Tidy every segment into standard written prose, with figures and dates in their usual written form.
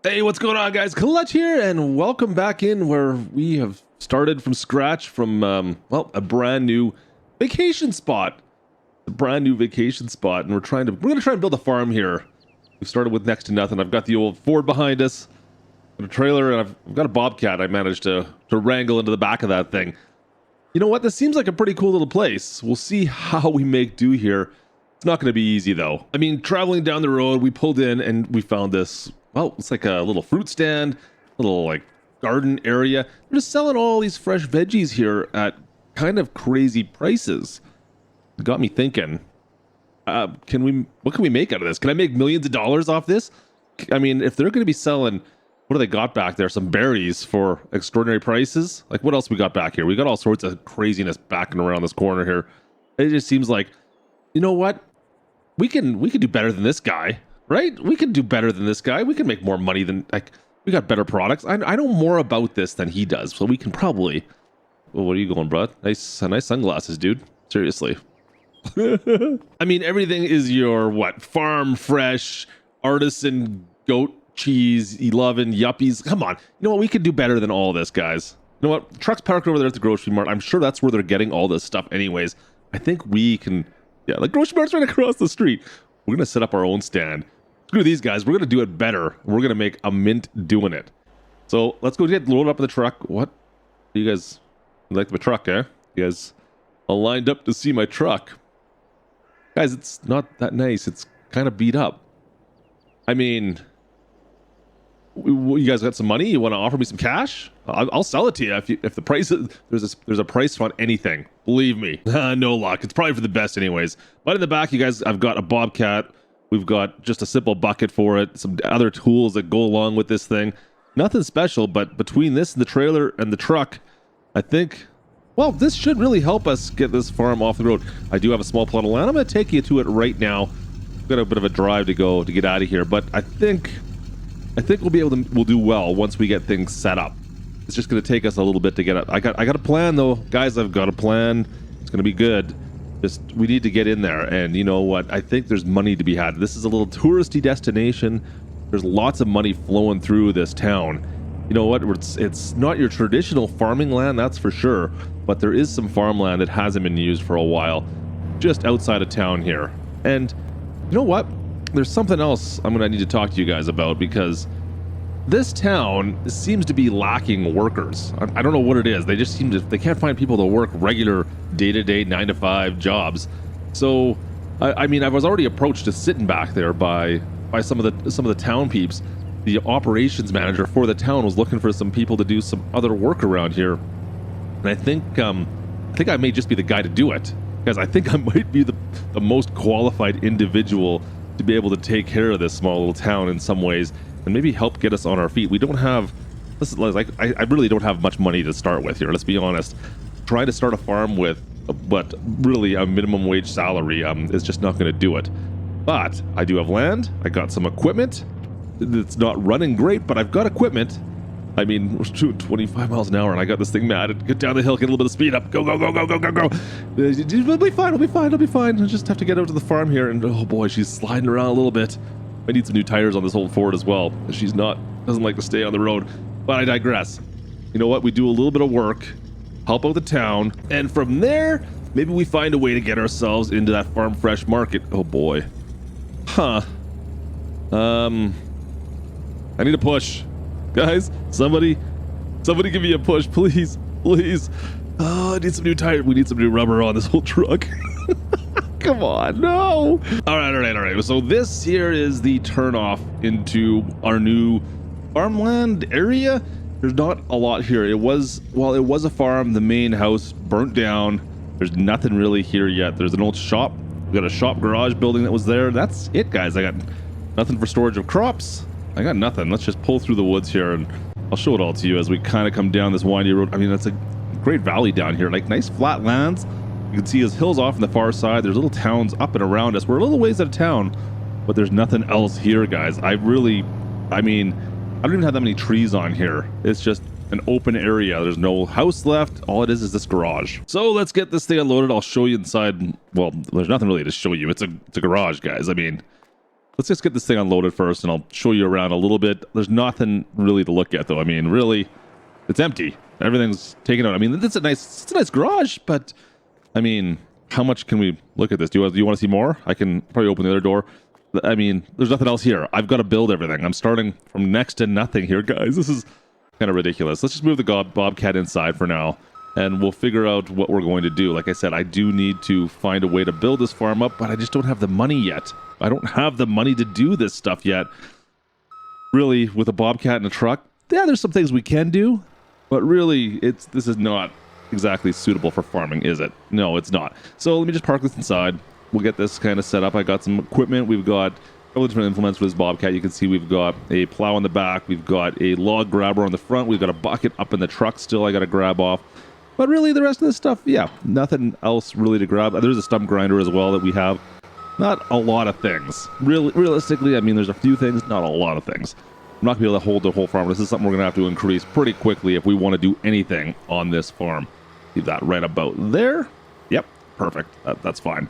Hey, what's going on, guys? Klutch here, and welcome back in where we have started from scratch from, well, a brand new vacation spot. A brand new vacation spot, and we're gonna try and build a farm here. We started with next to nothing. I've got the old Ford behind us, and a trailer, and I've got a Bobcat I managed to wrangle into the back of that thing. You know what? This seems like a pretty cool little place. We'll see how we make do here. It's not going to be easy, though. I mean, traveling down the road, we pulled in and we found this. Well, it's like a little fruit stand, little like garden area. They're just selling all these fresh veggies here at kind of crazy prices. It got me thinking, what can we make out of this? Can I make millions of dollars off this? I mean, if they're going to be selling, what do they got back there? Some berries for extraordinary prices? Like, what else we got back here? We got all sorts of craziness backing around this corner here. It just seems like, you know what? We can do better than this guy. Right? We can do better than this guy. We can make more money than, like, we got better products. I know more about this than he does, so we can probably... Well, what are you going, bro? Nice sunglasses, dude. Seriously. I mean, everything is your, what? Farm fresh, artisan, goat cheese, 11 yuppies. Come on. You know what? We can do better than all this, guys. You know what? Truck's parked over there at the grocery mart. I'm sure that's where they're getting all this stuff anyways. I think we can... Yeah, the grocery mart's right across the street. We're going to set up our own stand. Screw these guys. We're going to do it better. We're going to make a mint doing it. So let's go get loaded up in the truck. What? You guys like my truck, eh? You guys all lined up to see my truck. Guys, it's not that nice. It's kind of beat up. I mean, you guys got some money? You want to offer me some cash? I'll sell it to you if the price is, there's a price on anything. Believe me. No luck. It's probably for the best anyways. But in the back, you guys, I've got a Bobcat. We've got just a simple bucket for it, some other tools that go along with this thing. Nothing special, but between this and the trailer and the truck, I think, well, this should really help us get this farm off the road. I do have a small plot of land. I'm going to take you to it right now. I've got a bit of a drive to go to get out of here, but I think we'll be able to, we'll do well once we get things set up. It's just going to take us a little bit to get it. I got a plan though, guys. I've got a plan. It's going to be good. Just, we need to get in there, and you know what? I think there's money to be had. This is a little touristy destination. There's lots of money flowing through this town. You know what? It's not your traditional farming land, that's for sure, but there is some farmland that hasn't been used for a while, just outside of town here. And you know what? There's something else I'm gonna need to talk to you guys about, because this town seems to be lacking workers. I don't know what it is. They just seem to, they can't find people to work regular day-to-day 9-to-5 jobs. So I mean, I was already approached to sitting back there by some of the town peeps. The operations manager for the town was looking for some people to do some other work around here, and I think I may just be the guy to do it, because I think I might be the most qualified individual to be able to take care of this small little town in some ways, and maybe help get us on our feet. We don't have, this is like, I really don't have much money to start with here. Let's be honest. Trying to start a farm with, but really a minimum wage salary is just not going to do it. But I do have land. I got some equipment. It's not running great, but I've got equipment. I mean, we're shooting 25 miles an hour, and I got this thing mad. Get down the hill, get a little bit of speed up. Go, go, go, go, go, go, go. It'll be fine. It'll be fine. It'll be fine. I just have to get out to the farm here, and oh boy, she's sliding around a little bit. I need some new tires on this old Ford as well. She's doesn't like to stay on the road, but I digress. You know what? We do a little bit of work, help out the town, and from there, maybe we find a way to get ourselves into that farm fresh market. Oh boy. Huh. I need a push. Guys, somebody give me a push, please. Please. Oh, I need some new tires. We need some new rubber on this whole truck. Come on, no. All right. So this here is the turnoff into our new farmland area. There's not a lot here. It was a farm. The main house burnt down. There's nothing really here yet. There's an old shop. We got a shop garage building that was there. That's it, guys. I got nothing for storage of crops. I got nothing. Let's just pull through the woods here, and I'll show it all to you as we kind of come down this windy road. I mean, that's a great valley down here, like nice flat lands. You can see his hills off on the far side. There's little towns up and around us. We're a little ways out of town, but there's nothing else here, guys. I mean, I don't even have that many trees on here. It's just an open area. There's no house left. All it is this garage. So let's get this thing unloaded. I'll show you inside. Well, there's nothing really to show you. It's a garage, guys. I mean, let's just get this thing unloaded first, and I'll show you around a little bit. There's nothing really to look at, though. I mean, really, it's empty. Everything's taken out. I mean, it's a nice garage, but I mean, how much can we look at this? Do you want to see more? I can probably open the other door. I mean, there's nothing else here. I've got to build everything. I'm starting from next to nothing here, guys. This is kind of ridiculous. Let's just move the Bobcat inside for now, and we'll figure out what we're going to do. Like I said, I do need to find a way to build this farm up, but I just don't have the money yet. I don't have the money to do this stuff yet. Really, with a Bobcat and a truck, yeah, there's some things we can do, but really, this is not exactly suitable for farming, is it? No, it's not. So let me just park this inside. We'll get this kind of set up. I got some equipment. We've got a couple of different implements for this Bobcat. You can see we've got a plow on the back. We've got a log grabber on the front. We've got a bucket up in the truck still I got to grab off. But really, the rest of this stuff, yeah, nothing else really to grab. There's a stump grinder as well that we have. Not a lot of things. Realistically, I mean, there's a few things, not a lot of things. I'm not going to be able to hold the whole farm. This is something we're going to have to increase pretty quickly if we want to do anything on this farm. Leave that right about there. Yep, perfect. That's fine.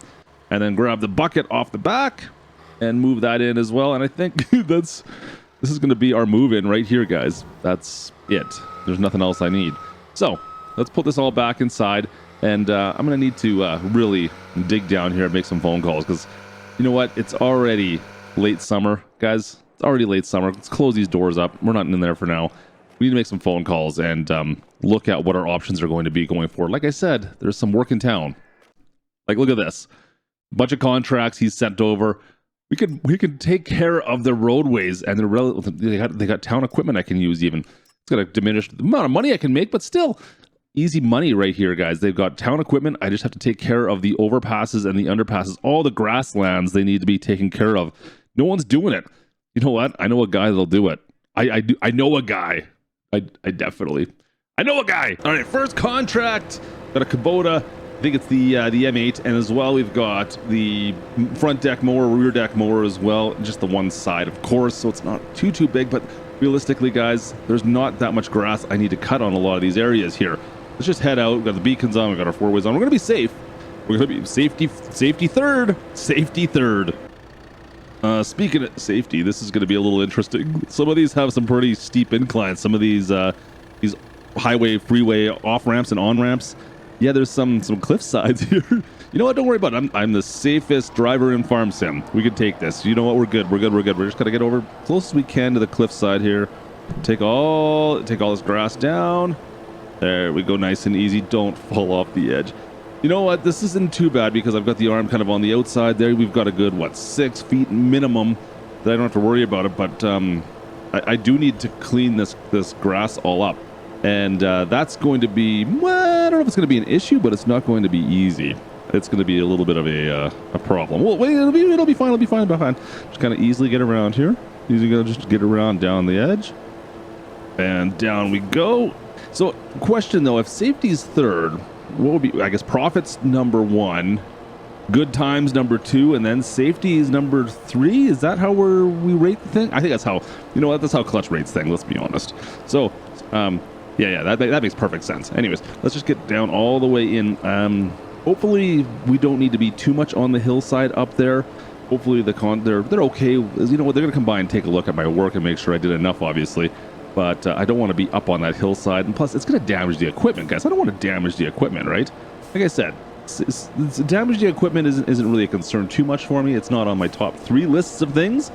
And then grab the bucket off the back and move that in as well. And I think this is going to be our move in right here, guys. That's it. There's nothing else I need. So let's put this all back inside. And I'm going to need to really dig down here and make some phone calls, because you know what? It's already late summer, guys. It's already late summer. Let's close these doors up. We're not in there for now. We need to make some phone calls and look at what our options are going to be going forward. Like I said, there's some work in town. Like, look at this. A bunch of contracts he's sent over. We could take care of the roadways, and they got town equipment I can use even. It's going to diminish the amount of money I can make, but still, easy money right here, guys. They've got town equipment. I just have to take care of the overpasses and the underpasses. All the grasslands they need to be taken care of. No one's doing it. You know what? I know a guy that'll do it. I know a guy. I know a guy. All right, first contract. Got a Kubota. I think it's the M8, and as well we've got the front deck mower, rear deck mower as well. Just the one side, of course, so it's not too big. But realistically, guys, there's not that much grass I need to cut on a lot of these areas here. Let's just head out. We've got the beacons on. We've got our four ways on. We're gonna be safe. We're gonna be safety third. Safety third. Speaking of safety, this is going to be a little interesting. Some of these have some pretty steep inclines. Some of these highway, freeway off ramps and on ramps. Yeah, there's some cliff sides here. You know what? Don't worry about it. I'm the safest driver in Farm Sim. We can take this. You know what? We're good. We're just gotta get over close as we can to the cliff side here. Take all this grass down. There we go. Nice and easy. Don't fall off the edge. You know what? This isn't too bad because I've got the arm kind of on the outside there. We've got a good, 6 feet minimum that I don't have to worry about it. But I do need to clean this grass all up. And that's going to be, well, I don't know if it's going to be an issue, but it's not going to be easy. It's going to be a little bit of a problem. Well, wait, it'll be fine. Just kind of easily get around here. Just get around down the edge. And down we go. So, question though, if safety's third, what would be, I guess, profits number 1, good times number 2, and then safety is number 3? Is that how we rate the thing? I think that's how, you know what, that's how Klutch rates things, let's be honest. So, yeah, that makes perfect sense. Anyways, let's just get down all the way in. Hopefully, we don't need to be too much on the hillside up there. Hopefully, they're okay. You know what, they're going to come by and take a look at my work and make sure I did enough, obviously. But I don't want to be up on that hillside. And plus, it's going to damage the equipment, guys. I don't want to damage the equipment, right? Like I said, damage the equipment isn't really a concern too much for me. It's not on my top 3 lists of things,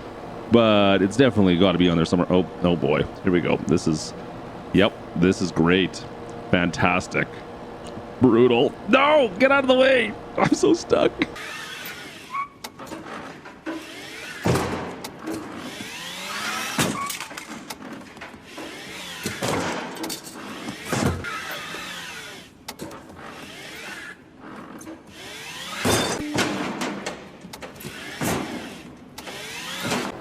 but it's definitely got to be on there somewhere. Oh boy. Here we go. This is great. Fantastic. Brutal. No! Get out of the way! I'm so stuck.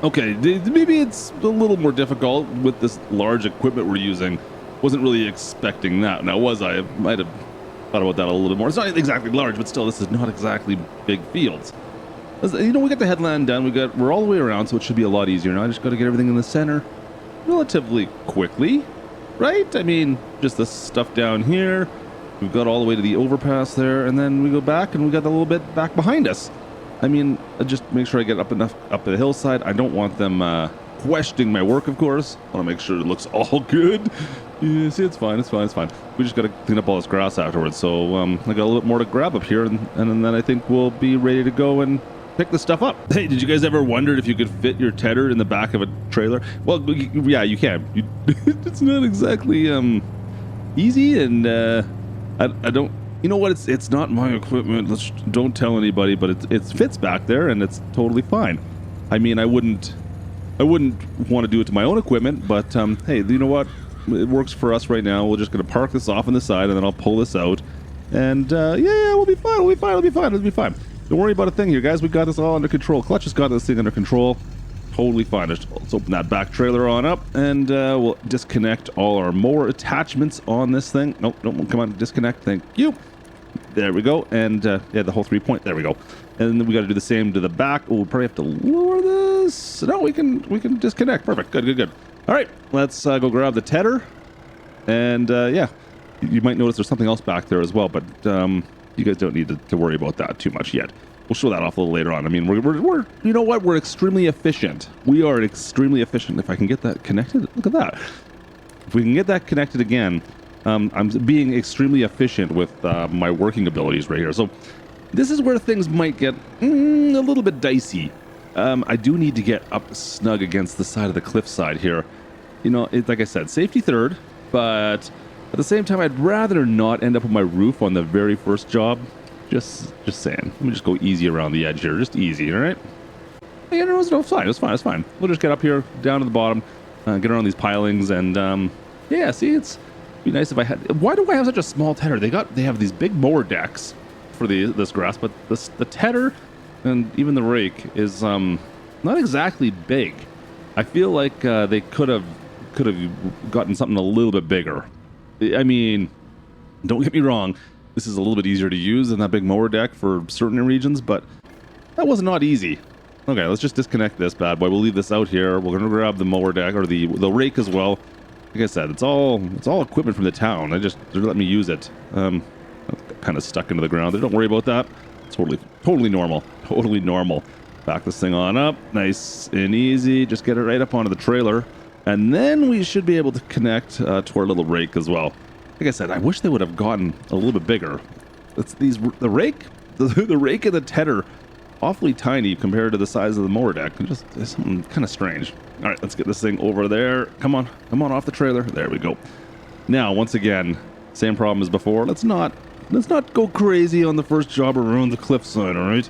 Okay, maybe it's a little more difficult with this large equipment we're using. Wasn't really expecting that. Now, I might have thought about that a little bit more. It's not exactly large, but still, this is not exactly big fields. You know, we got the headland done. We're all the way around, so it should be a lot easier. Now I just got to get everything in the center relatively quickly, right? I mean, just the stuff down here. We've got all the way to the overpass there, and then we go back, and we got a little bit back behind us. I mean, just make sure I get up enough up the hillside. I don't want them questioning my work, of course. I want to make sure it looks all good. Yeah, see, it's fine. We just got to clean up all this grass afterwards. So I got a little bit more to grab up here, and then I think we'll be ready to go and pick this stuff up. Hey, did you guys ever wonder if you could fit your tedder in the back of a trailer? Well, yeah, you can. It's not exactly easy, and I don't. You know what? It's not my equipment. Don't tell anybody, but it fits back there, and it's totally fine. I mean, I wouldn't want to do it to my own equipment, but hey, you know what? It works for us right now. We're just gonna park this off on the side, and then I'll pull this out, and yeah, we'll be fine. It'll be fine. Don't worry about a thing here, guys. We got this all under control. Klutch has got this thing under control. Totally fine. Let's open that back trailer on up, and we'll disconnect all our mower attachments on this thing. Nope, come on, disconnect. Thank you. There we go, and yeah, the whole 3-point. There we go. And then we got to do the same to the back. Oh, we'll probably have to lower this. No, we can disconnect. Perfect. Good. All right, let's go grab the tedder, and yeah, you might notice there's something else back there as well, but you guys don't need to worry about that too much yet. We'll show that off a little later on. I mean, we're you know what? We're extremely efficient. We are extremely efficient. If I can get that connected, look at that. If we can get that connected again, I'm being extremely efficient with my working abilities right here. So this is where things might get a little bit dicey. I do need to get up snug against the side of the cliffside here. You know, like I said, safety third, but at the same time, I'd rather not end up with my roof on the very first job. Just saying. Let me just go easy around the edge here. Just easy, all right? Yeah, no, it's fine. We'll just get up here, down to the bottom, get around these pilings, and yeah, see, it'd be nice if I had... Why do I have such a small tedder? They have these big mower decks for this grass, but the tedder and even the rake is not exactly big. I feel like they could have gotten something a little bit bigger. I mean, don't get me wrong, this is a little bit easier to use than that big mower deck for certain regions, but that was not easy. Okay, let's just disconnect this bad boy. We'll leave this out here. We're gonna grab the mower deck or the rake as well. Like I said, it's all equipment from the town. They're letting me use it. Kind of stuck into the ground. Don't worry about that. It's totally normal. Back this thing on up, nice and easy. Just get it right up onto the trailer, and then we should be able to connect to our little rake as well. Like I said, I wish they would have gotten a little bit bigger. The rake and the tedder, awfully tiny compared to the size of the mower deck. Just something kind of strange. All right, let's get this thing over there. Come on off the trailer. There we go. Now, once again, same problem as before. Let's not go crazy on the first job around the cliffside. All right.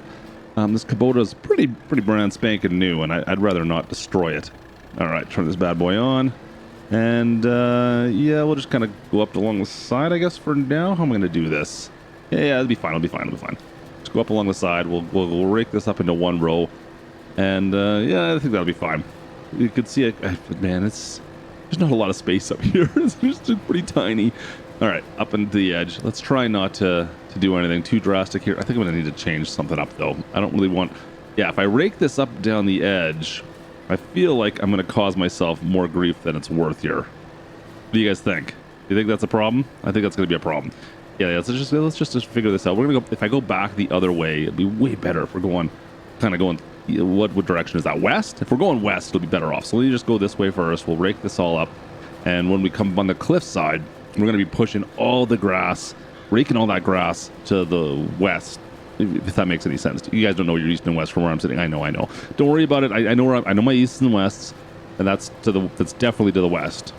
This Kubota's pretty brand spanking new, and I'd rather not destroy it. All right, turn this bad boy on, and yeah, we'll just kind of go up along the side, I guess, for now. How am I going to do this? Yeah, it'll be fine. Just go up along the side. We'll rake this up into one row, and yeah, I think that'll be fine. You could see it. Man, there's not a lot of space up here. It's just pretty tiny. All right, up into the edge. Let's try not to do anything too drastic here. I think I'm going to need to change something up, though. I don't really want... Yeah, if I rake this up down the edge, I feel like I'm going to cause myself more grief than it's worth here. What do you guys think? Do you think that's a problem? I think that's going to be a problem. Yeah, let's just figure this out. We're going to go... If I go back the other way, it'll be way better if we're going... What direction is that? West? If we're going west, it'll be better off. So let me just go this way first. We'll rake this all up. And when we come on the cliffside, we're going to be pushing all the grass, raking all that grass to the west, if that makes any sense. You guys don't know your east and west from where I'm sitting. I know. Don't worry about it. I know I know my east and wests, and that's definitely to the west.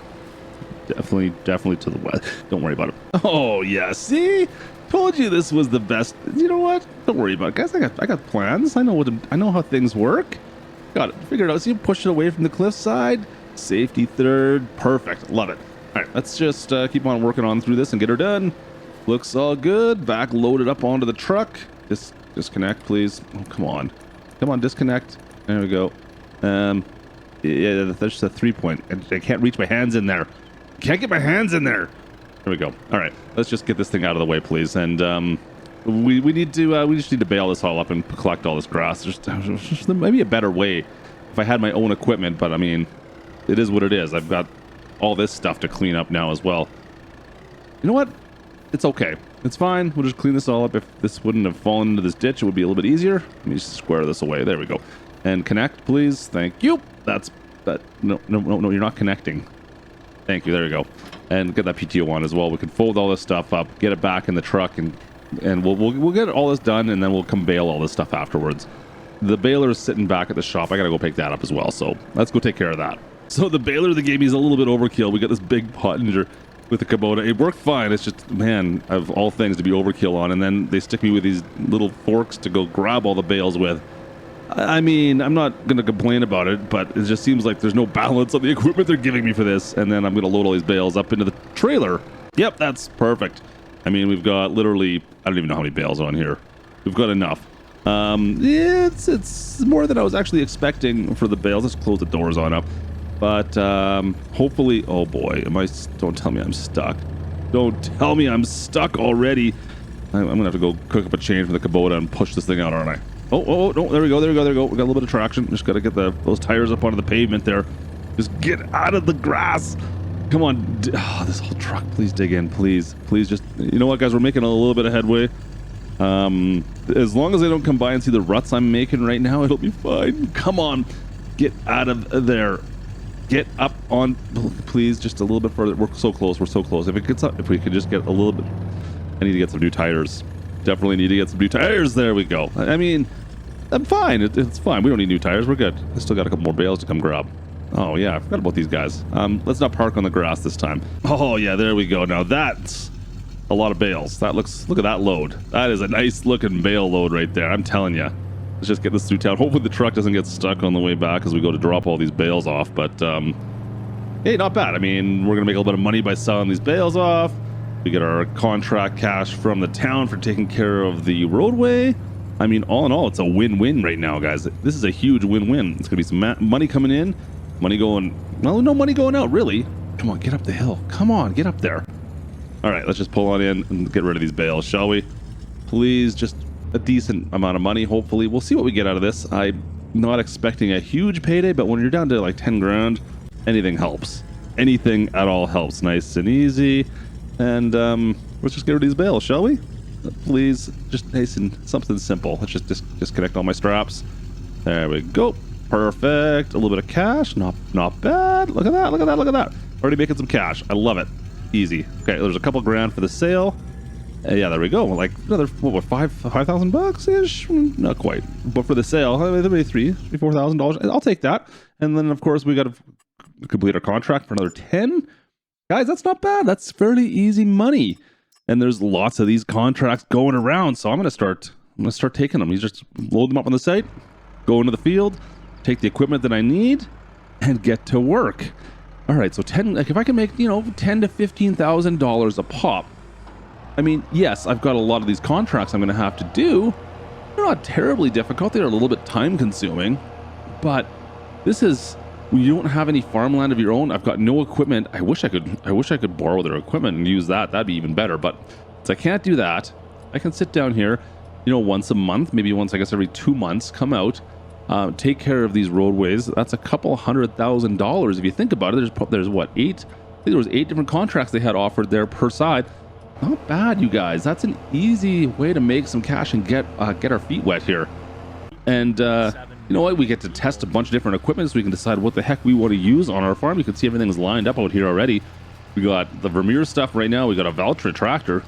Definitely to the west. Don't worry about it. Oh yeah, see? Told you this was the best. You know what? Don't worry about it, guys. I got plans. I know how things work. Got it. Figured it out. See, push it away from the cliffside. Safety third. Perfect. Love it. All right, let's just keep on working on through this and get her done. Looks all good. Back loaded up onto the truck. Disconnect, please. Oh, come on, disconnect. There we go. Yeah, that's just a 3-point. I can't reach my hands in there. Can't get my hands in there. There we go. All right, let's just get this thing out of the way, please. And we just need to bale this all up and collect all this grass. There's maybe a better way if I had my own equipment, but I mean, it is what it is. I've got all this stuff to clean up now as well. You know what? It's okay. It's fine. We'll just clean this all up. If this wouldn't have fallen into this ditch, it would be a little bit easier. Let me square this away. There we go. And connect, please. Thank you. That's that. No, you're not connecting. Thank you. There you go. And get that PTO on as well. We can fold all this stuff up, get it back in the truck, and we'll get all this done, and then we'll come bale all this stuff afterwards. The baler is sitting back at the shop. I gotta go pick that up as well. So let's go take care of that. So the baler they gave me is a little bit overkill. We got this big Pottinger with the Kubota. It worked fine. It's just, man, of all things to be overkill on. And then they stick me with these little forks to go grab all the bales with. I mean, I'm not going to complain about it, but it just seems like there's no balance on the equipment they're giving me for this. And then I'm going to load all these bales up into the trailer. Yep, that's perfect. I mean, we've got literally, I don't even know how many bales on here. We've got enough. Yeah, it's more than I was actually expecting for the bales. Let's close the doors on up. But hopefully, oh boy, don't tell me I'm stuck. Don't tell me I'm stuck already. I'm gonna have to go cook up a chain from the Kubota and push this thing out, aren't I? Oh, no, there we go. We got a little bit of traction. Just gotta get those tires up onto the pavement there. Just get out of the grass. Come on. This whole truck, please dig in, please. Just, you know what, guys, we're making a little bit of headway. As long as I don't come by and see the ruts I'm making right now, it'll be fine. Come on, get out of there. Get up on, please, just a little bit further. We're so close. If it gets up, if we could just get a little bit. I need to get some new tires. Definitely need to get some new tires. There we go. I mean, I'm fine. It's fine. We don't need new tires. We're good. I still got a couple more bales to come grab. Oh yeah, I forgot about these guys. Let's not park on the grass this time. Oh yeah, there we go. Now that's a lot of bales. Look at that load. That is a nice looking bale load right there. I'm telling you. Let's just get this through town. Hopefully the truck doesn't get stuck on the way back as we go to drop all these bales off. But hey, not bad. I mean, we're gonna make a little bit of money by selling these bales off. We get our contract cash from the town for taking care of the roadway. I mean, all in all, it's a win-win right now, guys. This is a huge win-win. It's gonna be some money coming in, money going. Well, no money going out, really. Come on, get up the hill. Come on, get up there. All right, let's just pull on in and get rid of these bales, shall we? Please, just a decent amount of money. Hopefully we'll see what we get out of this. I'm not expecting a huge payday, but when you're down to like 10 grand, anything helps. Anything at all helps. Nice and easy. And let's just get rid of these bales, shall we? Please, just nice and something simple. Let's just disconnect all my straps. There we go. Perfect. A little bit of cash. Not bad. Look at that. Already making some cash. I love it. Easy. Okay, there's a couple grand for the sale. Yeah, there we go. Like another $5,000 ish. Not quite, but for the sale, maybe $4,000. I'll take that. And then of course we got to complete our contract for another 10. Guys, that's not bad. That's fairly easy money. And there's lots of these contracts going around, so I'm gonna start taking them. You just load them up on the site, go into the field, take the equipment that I need, and get to work. All right, so 10. Like if I can make $10,000 to $15,000 a pop. I mean, yes, I've got a lot of these contracts I'm going to have to do. They're not terribly difficult. They're a little bit time consuming, but this is, when you don't have any farmland of your own. I've got no equipment. I wish I could borrow their equipment and use that. That'd be even better, but since I can't do that, I can sit down here, once a month, maybe once, I guess, every 2 months, come out, take care of these roadways. That's a couple $100,000. If you think about it, there's what, 8? I think there was 8 different contracts they had offered there per side. Not bad, you guys. That's an easy way to make some cash and get our feet wet here. And you know what? We get to test a bunch of different equipment so we can decide what the heck we want to use on our farm. You can see everything's lined up out here already. We got the Vermeer stuff right now. We got a Valtra tractor.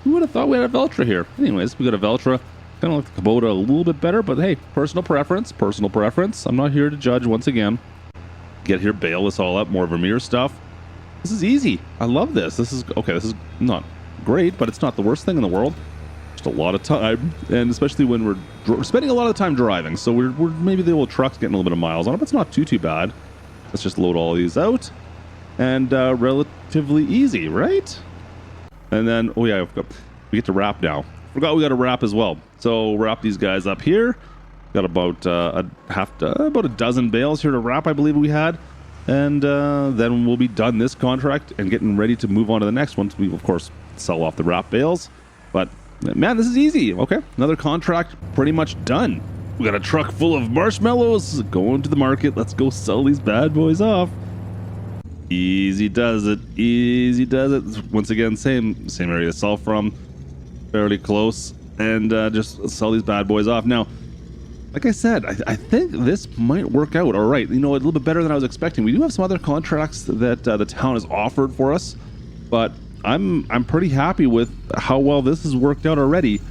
Who would have thought we had a Valtra here? Anyways, we got a Valtra. Kind of like the Kubota a little bit better, but hey, personal preference. I'm not here to judge once again. Get here, bale this all up. More Vermeer stuff. This is easy. I love this. This is not great, but it's not the worst thing in the world. Just a lot of time, and especially when we're spending a lot of time driving, so we're maybe the old truck's getting a little bit of miles on it, but it's not too bad. Let's just load all these out, and relatively easy, right? And then we get to wrap now. Forgot we got to wrap as well, so wrap these guys up here. Got about about a dozen bales here to wrap, I believe we had. And then we'll be done this contract and getting ready to move on to the next one. We, of course, sell off the wrap bales. But, man, this is easy. Okay, another contract pretty much done. We got a truck full of marshmallows going to the market. Let's go sell these bad boys off. Easy does it. Once again, same area to sell from. fairly close and just sell these bad boys off. Now, like I said, I think this might work out all right. You know, a little bit better than I was expecting. We do have some other contracts that the town has offered for us, but I'm pretty happy with how well this has worked out already.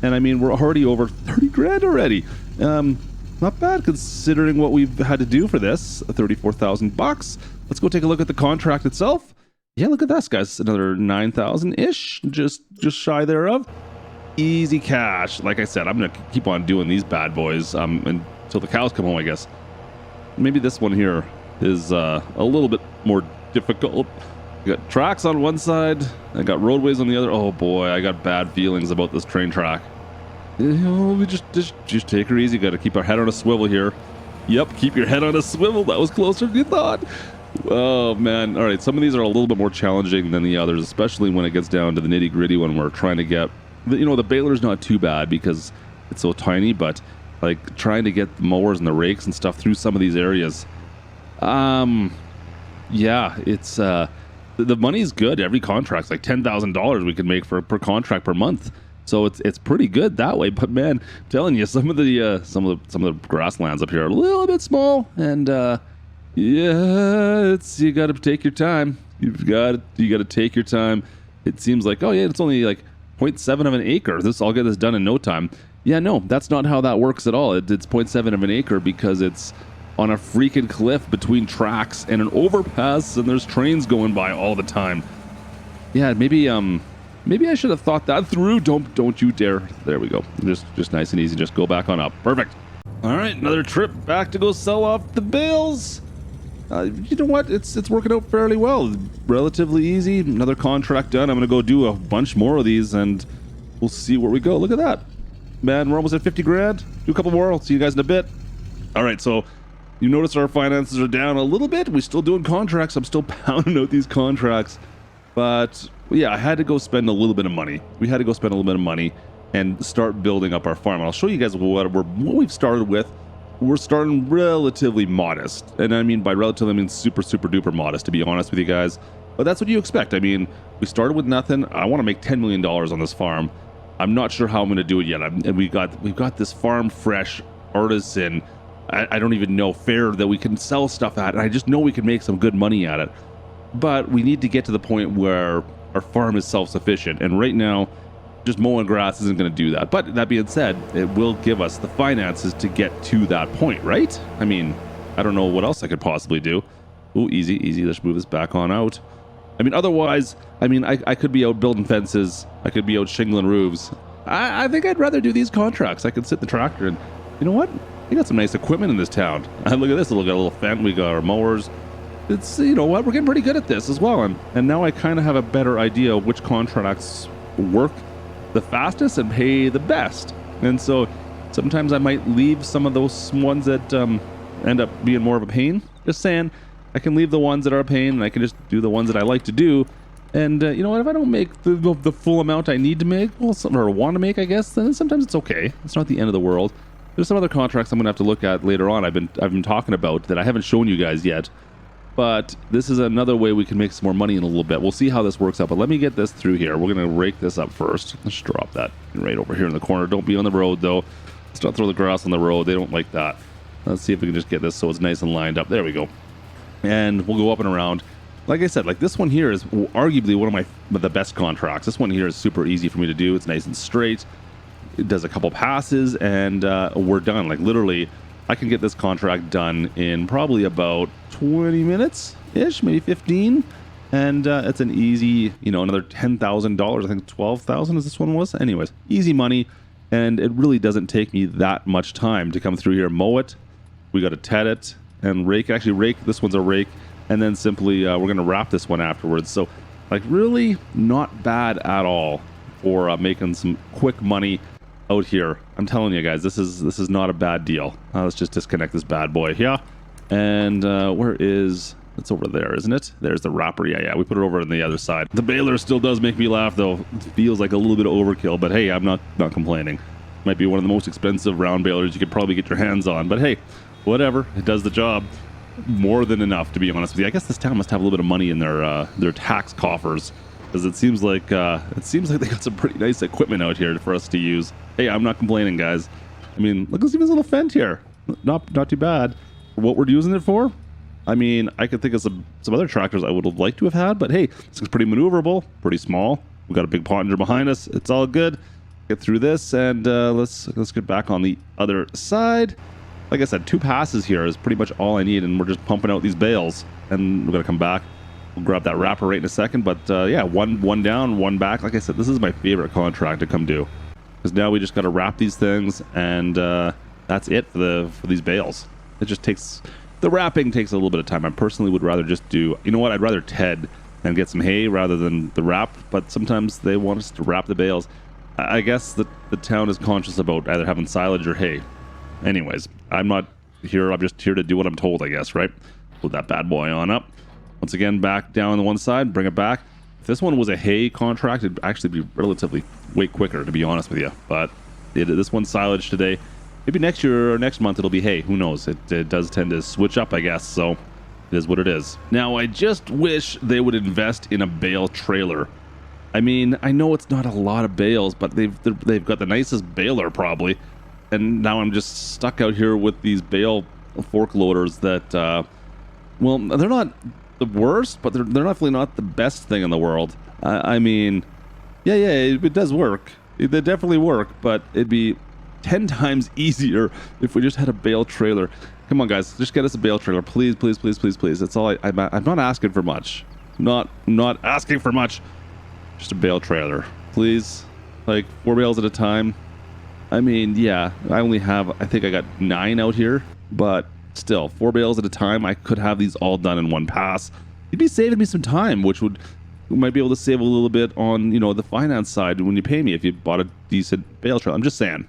And I mean, we're already over 30 grand already. Not bad considering what we've had to do for this. 34,000 bucks. Let's go take a look at the contract itself. Yeah, look at this, guys. Another 9,000-ish, just shy thereof. Easy cash. Like I said, I'm gonna keep on doing these bad boys until the cows come home, I guess. Maybe this one here is a little bit more difficult. I got tracks on one side, I got roadways on the other. Oh boy, I got bad feelings about this train track. You know, we just take her easy. Got to keep our head on a swivel here. Yep, keep your head on a swivel. That was closer than you thought. Oh man. All right, some of these are a little bit more challenging than the others, especially when it gets down to the nitty gritty when we're trying to get. You know, the baler's not too bad because it's so tiny, but like trying to get the mowers and the rakes and stuff through some of these areas. Yeah, it's the money's good. Every contract's like $10,000 we can make per contract per month. So it's pretty good that way. But man, I'm telling you, some of the grasslands up here are a little bit small, and yeah, you got to take your time. You got to take your time. It seems like, oh yeah, it's only like 0.7 of an acre. I'll get this done in no time. Yeah, no, that's not how that works at all. It's 0.7 of an acre because it's on a freaking cliff between tracks and an overpass, and there's trains going by all the time. Yeah, maybe I should have thought that through. Don't you dare. There we go. Just nice and easy. Just go back on up. Perfect. All right, another trip back to go sell off the bales. You know what? It's working out fairly well. Relatively easy. Another contract done. I'm gonna go do a bunch more of these, and we'll see where we go. Look at that, man. We're almost at 50 grand. Do a couple more. I'll see you guys in a bit. All right, so you notice our finances are down a little bit. We're still doing contracts. I'm still pounding out these contracts, but yeah, I had to go spend a little bit of money. We had to go spend a little bit of money and start building up our farm. And I'll show you guys what we've started with. We're starting relatively modest. And I mean by relatively, I mean super duper modest, to be honest with you guys. But that's what you expect. I mean, we started with nothing. I want to make $10 million on this farm. I'm not sure how I'm going to do it yet. And we've got this farm fresh artisan. I don't even know fair that we can sell stuff at. And I just know we can make some good money at it. But we need to get to the point where our farm is self-sufficient. And right now, just mowing grass isn't going to do that. But that being said, it will give us the finances to get to that point, right? I mean, I don't know what else I could possibly do. Ooh, easy. Let's move this back on out. I mean, otherwise, I mean, I could be out building fences. I could be out shingling roofs. I think I'd rather do these contracts. I could sit the tractor and, you know what? We got some nice equipment in this town. Look at this. Look at a little fence. We got our mowers. It's, you know what? We're getting pretty good at this as well. And now I kind of have a better idea of which contracts work the fastest and pay the best. And so sometimes I might leave some of those ones that end up being more of a pain. Just saying, I can leave the ones that are a pain and I can just do the ones that I like to do. And you know what, if I don't make the full amount I need to make, well, or want to make, I guess, then sometimes it's okay. It's not the end of the world. There's some other contracts I'm gonna have to look at later on. I've been talking about that I haven't shown you guys yet. But this is another way we can make some more money in a little bit. We'll see how this works out. But let me get this through here. We're going to rake this up first. Let's drop that right over here in the corner. Don't be on the road, though. Let's not throw the grass on the road. They don't like that. Let's see if we can just get this so it's nice and lined up. There we go. And we'll go up and around. Like I said, like this one here is arguably one of the best contracts. This one here is super easy for me to do. It's nice and straight. It does a couple passes, and we're done. Like literally, I can get this contract done in probably about 20 minutes-ish, maybe 15. And it's an easy, you know, another $10,000. I think 12,000 as this one was. Anyways, easy money. And it really doesn't take me that much time to come through here, mow it. We got to ted it and rake. Actually, rake. This one's a rake. And then simply we're going to wrap this one afterwards. So, like, really not bad at all for making some quick money out here. I'm telling you guys, this is not a bad deal. Let's just disconnect this bad boy here. And where is... It's over there, isn't it? There's the wrapper. Yeah, we put it over on the other side. The baler still does make me laugh, though. It feels like a little bit of overkill, but hey, I'm not complaining. Might be one of the most expensive round balers you could probably get your hands on, but hey, whatever. It does the job. More than enough, to be honest with you. I guess this town must have a little bit of money in their tax coffers. because it seems like they got some pretty nice equipment out here for us to use. Hey, I'm not complaining, guys. I mean, look at this little fend here. Not too bad for what we're using it for. I mean, I could think of some other tractors I would have liked to have had, but hey, this is pretty maneuverable, pretty small. We've got a big Pottinger behind us. It's all good. Get through this, and let's get back on the other side. Like I said, 2 passes here is pretty much all I need, and we're just pumping out these bales. And we're gonna come back. We'll grab that wrapper right in a second, but yeah, one down, 1 back. Like I said, this is my favorite contract to come do, because now we just got to wrap these things, and that's it for these bales. It just takes. The wrapping takes a little bit of time. I personally would rather just do, you know what, I'd rather TED and get some hay rather than the wrap, but sometimes they want us to wrap the bales. I guess the town is conscious about either having silage or hay. Anyways, I'm not here, I'm just here to do what I'm told, I guess, right? Put that bad boy on up. Once again, back down on the one side, bring it back. If this one was a hay contract, it'd actually be relatively way quicker, to be honest with you. But this one's silage today. Maybe next year or next month it'll be hay. Who knows? It does tend to switch up, I guess. So it is what it is. Now, I just wish they would invest in a bale trailer. I mean, I know it's not a lot of bales, but they've got the nicest baler probably. And now I'm just stuck out here with these bale fork loaders that, well, they're not the worst, but they're definitely not the best thing in the world. I mean, yeah, it does work. They definitely work, but it'd be 10 times easier if we just had a bale trailer. Come on, guys, just get us a bale trailer, please, please, please, please, please. That's all I'm not asking for much. Not asking for much. Just a bale trailer, please. Like 4 bales at a time. I mean, yeah, I think I got 9 out here, but still, 4 bales at a time. I could have these all done in one pass. You'd be saving me some time, which we might be able to save a little bit on, the finance side when you pay me if you bought a decent bale trailer. I'm just saying.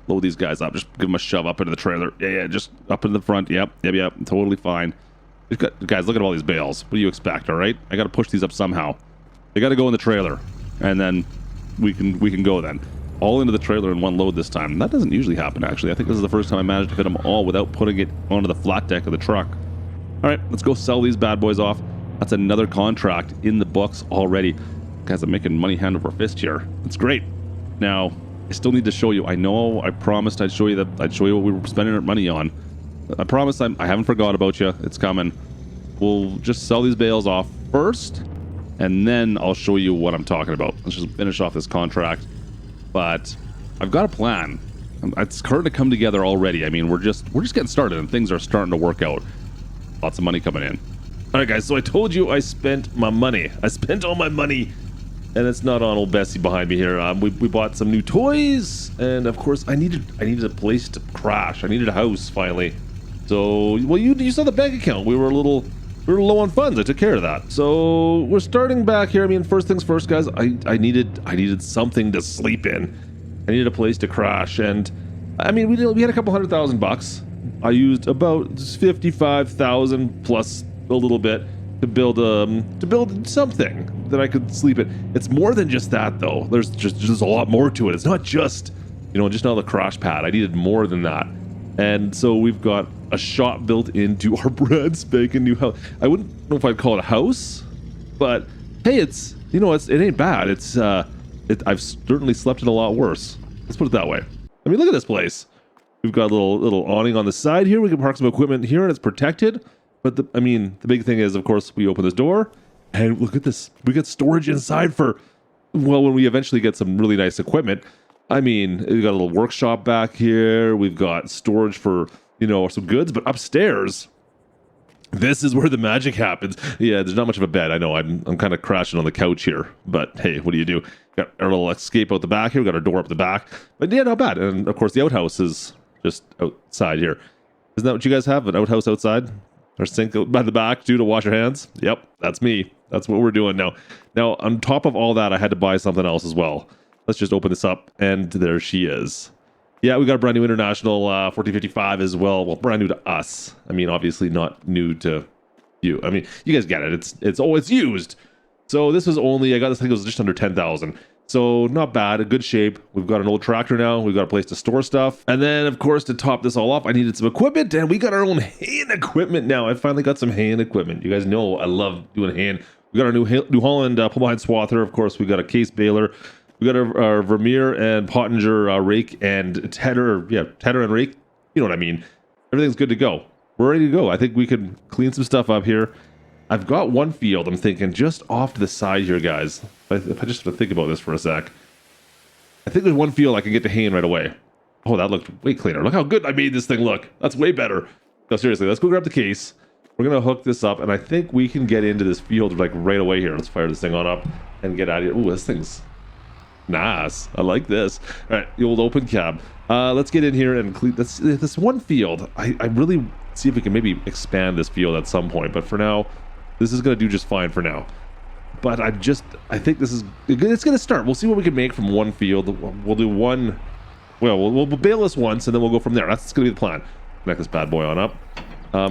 Load these guys up. Just give them a shove up into the trailer. Yeah, just up into the front. Yep. Totally fine. Guys, look at all these bales. What do you expect, all right? I got to push these up somehow. They got to go in the trailer, and then we can go then. All into the trailer in one load this time. That doesn't usually happen, actually. I think this is the first time I managed to fit them all without putting it onto the flat deck of the truck. All right, let's go sell these bad boys off. That's another contract in the books already. Guys, I'm making money hand over fist here. That's great. Now, I still need to show you. I know I promised I'd show you what we were spending our money on. I promise I haven't forgot about you. It's coming. We'll just sell these bales off first, and then I'll show you what I'm talking about. Let's just finish off this contract. But I've got a plan. It's starting to come together already. I mean, we're just getting started, and things are starting to work out. Lots of money coming in. All right, guys. So I told you I spent my money. I spent all my money. And it's not on old Bessie behind me here. We bought some new toys, and of course I needed a place to crash. I needed a house finally. So, well, you saw the bank account. We were a little low on funds. I took care of that. So we're starting back here. I mean, first things first, guys. I needed something to sleep in. I needed a place to crash, and I mean we had a couple $100,000. I used about 55,000 plus a little bit to build something that I could sleep in. It's more than just that, though. There's a lot more to it. It's not just just not the crash pad. I needed more than that. And so we've got a shop built into our brand spanking new house. I wouldn't know if I'd call it a house, but hey, it ain't bad. I've certainly slept in a lot worse. Let's put it that way. I mean, look at this place. We've got a little awning on the side here. We can park some equipment here, and it's protected. But the big thing is, of course, we open this door, and look at this. We get storage inside for, well, when we eventually get some really nice equipment. I mean, we've got a little workshop back here. We've got storage for, some goods. But upstairs, this is where the magic happens. Yeah, there's not much of a bed. I know I'm kind of crashing on the couch here. But hey, what do you do? Got our little escape out the back here. We got our door up the back. But yeah, not bad. And of course, the outhouse is just outside here. Isn't that what you guys have? An outhouse outside? Or sink out by the back too to wash your hands? Yep, that's me. That's what we're doing now. Now, on top of all that, I had to buy something else as well. Let's just open this up, and there she is. Yeah, we got a brand new International 1455 as well. Well, brand new to us. I mean, obviously not new to you. I mean, you guys get it. It's used. So this was only, I got this thing, it was just under 10,000. So not bad, a good shape. We've got an old tractor now. We've got a place to store stuff. And then, of course, to top this all off, I needed some equipment, and we got our own haying equipment now. I finally got some haying equipment. You guys know I love doing haying. We We got our New Holland pull behind swather. Of course, we got a case baler. We got our Vermeer and Pottinger rake and tedder. Yeah, tedder and rake. You know what I mean. Everything's good to go. We're ready to go. I think we could clean some stuff up here. I've got one field, I'm thinking, just off to the side here, guys. If I just have to think about this for a sec. I think there's one field I can get to haying right away. Oh, that looked way cleaner. Look how good I made this thing look. That's way better. No, seriously, let's go grab the case. We're going to hook this up, and I think we can get into this field like right away here. Let's fire this thing on up and get out of here. Ooh, this thing's nice. I like this. All right, the old open cab. Let's get in here and clean this one field. I really see if we can maybe expand this field at some point, but for now, this is going to do just fine for now. But I think this is, it's going to start. We'll see what we can make from one field. We'll do one, well, we'll bail this once, and then we'll go from there. That's going to be the plan. Connect this bad boy on up.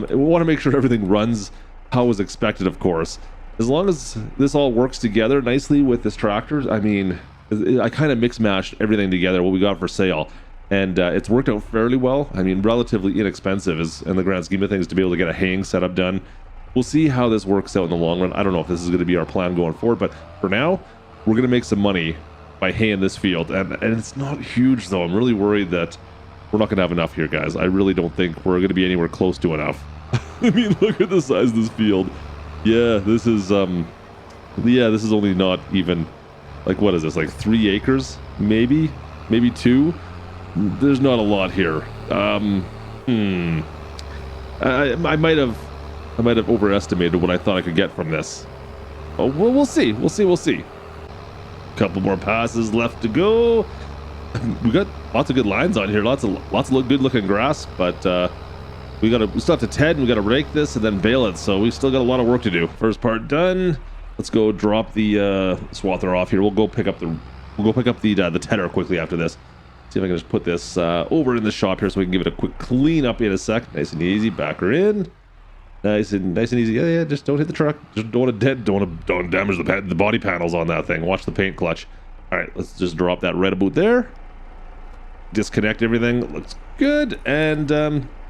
We want to make sure everything runs how was expected, of course. As long as this all works together nicely with this tractor, I mean, I kind of mix-matched everything together, what we got for sale. And it's worked out fairly well. I mean, relatively inexpensive in the grand scheme of things to be able to get a haying setup done. We'll see how this works out in the long run. I don't know if this is going to be our plan going forward, but for now, we're going to make some money by haying this field. And it's not huge, though. I'm really worried that we're not going to have enough here, guys. I really don't think we're going to be anywhere close to enough. I mean, look at the size of this field. Yeah, this is only not even, like, what is this, like 3 acres? Maybe 2? There's not a lot here. I might have overestimated what I thought I could get from this. Oh, well, we'll see. We'll see. Couple more passes left to go. We got lots of good lines on here. Lots of good looking grass, but we still have to ted, and we got to rake this and then bale it. So we still got a lot of work to do. First part done. Let's go drop the swather off here. We'll go pick up the tedder quickly after this. See if I can just put this over in the shop here so we can give it a quick clean up in a sec. Nice and easy. Back her in. Nice and easy. Yeah. Just don't hit the truck. Just don't want to damage the body panels on that thing. Watch the paint clutch. All right, let's just drop that red boot there. Disconnect everything. Looks good. And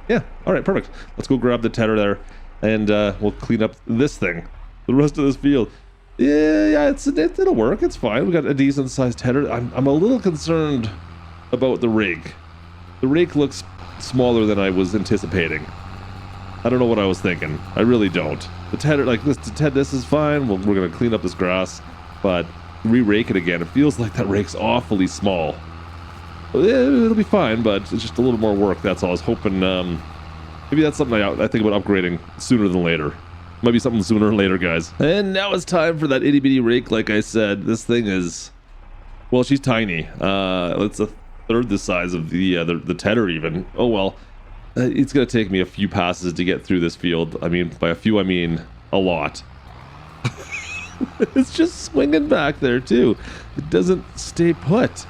yeah. All right, perfect. Let's go grab the tedder there, and we'll clean up this thing. The rest of this field. Yeah. It'll work. It's fine. We got a decent sized tedder. I'm a little concerned about the rake. The rake looks smaller than I was anticipating. I don't know what I was thinking. I really don't. The tedder, like this is fine. We're gonna clean up this grass, but re-rake it again. It feels like that rake's awfully small. Yeah, it'll be fine, but it's just a little more work. That's all. I was hoping maybe that's something I think about upgrading sooner than later. Might be something sooner or later, guys. And now it's time for that itty bitty rake. Like I said, this thing is, well, she's tiny. It's a third the size of the tedder even. Oh well. It's going to take me a few passes to get through this field. I mean, by a few, I mean a lot. It's just swinging back there, too. It doesn't stay put.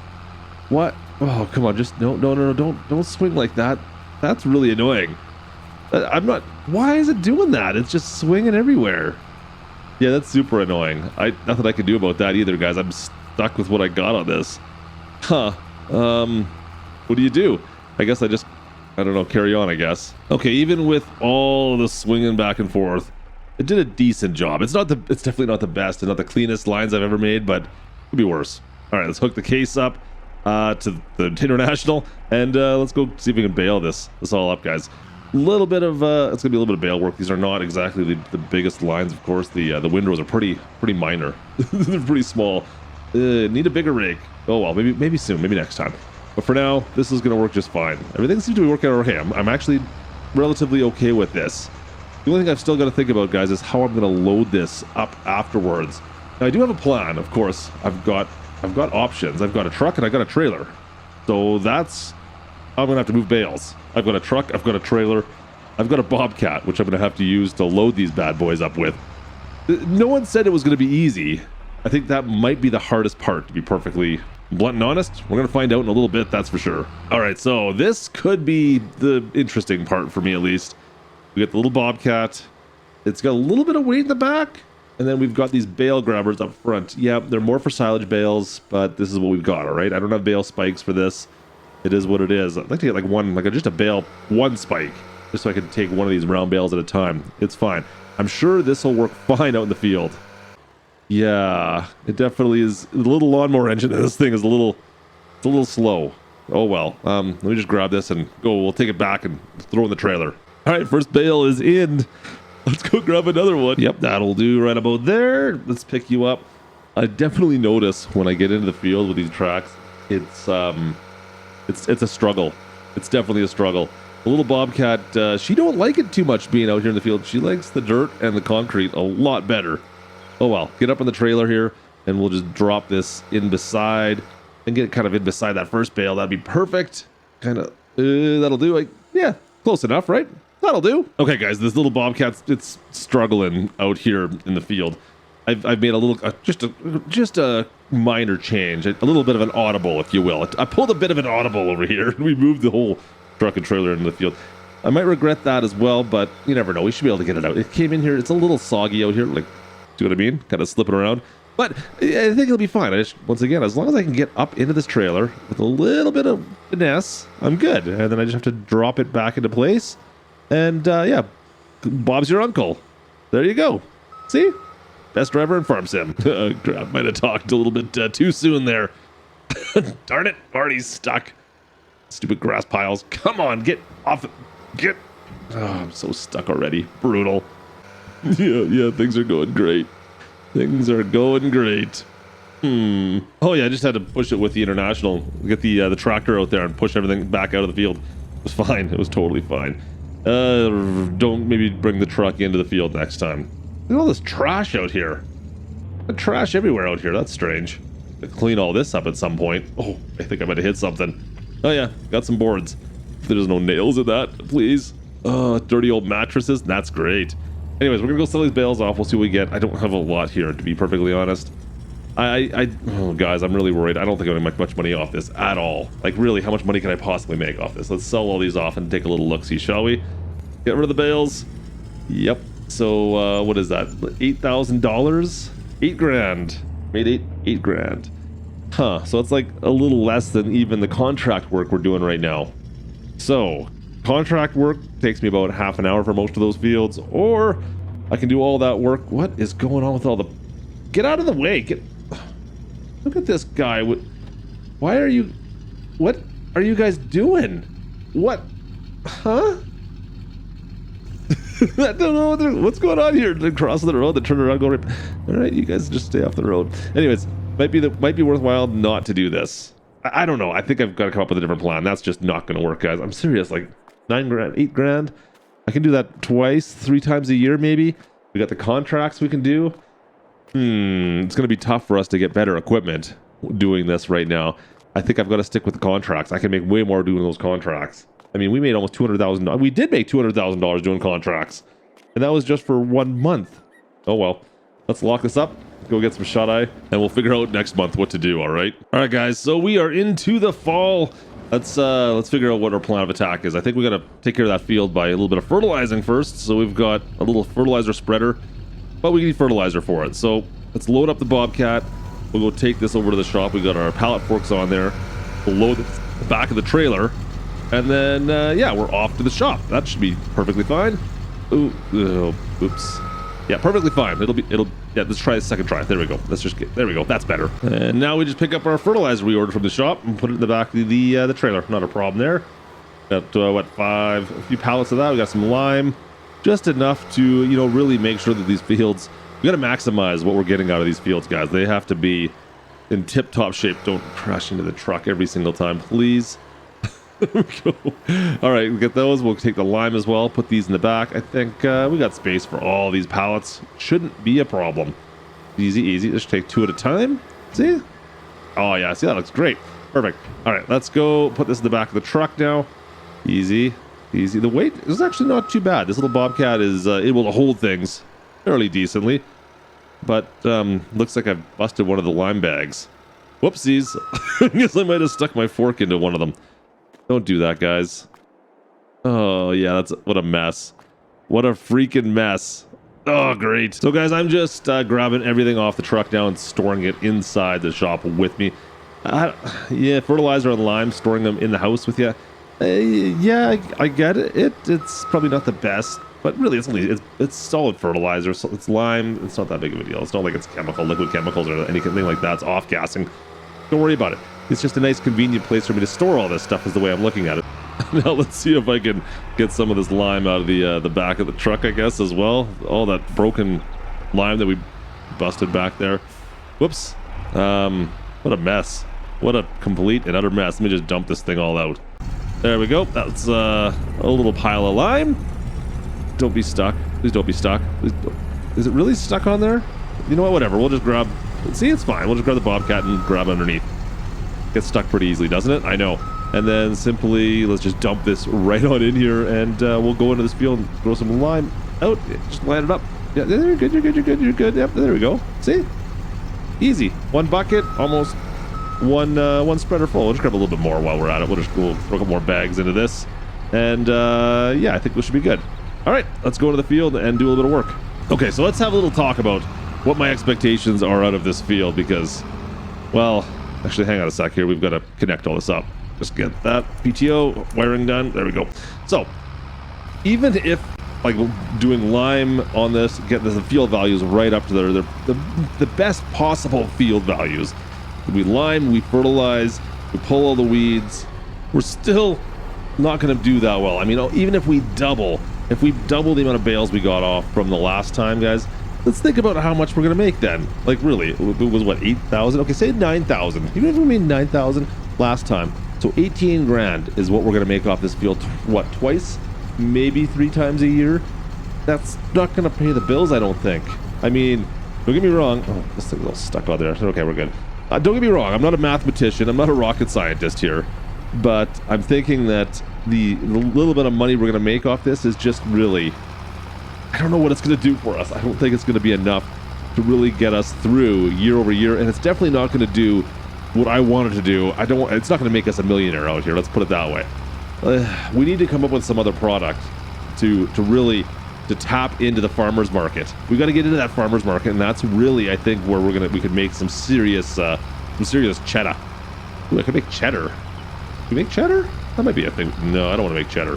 What? Oh, come on. Just no. Don't swing like that. That's really annoying. I'm not... Why is it doing that? It's just swinging everywhere. Yeah, that's super annoying. Nothing I can do about that either, guys. I'm stuck with what I got on this. Huh. What do you do? I guess I don't know, carry on, I guess. Okay, even with all the swinging back and forth, it did a decent job. It's definitely not the best and not the cleanest lines I've ever made, but it could be worse. All right, let's hook the case up to the International, and let's go see if we can bail this all up, guys. It's gonna be a little bit of bail work. These are not exactly the biggest lines, of course. The windrows are pretty minor. They're pretty small. Need a bigger rake. Oh well, maybe soon, maybe next time. But for now, this is going to work just fine. Everything seems to be working out okay. I'm actually relatively okay with this. The only thing I've still got to think about, guys, is how I'm going to load this up afterwards. Now, I do have a plan, of course. I've got options. I've got a truck and I've got a trailer. So that's how I'm going to have to move bales. I've got a truck, I've got a trailer, I've got a Bobcat, which I'm going to have to use to load these bad boys up with. No one said it was going to be easy. I think that might be the hardest part, to be perfectly blunt and honest. We're going to find out in a little bit, that's for sure. All right, so this could be the interesting part for me, at least. We got the little Bobcat. It's got a little bid of weight in the back. And then we've got these bale grabbers up front. Yeah, they're more for silage bales, but this is what we've got, all right? I don't have bale spikes for this. It is what it is. I'd like to get just a bale, one spike, just so I can take one of these round bales at a time. It's fine. I'm sure this will work fine out in the field. Yeah, it definitely is. The little lawnmower engine in this thing is it's a little slow. Oh well. Let me just grab this and go. We'll take it back and throw in the trailer. All right, first bale is in. Let's go grab another one. Yep, that'll do right about there. Let's pick you up. I definitely notice when I get into the field with these tracks, it's a struggle. It's definitely a struggle. The little Bobcat, she don't like it too much being out here in the field. She likes the dirt and the concrete a lot better. Oh well, get up in the trailer here and we'll just drop this in beside and get it kind of in beside that first bale. That'd be perfect. Kind of, that'll do. Yeah, close enough, right? That'll do. Okay, guys, this little Bobcat's it's struggling out here in the field. I've made a little, just a minor change, a little bit of an audible, if you will. I pulled a bit of an audible over here, and we moved the whole truck and trailer into the field. I might regret that as well, but you never know. We should be able to get it out. It came in here. It's a little soggy out here, like, do you know what I mean? Kind of slipping around. But I think it'll be fine. Once again, as long as I can get up into this trailer with a little bit of finesse, I'm good. And then I just have to drop it back into place. And yeah, Bob's your uncle. There you go. See? Best driver in Farm Sim. I might have talked a little bit too soon there. Darn it, Marty's stuck. Stupid grass piles. Come on, get off. Get. Oh, I'm so stuck already. Brutal. Yeah, things are going great. Things are going great. Oh yeah, I just had to push it with the International. Get the tractor out there and push everything back out of the field. It was fine. It was totally fine. Don't maybe bring the truck into the field next time. Look at all this trash out here. Trash everywhere out here. That's strange. I'll clean all this up at some point. Oh, I think I might have hit something. Oh yeah, got some boards. There's no nails in that, please. Dirty old mattresses. That's great. Anyways, we're gonna go sell these bales off. We'll see what we get. I don't have a lot here, to be perfectly honest. Oh, guys, I'm really worried. I don't think I'm gonna make much money off this at all. Like, really, how much money can I possibly make off this? Let's sell all these off and take a little look-see, shall we? Get rid of the bales. Yep. So, what is that? $8,000? 8 grand. Made eight grand. Huh. So it's like a little less than even the contract work we're doing right now. So, contract work takes me about half an hour for most of those fields, or I can do all that work. What is going on with all the... Get out of the way. Look at this guy. Why are you... What are you guys doing? What? Huh? I don't know what's going on here. They're crossing the road, they turn around, go right. All right, you guys just stay off the road. Anyways, might be worthwhile not to do this. I don't know. I think I've got to come up with a different plan. That's just not going to work, guys. I'm serious. Like 9 grand, 8 grand. I can do that twice, 3 times a year, maybe. We got the contracts we can do. It's going to be tough for us to get better equipment doing this right now. I think I've got to stick with the contracts. I can make way more doing those contracts. I mean, we made almost $200,000. We did make $200,000 doing contracts, and that was just for 1 month. Oh well. Let's lock this up, go get some shut-eye, and we'll figure out next month what to do. All right, guys. So we are into the fall. Let's figure out what our plan of attack is. I think we got to take care of that field by a little bit of fertilizing first. So we've got a little fertilizer spreader, but we need fertilizer for it. So let's load up the Bobcat. We'll go take this over to the shop. We got our pallet forks on there. We'll load the back of the trailer. And then, yeah, we're off to the shop. That should be perfectly fine. Oops. Yeah, perfectly fine. Yeah, let's try a second try. There we go. There we go. That's better. And now we just pick up our fertilizer we ordered from the shop and put it in the back of the trailer. Not a problem there. Got, a few pallets of that. We got some lime. Just enough to, really make sure that these fields, we got to maximize what we're getting out of these fields, guys. They have to be in tip-top shape. Don't crash into the truck every single time, please. There we go. All right, we get those. We'll take the lime as well. Put these in the back. I think we got space for all these pallets. Shouldn't be a problem. Easy. Just take 2 at a time. See? Oh, yeah. See, that looks great. Perfect. All right, let's go put this in the back of the truck now. Easy. The weight is actually not too bad. This little Bobcat is able to hold things fairly decently. But looks like I've busted one of the lime bags. Whoopsies. I guess I might have stuck my fork into one of them. Don't do that, guys. Oh, yeah, what a mess. What a freaking mess. Oh, great. So, guys, I'm just grabbing everything off the truck now and storing it inside the shop with me. Yeah, fertilizer and lime, storing them in the house with you. Yeah, I get it. It's probably not the best. But really, it's solid fertilizer. So it's lime. It's not that big of a deal. It's not like it's liquid chemicals or anything like that. It's off gassing. Don't worry about it. It's just a nice, convenient place for me to store all this stuff. Is the way I'm looking at it. Now let's see if I can get some of this lime out of the back of the truck, I guess, as well. All that broken lime that we busted back there. Whoops. What a mess. What a complete and utter mess. Let me just dump this thing all out. There we go. That's a little pile of lime. Don't be stuck. Please don't be stuck. Is it really stuck on there? You know what? Whatever. We'll just grab... See, it's fine. We'll just grab the Bobcat and grab underneath. Gets stuck pretty easily, doesn't it? I know. And then simply, let's just dump this right on in here, and we'll go into this field and throw some lime out. Just line it up. Yeah, you're good, you're good, you're good, you're good. Yep, there we go. See? Easy. One bucket, almost one spreader full. We'll just grab a little bit more while we're at it. We'll throw a couple more bags into this. And yeah, I think we should be good. All right, let's go to the field and do a little bit of work. Okay, so let's have a little talk about what my expectations are out of this field because, well, actually, hang on a sec here. We've got to connect all this up. Just get that PTO wiring done. There we go. So, even if like doing lime on this, get the field values right up to the best possible field values. We lime, we fertilize, we pull all the weeds. We're still not going to do that well. I mean, even if we double the amount of bales we got off from the last time, guys, let's think about how much we're going to make then. Like, really, it was what, 8,000? Okay, say 9,000. Even if we made 9,000 last time. So 18 grand is what we're going to make off this field, what, twice? Maybe 3 times a year? That's not going to pay the bills, I don't think. I mean, don't get me wrong. Oh, this thing's all stuck on there. Okay, we're good. Don't get me wrong. I'm not a mathematician. I'm not a rocket scientist here. But I'm thinking that the little bit of money we're going to make off this is just really... I don't know what it's going to do for us. I don't think it's going to be enough to really get us through year over year. And it's definitely not going to do what I wanted to do. It's not going to make us a millionaire out here. Let's put it that way. We need to come up with some other product to really tap into the farmers market. We got to get into that farmers market, and that's really, I think, where we could make some serious cheddar. Ooh, I could make cheddar. Can we make cheddar? That might be a thing. No, I don't want to make cheddar.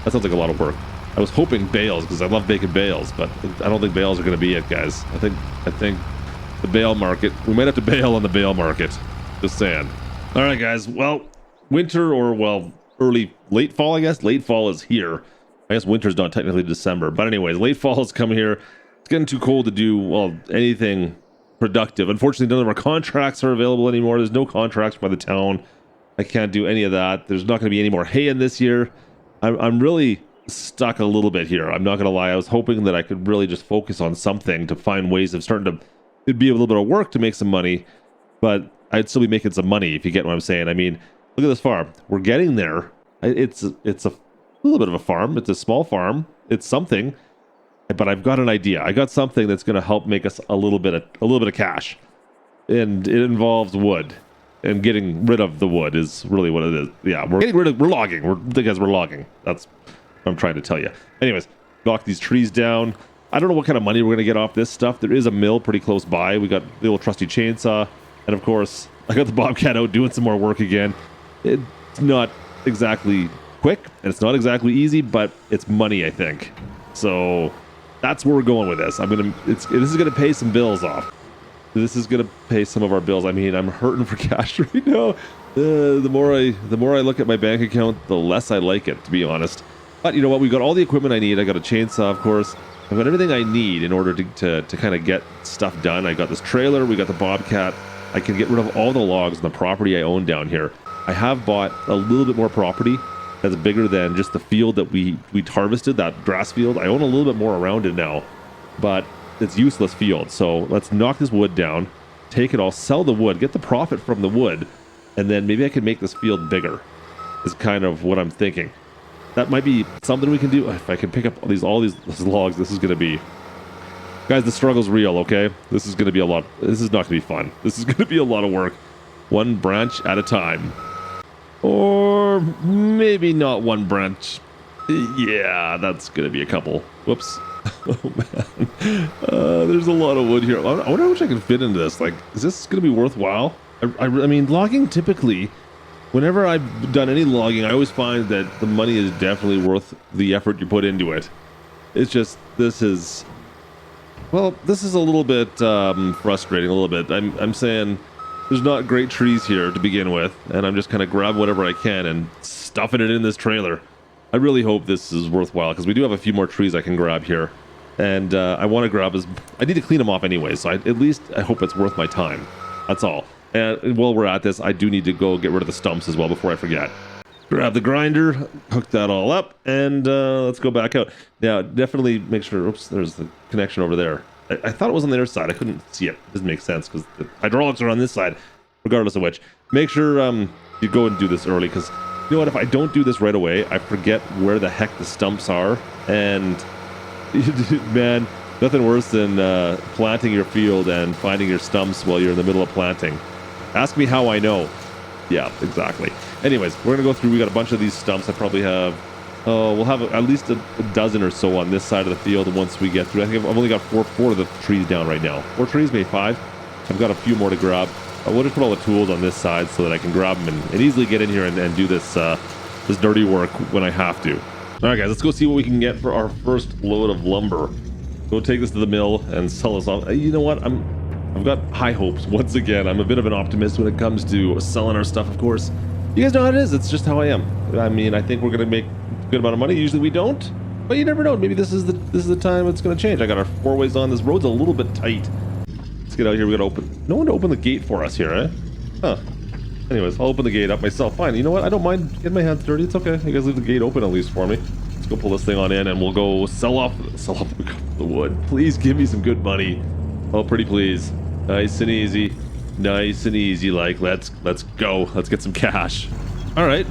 That sounds like a lot of work. I was hoping bales because I love baking bales, but I don't think bales are going to be it, guys. I think the bale market. We might have to bail on the bale market. Just saying. All right, guys. Well, winter or late fall, I guess. Late fall is here. I guess winter's not technically December, but anyways, late fall is coming here. It's getting too cold to do anything productive. Unfortunately, none of our contracts are available anymore. There's no contracts by the town. I can't do any of that. There's not going to be any more hay in this year. I'm really stuck a little bit here. I'm not going to lie. I was hoping that I could really just focus on something to find ways of starting to... It'd be a little bit of work to make some money, but I'd still be making some money, if you get what I'm saying. I mean, look at this farm. We're getting there. It's a little bit of a farm. It's a small farm. It's something, but I've got an idea. I got something that's going to help make us a little bit of cash, and it involves wood. And getting rid of the wood is really what it is. Yeah, we're logging. We're logging. That's what I'm trying to tell you. Anyways, knock these trees down. I don't know what kind of money we're going to get off this stuff. There is a mill pretty close by. We got the old trusty chainsaw. And of course, I got the Bobcat out doing some more work again. It's not exactly quick, and it's not exactly easy, but it's money, I think. So that's where we're going with this. This is going to pay some bills off. This is going to pay some of our bills. I mean, I'm hurting for cash right now. The more I look at my bank account, the less I like it, to be honest. But you know what? We got all the equipment I need. I got a chainsaw, of course. I've got everything I need in order to kind of get stuff done. I got this trailer. We got the Bobcat. I can get rid of all the logs on the property I own down here. I have bought a little bit more property that's bigger than just the field that we harvested, that grass field. I own a little bit more around it now, but it's useless field. So let's knock this wood down, take it all, sell the wood, get the profit from the wood, and then maybe I can make this field bigger is kind of what I'm thinking. That might be something we can do. If I can pick up all these logs, this is going to be... Guys, the struggle's real, okay? This is going to be a lot. This is not going to be fun. This is going to be a lot of work. One branch at a time. Or maybe not one branch. Yeah, that's going to be a couple. Whoops. Oh, man. There's a lot of wood here. I wonder how much I can fit into this. Like, is this going to be worthwhile? I mean, logging typically, whenever I've done any logging, I always find that the money is definitely worth the effort you put into it. It's just, this is a little bit frustrating, a little bit. I'm saying there's not great trees here to begin with, and I'm just kind of grabbing whatever I can and stuffing it in this trailer. I really hope this is worthwhile, because we do have a few more trees I can grab here, and I want to grab I need to clean them off anyway, so at least I hope it's worth my time. That's all. And while we're at this, I do need to go get rid of the stumps as well before I forget. Grab the grinder, hook that all up, and let's go back out. Now, definitely make sure, oops, there's the connection over there. I thought it was on the other side. I couldn't see it. It doesn't make sense because the hydraulics are on this side, regardless of which. Make sure you go and do this early, because you know what? If I don't do this right away, I forget where the heck the stumps are. And man, nothing worse than planting your field and finding your stumps while you're in the middle of planting. Ask me how I know. Yeah, exactly. Anyways, we're gonna go through. We got a bunch of these stumps. I probably have we'll have at least a dozen or so on this side of the field once we get through. I think I've only got four of the trees down right now. 4 trees, maybe 5. I've got a few more to grab. We'll just put all the tools on this side so that I can grab them and easily get in here and do this this dirty work when I have to. All right, guys, let's go see what we can get for our first load of lumber. Go take this to the mill and sell this off. You know what? I've got high hopes. Once again, I'm a bit of an optimist when it comes to selling our stuff, of course. You guys know how it is. It's just how I am. I mean, I think we're going to make a good amount of money. Usually we don't, but you never know. Maybe this is the time it's going to change. I got our 4-ways on. This road's a little bit tight. Let's get out here. We got to open. No one to open the gate for us here, eh? Huh. Anyways, I'll open the gate up myself. Fine. You know what? I don't mind getting my hands dirty. It's okay. You guys leave the gate open at least for me. Let's go pull this thing on in, and we'll go sell off the wood. Please give me some good money. Oh, pretty please. Nice and easy. Nice and easy. Like, let's go. Let's get some cash. All right.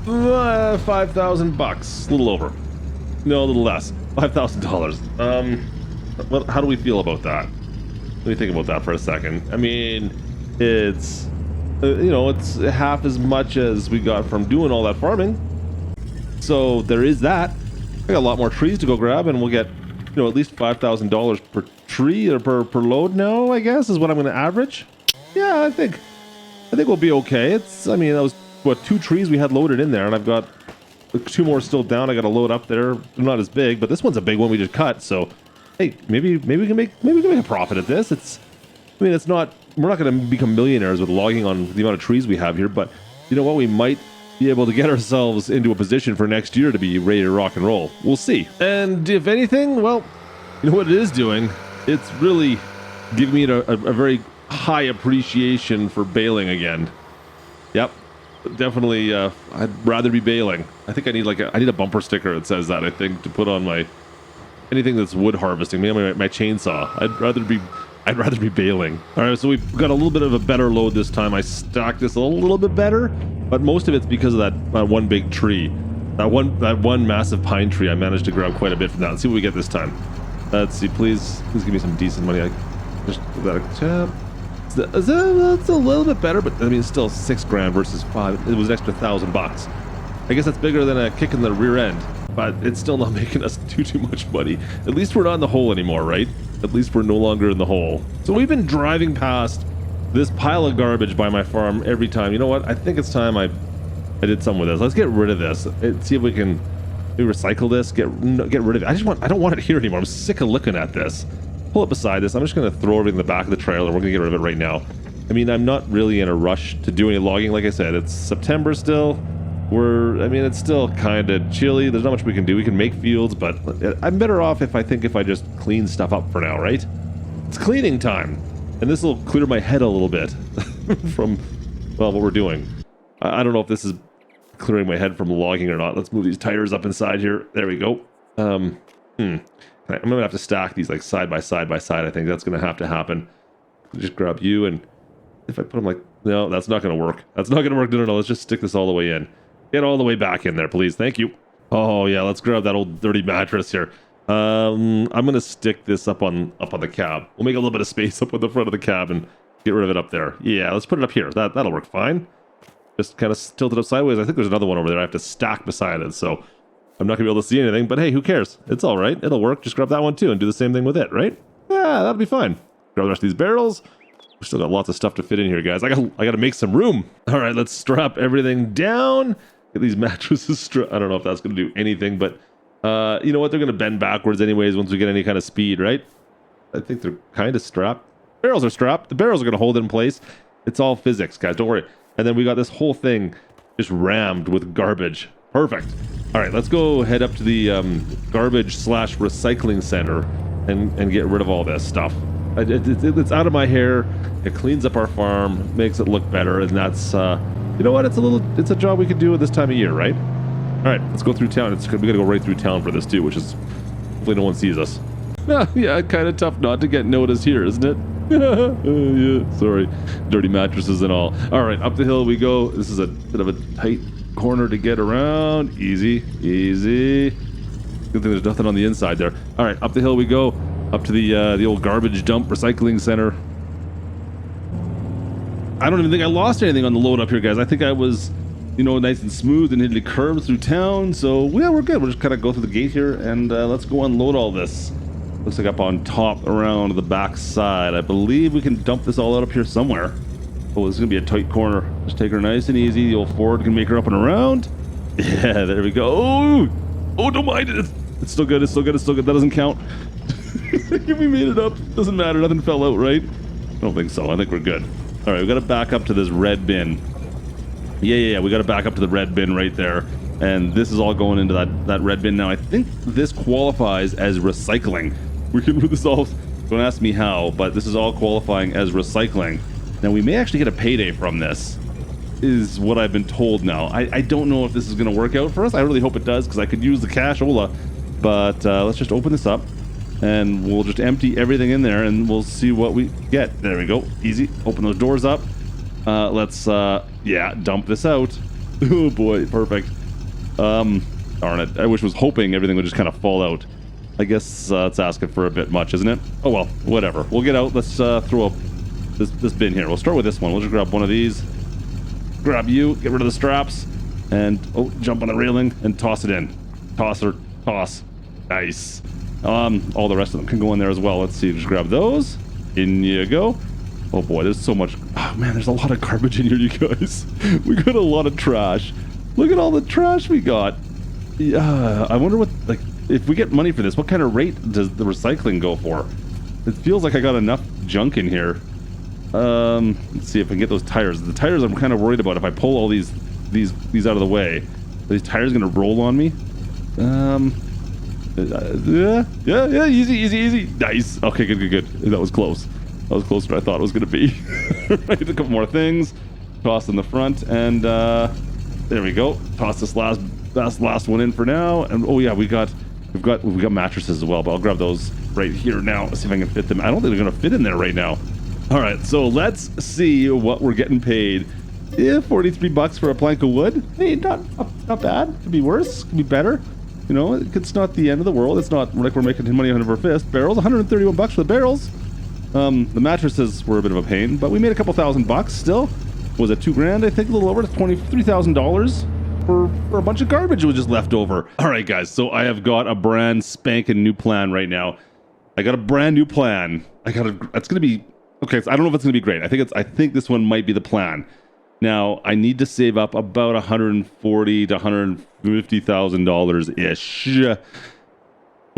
5,000 bucks. A little over. No, a little less. $5,000. Well, how do we feel about that? Let me think about that for a second. I mean, it's it's half as much as we got from doing all that farming. So there is that. I got a lot more trees to go grab, and we'll get, at least $5,000 per tree or per load now, I guess, is what I'm going to average. Yeah, I think we'll be okay. I mean, that was, 2 trees we had loaded in there, and I've got 2 more still down. I got to load up there. They're not as big, but this one's a big one we just cut. So, hey, maybe we can make a profit at this. It's not. We're not going to become millionaires with logging on the amount of trees we have here, but you know what? We might be able to get ourselves into a position for next year to be ready to rock and roll. We'll see. And if anything, well, you know what it is doing? It's really giving me a very high appreciation for baling again. Yep, definitely. I'd rather be baling. I think I need a bumper sticker that says that, I think, to put on anything that's wood harvesting. Maybe my chainsaw. I'd rather be baling. All right, so we've got a little bit of a better load this time. I stacked this a little bit better, but most of it's because of that one big tree. That one massive pine tree. I managed to grab quite a bit from that. Let's see what we get this time. Let's see. Please give me some decent money. That's a little bit better, but I mean, it's still $6,000 versus 5. It was an extra $1,000. I guess that's bigger than a kick in the rear end, but it's still not making us too much money. At least we're not in the hole anymore, right? At least we're no longer in the hole. So we've been driving past this pile of garbage by my farm every time. You know what? I think it's time I did something with this. Let's get rid of this. See if we can maybe recycle this. Get rid of it. I don't want it here anymore. I'm sick of looking at this. Pull it beside this. I'm just going to throw everything in the back of the trailer. We're going to get rid of it right now. I mean, I'm not really in a rush to do any logging. Like I said, it's September still. It's still kind of chilly. There's not much we can do. We can make fields, but I'm better off if I just clean stuff up for now, right? It's cleaning time. And this will clear my head a little bit from, what we're doing. I don't know if this is clearing my head from logging or not. Let's move these tires up inside here. There we go. I'm going to have to stack these like side by side by side. I think that's going to have to happen. Just grab you, and if I put them no, that's not going to work. That's not going to work. No. Let's just stick this all the way in. Get all the way back in there, please. Thank you. Oh yeah, let's grab that old dirty mattress here. I'm going to stick this up on the cab. We'll make a little bit of space up on the front of the cab and get rid of it up there. Yeah, let's put it up here. That'll work fine. Just kind of tilt it up sideways. I think there's another one over there I have to stack beside it, so I'm not going to be able to see anything, but hey, who cares? It's all right. It'll work. Just grab that one too and do the same thing with it, right? Yeah, that'll be fine. Grab the rest of these barrels. We still got lots of stuff to fit in here, guys. I got to make some room. All right, let's strap everything down. Get these mattresses I don't know if that's going to do anything, but You know what? They're going to bend backwards anyways once we get any kind of speed, right? I think they're kind of strapped. Barrels are strapped. The barrels are going to hold it in place. It's all physics, guys. Don't worry. And then we got this whole thing just rammed with garbage. Perfect. All right, let's go head up to the garbage / recycling center and get rid of all this stuff. It's out of my hair. It cleans up our farm, makes it look better, and that's you know what? It's a job we could do at this time of year, right? All right, let's go through town. We got to go right through town for this too, which is hopefully no one sees us. Yeah, kind of tough not to get noticed here, isn't it? Yeah, sorry, dirty mattresses and all. All right, up the hill we go. This is a bit of a tight corner to get around. Easy, easy. Good thing there's nothing on the inside there. All right, up the hill we go. Up to the old garbage dump recycling center. I don't even think I lost anything on the load up here, guys. I think I was, you know, nice and smooth and hitting the curbs through town. So yeah, we're good. We'll just kind of go through the gate here and let's go unload all this. Looks like up on top around the back side. I believe we can dump this all out up here somewhere. Oh, this is gonna be a tight corner. Just take her nice and easy. The old Ford can make her up and around. Yeah, there we go. Oh, don't mind it. It's still good. It's still good. It's still good. That doesn't count. We made it up. Doesn't matter. Nothing fell out, right? I don't think so. I think we're good. All right, we got to back up to this red bin. Yeah. We got to back up to the red bin right there. And this is all going into that red bin now. I think this qualifies as recycling. We can do this all. Don't ask me how, but this is all qualifying as recycling. Now we may actually get a payday from this, is what I've been told now. I don't know if this is going to work out for us. I really hope it does because I could use the cashola. But let's just open this up and we'll just empty everything in there and we'll see what we get. There we go. Easy. Open those doors up. Let's dump this out. Oh boy, perfect. Darn it. I was hoping everything would just kind of fall out. I guess it's asking for a bit much, isn't it? Oh well, whatever. We'll get out. Let's throw this bin here. We'll start with this one. We'll just grab one of these. Grab you, get rid of the straps, and jump on the railing and toss it in. Toss. Nice. All the rest of them can go in there as well. Let's see. Just grab those. In you go. Oh boy, there's so much. Oh man, there's a lot of garbage in here, you guys. We got a lot of trash. Look at all the trash we got. Yeah, I wonder what, like, if we get money for this, what kind of rate does the recycling go for? It feels like I got enough junk in here. Let's see if I can get those tires. The tires I'm kind of worried about. If I pull all these out of the way, are these tires gonna roll on me? Yeah, easy. Nice. Okay, good. That was close. That was closer than I thought it was gonna be. Right, a couple more things. Toss in the front, and there we go. Toss this last one in for now. And oh yeah, we've got mattresses as well, but I'll grab those right here now. Let's see if I can fit them. I don't think they're gonna fit in there right now. All right, so let's see what we're getting paid. Yeah, 43 bucks for a plank of wood. Hey, not bad. Could be worse. Could be better. You know, it's not the end of the world. It's not like we're making money out of our fist. Barrels, 131 bucks for the barrels. The mattresses were a bit of a pain, but we made a couple $1,000 still. Was it $2,000? I think a little over $23,000 for a bunch of garbage that was just left over. All right, guys. So I have got a brand spanking new plan right now. I got a brand new plan. It's gonna be okay. So I don't know if it's gonna be great. I think this one might be the plan. Now I need to save up about $140,000 to $150,000 ish. We'll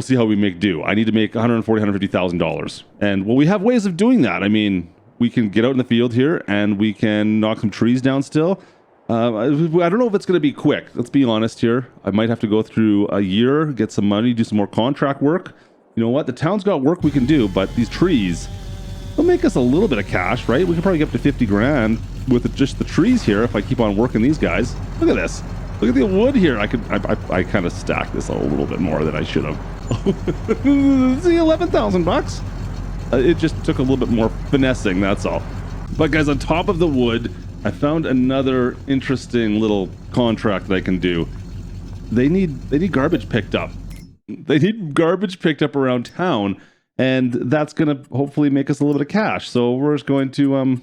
see how we make do. I need to make $140,000, $150,000, and well, we have ways of doing that. I mean, we can get out in the field here and we can knock some trees down still. I don't know if it's going to be quick. Let's be honest here. I might have to go through a year, get some money, do some more contract work. You know what? The town's got work we can do, but these trees, they'll make us a little bit of cash, right? We can probably get up to 50 grand with just the trees here if I keep on working these guys. Look at this. Look at the wood here. I kind of stacked this a little bit more than I should have. See, $11,000. It just took a little bit more finessing, that's all. But guys, on top of the wood, I found another interesting little contract that I can do. They need garbage picked up. They need garbage picked up around town, and that's gonna hopefully make us a little bit of cash. So we're just going to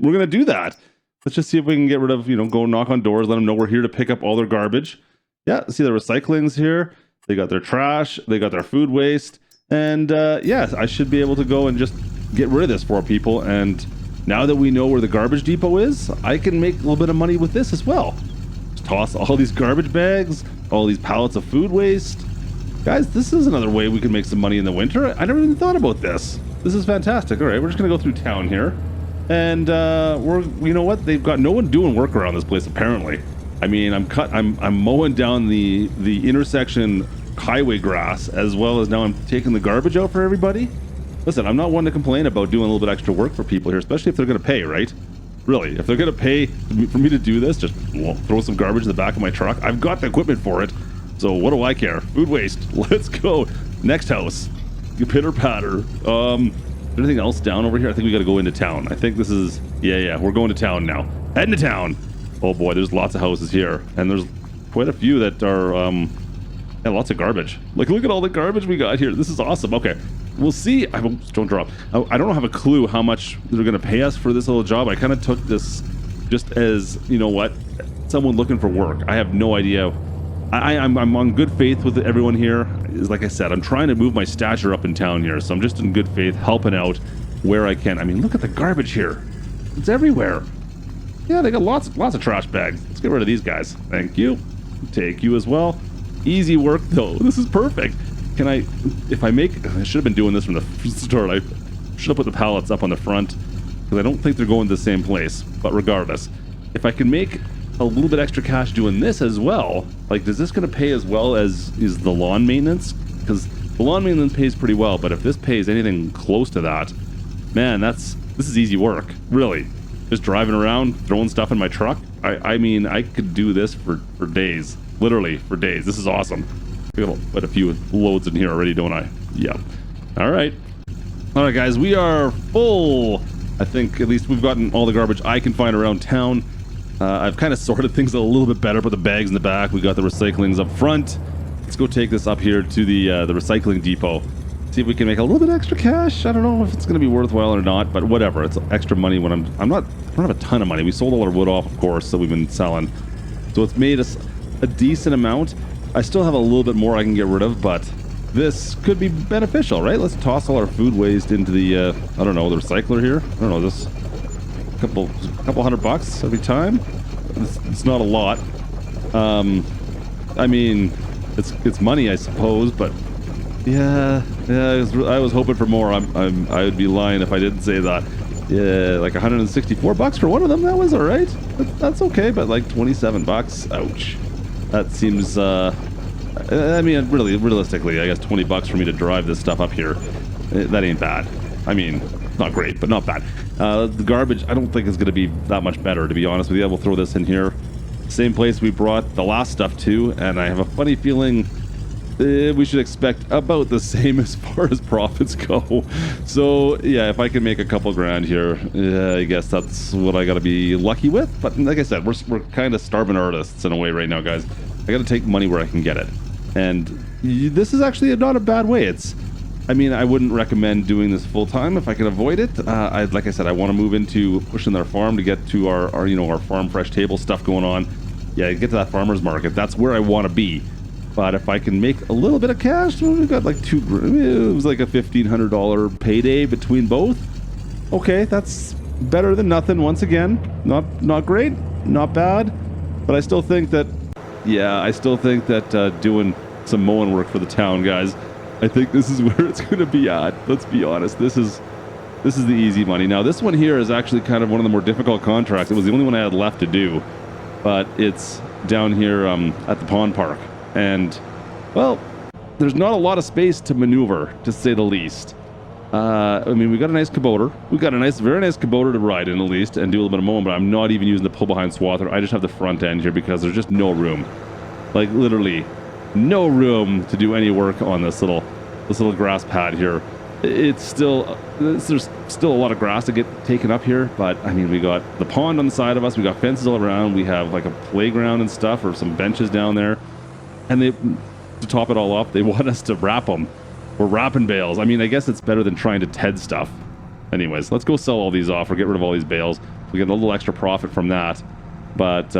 we're gonna do that. Let's just see if we can get rid of, go knock on doors, let them know we're here to pick up all their garbage. Yeah, see the recycling's here. They got their trash, they got their food waste, and yeah, I should be able to go and just get rid of this for people. And now that we know where the garbage depot is, I can make a little bit of money with this as well. Just toss all these garbage bags, all these pallets of food waste, Guys, this is another way we can make some money in the winter. I never even thought about this. This is fantastic. All right, we're just gonna go through town here, and you know what? They've got no one doing work around this place apparently. I mean, I'm mowing down the intersection highway grass, as well as now I'm taking the garbage out for everybody. Listen, I'm not one to complain about doing a little bit extra work for people here, especially if they're gonna pay, right? Really, if they're gonna pay for me to do this, just throw some garbage in the back of my truck. I've got the equipment for it. So what do I care? Food waste. Let's go. Next house. You pitter patter. Anything else down over here? I think we got to go into town. I think this is, yeah, we're going to town now. Heading to town. Oh boy, there's lots of houses here. And there's quite a few that are, yeah, lots of garbage. Like, look at all the garbage we got here. This is awesome. Okay, we'll see. Don't drop. I don't have a clue how much they're going to pay us for this little job. I kind of took this just as, you know what, someone looking for work. I have no idea. I'm on good faith with everyone here. Like I said, I'm trying to move my stature up in town here, so I'm just in good faith, helping out where I can. I mean, look at the garbage here. It's everywhere. Yeah, they got lots of trash bags. Let's get rid of these guys. Thank you. Take you as well. Easy work, though. This is perfect. Can I, if I make, I should have been doing this from the start. I should have put the pallets up on the front, because I don't think they're going to the same place. But regardless, if I can make a little bit extra cash doing this as well, like, is this going to pay as well as is the lawn maintenance? Because the lawn maintenance pays pretty well, but if this pays anything close to that, man, this is easy work, really. Just driving around, throwing stuff in my truck. I mean, I could do this for days, literally for days. This is awesome. I got quite a few loads in here already, don't I? Yeah. All right, guys, we are full. I think at least we've gotten all the garbage I can find around town. I've kind of sorted things a little bit better, put the bags in the back. We got the recyclings up front. Let's go take this up here to the recycling depot. See if we can make a little bit extra cash. I don't know if it's going to be worthwhile or not, but whatever. It's extra money when I don't have a ton of money. We sold all our wood off, of course, that we've been selling. So it's made us a decent amount. I still have a little bit more I can get rid of, but this could be beneficial, right? Let's toss all our food waste into the, I don't know, the recycler here. I don't know, this couple $100 every time. It's not a lot. I mean, it's money, I suppose, but yeah, I was hoping for more. I would be lying if I didn't say that. Yeah, like $164 for one of them. That was all right. That's okay, but like $27. Ouch. That seems. I mean, really, realistically, I guess $20 for me to drive this stuff up here. That ain't bad. I mean, not great, but not bad. The garbage, I don't think is going to be that much better, to be honest with you. We'll throw this in here. Same place we brought the last stuff to, and I have a funny feeling we should expect about the same as far as profits go. So yeah, if I can make a couple grand here, I guess that's what I got to be lucky with. But like I said, we're kind of starving artists in a way right now, guys. I got to take money where I can get it, and this is actually not a bad way. I mean, I wouldn't recommend doing this full time if I can avoid it. Like I said, I want to move into pushing their farm to get to our farm fresh table stuff going on. Yeah, get to that farmer's market. That's where I want to be. But if I can make a little bit of cash, we got like it was like a $1,500 payday between both. Okay, that's better than nothing. Once again, not great, not bad, but I still think that, doing some mowing work for the town, guys, I think this is where it's going to be at. Let's be honest. This is the easy money. Now, this one here is actually kind of one of the more difficult contracts. It was the only one I had left to do, but it's down here at the pond park. And, well, there's not a lot of space to maneuver, to say the least. I mean, we got a nice Kubota. We got a very nice Kubota to ride in, at least, and do a little bit of mowing, but I'm not even using the pull-behind swather. I just have the front end here because there's just no room. Like, literally, no room to do any work on this little grass pad here. There's still a lot of grass to get taken up here, but, I mean, we got the pond on the side of us. We got fences all around. We have, like, a playground and stuff, or some benches down there. And to top it all off, they want us to wrap them. We're wrapping bales. I mean, I guess it's better than trying to TED stuff. Anyways, let's go sell all these off or get rid of all these bales. We get a little extra profit from that. But,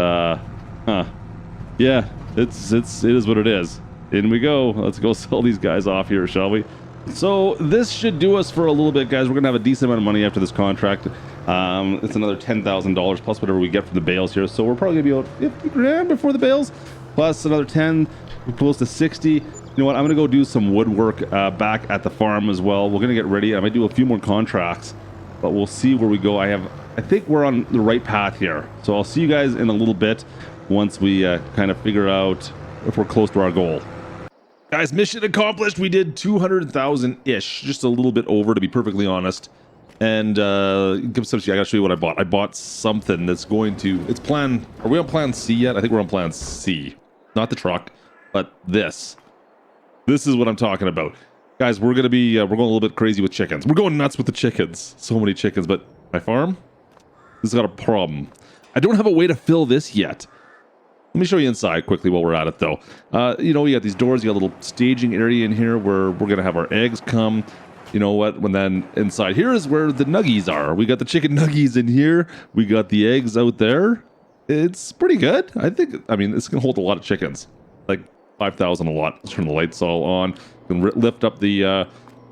yeah, it is what it is. In we go. Let's go sell these guys off here, shall we? So this should do us for a little bit, guys. We're going to have a decent amount of money after this contract. It's another $10,000 plus whatever we get from the bales here. So we're probably going to be about 50 grand before the bales. plus another 10, we're close to 60. You know what? I'm gonna go do some woodwork back at the farm as well. We're gonna get ready. I might do a few more contracts, but we'll see where we go. I think we're on the right path here. So I'll see you guys in a little bit once we kind of figure out if we're close to our goal. Guys, mission accomplished. We did 200,000-ish, just a little bit over, to be perfectly honest. And I gotta show you what I bought. I bought something that's going to, it's plan, are we on plan C yet? I think we're on plan C. Not the truck, but this. This is what I'm talking about. Guys, we're gonna be, we're going a little bit crazy with chickens. We're going nuts with the chickens. So many chickens, but my farm, this has got a problem. I don't have a way to fill this yet. Let me show you inside quickly while we're at it, though. You know, we got these doors. You got a little staging area in here where we're going to have our eggs come. You know what? When then inside here is where the nuggies are. We got the chicken nuggies in here. We got the eggs out there. It's pretty good. I think, I mean, it's going to hold a lot of chickens. Like 5,000 a lot. Let's turn the lights all on. We can lift up the, I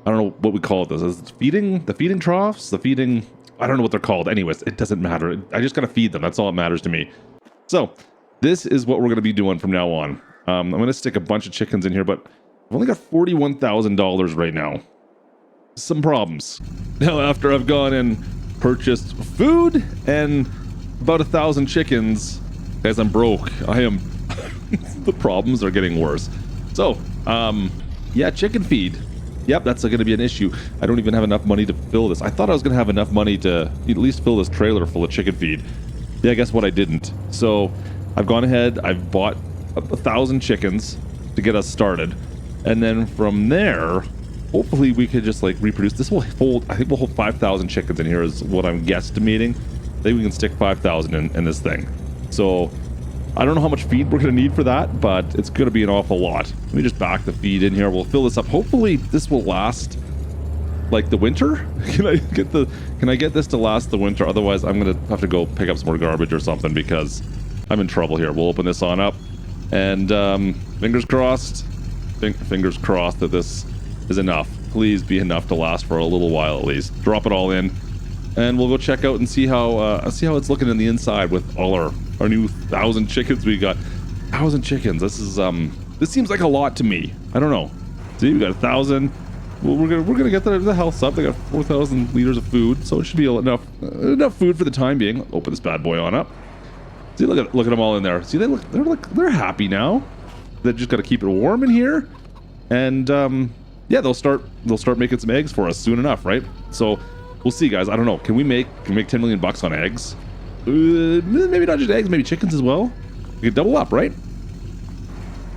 don't know what we call this. Is it feeding? The feeding troughs? The feeding, I don't know what they're called. Anyways, it doesn't matter. I just got to feed them. That's all that matters to me. So this is what we're going to be doing from now on. I'm going to stick a bunch of chickens in here, but I've only got $41,000 right now. Some problems. Now, after I've gone and purchased food and about 1,000 chickens, guys, I'm broke. I am. The problems are getting worse. So, yeah, chicken feed. Yep, that's going to be an issue. I don't even have enough money to fill this. I thought I was going to have enough money to at least fill this trailer full of chicken feed. Yeah, guess what? I didn't. So I've gone ahead, I've bought 1,000 chickens to get us started. And then from there, hopefully we could just like reproduce. This will hold, I think we'll hold 5,000 chickens in here is what I'm guesstimating. I think we can stick 5,000 in this thing. So I don't know how much feed we're going to need for that, but it's going to be an awful lot. Let me just back the feed in here. We'll fill this up. Hopefully this will last like the winter. Can I get this to last the winter? Otherwise I'm going to have to go pick up some more garbage or something because I'm in trouble here. We'll open this on up and fingers crossed that this is enough. Please be enough to last for a little while at least. Drop it all in and we'll go check out and see how it's looking in the inside with all our new 1,000 chickens we got. 1,000 chickens. This is this seems like a lot to me. I don't know. See, we got 1,000. Well, we're gonna get the health up. They got 4,000 liters of food, so it should be enough food for the time being. Open this bad boy on up. See, look at them all in there. See, they're happy now. They just got to keep it warm in here, and yeah, they'll start making some eggs for us soon enough, right? So we'll see, guys. I don't know. Can we make 10 million bucks on eggs? Maybe not just eggs, maybe chickens as well. We could double up, right?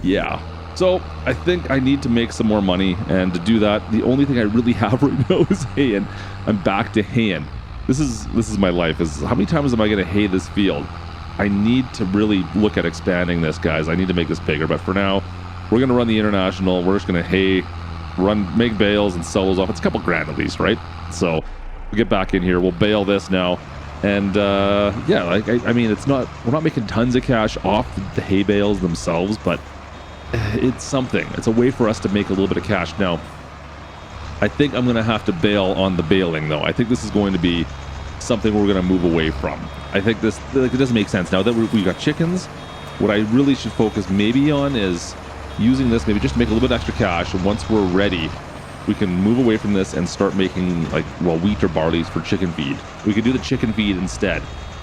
Yeah. So I think I need to make some more money, and to do that, the only thing I really have right now is hay, and I'm back to haying. This is my life. Is how many times am I going to hay this field? I need to really look at expanding this, guys. I need to make this bigger, but for now, we're going to run the international. We're just going to hay, make bales, and sell those off. It's a couple grand at least, right? So we'll get back in here. We'll bale this now. And yeah, like I mean, we're not making tons of cash off the hay bales themselves, but it's something. It's a way for us to make a little bit of cash. Now, I think I'm going to have to bail on the baling, though. I think this is going to be something we're going to move away from. I think this, like, it doesn't make sense. Now that we got chickens, what I really should focus maybe on is using this maybe just to make a little bit extra cash. And once we're ready, we can move away from this and start making like, well, wheat or barley for chicken feed. We could do the chicken feed instead.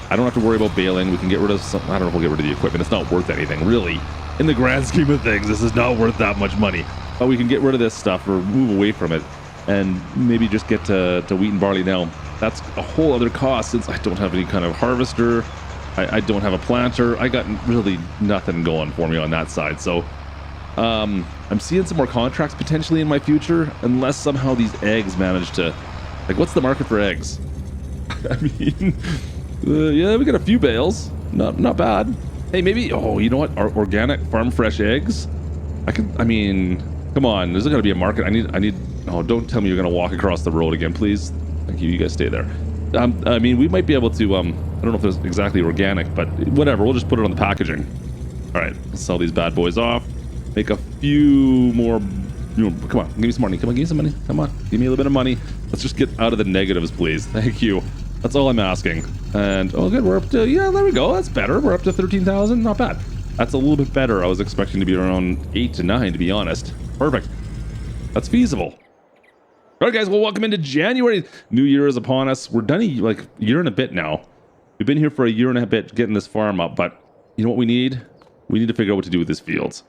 I don't have to worry about baling. We can get rid of some, I don't know if we'll get rid of the equipment. It's not worth anything, really. In the grand scheme of things, this is not worth that much money. But we can get rid of this stuff or move away from it and maybe just get to wheat and barley now. That's a whole other cost since I don't have any kind of harvester. I don't have a planter. I got really nothing going for me on that side. So I'm seeing some more contracts potentially in my future, unless somehow these eggs manage to, like, what's the market for eggs? I mean, yeah, we got a few bales. Not bad. Hey, maybe, oh, you know what? Our organic farm fresh eggs? I mean, come on. There's got to be a market. I need, oh, don't tell me you're going to walk across the road again, please. Thank you. You guys stay there. I mean, we might be able to, I don't know if it's exactly organic, but whatever. We'll just put it on the packaging. All right. Let's sell these bad boys off. Make a few more, you know, come on. Give me some money. Come on, give me some money. Come on. Give me a little bit of money. Let's just get out of the negatives, please. Thank you. That's all I'm asking. And, oh, good. We're up to, yeah, there we go. That's better. We're up to 13,000. Not bad. That's a little bit better. I was expecting to be around 8 to 9, to be honest. Perfect. That's feasible. All right, guys. Well, welcome into January. New Year is upon us. We're done like a year and a bit now. We've been here for a year and a bit getting this farm up, but you know what we need? We need to figure out what to do with these fields.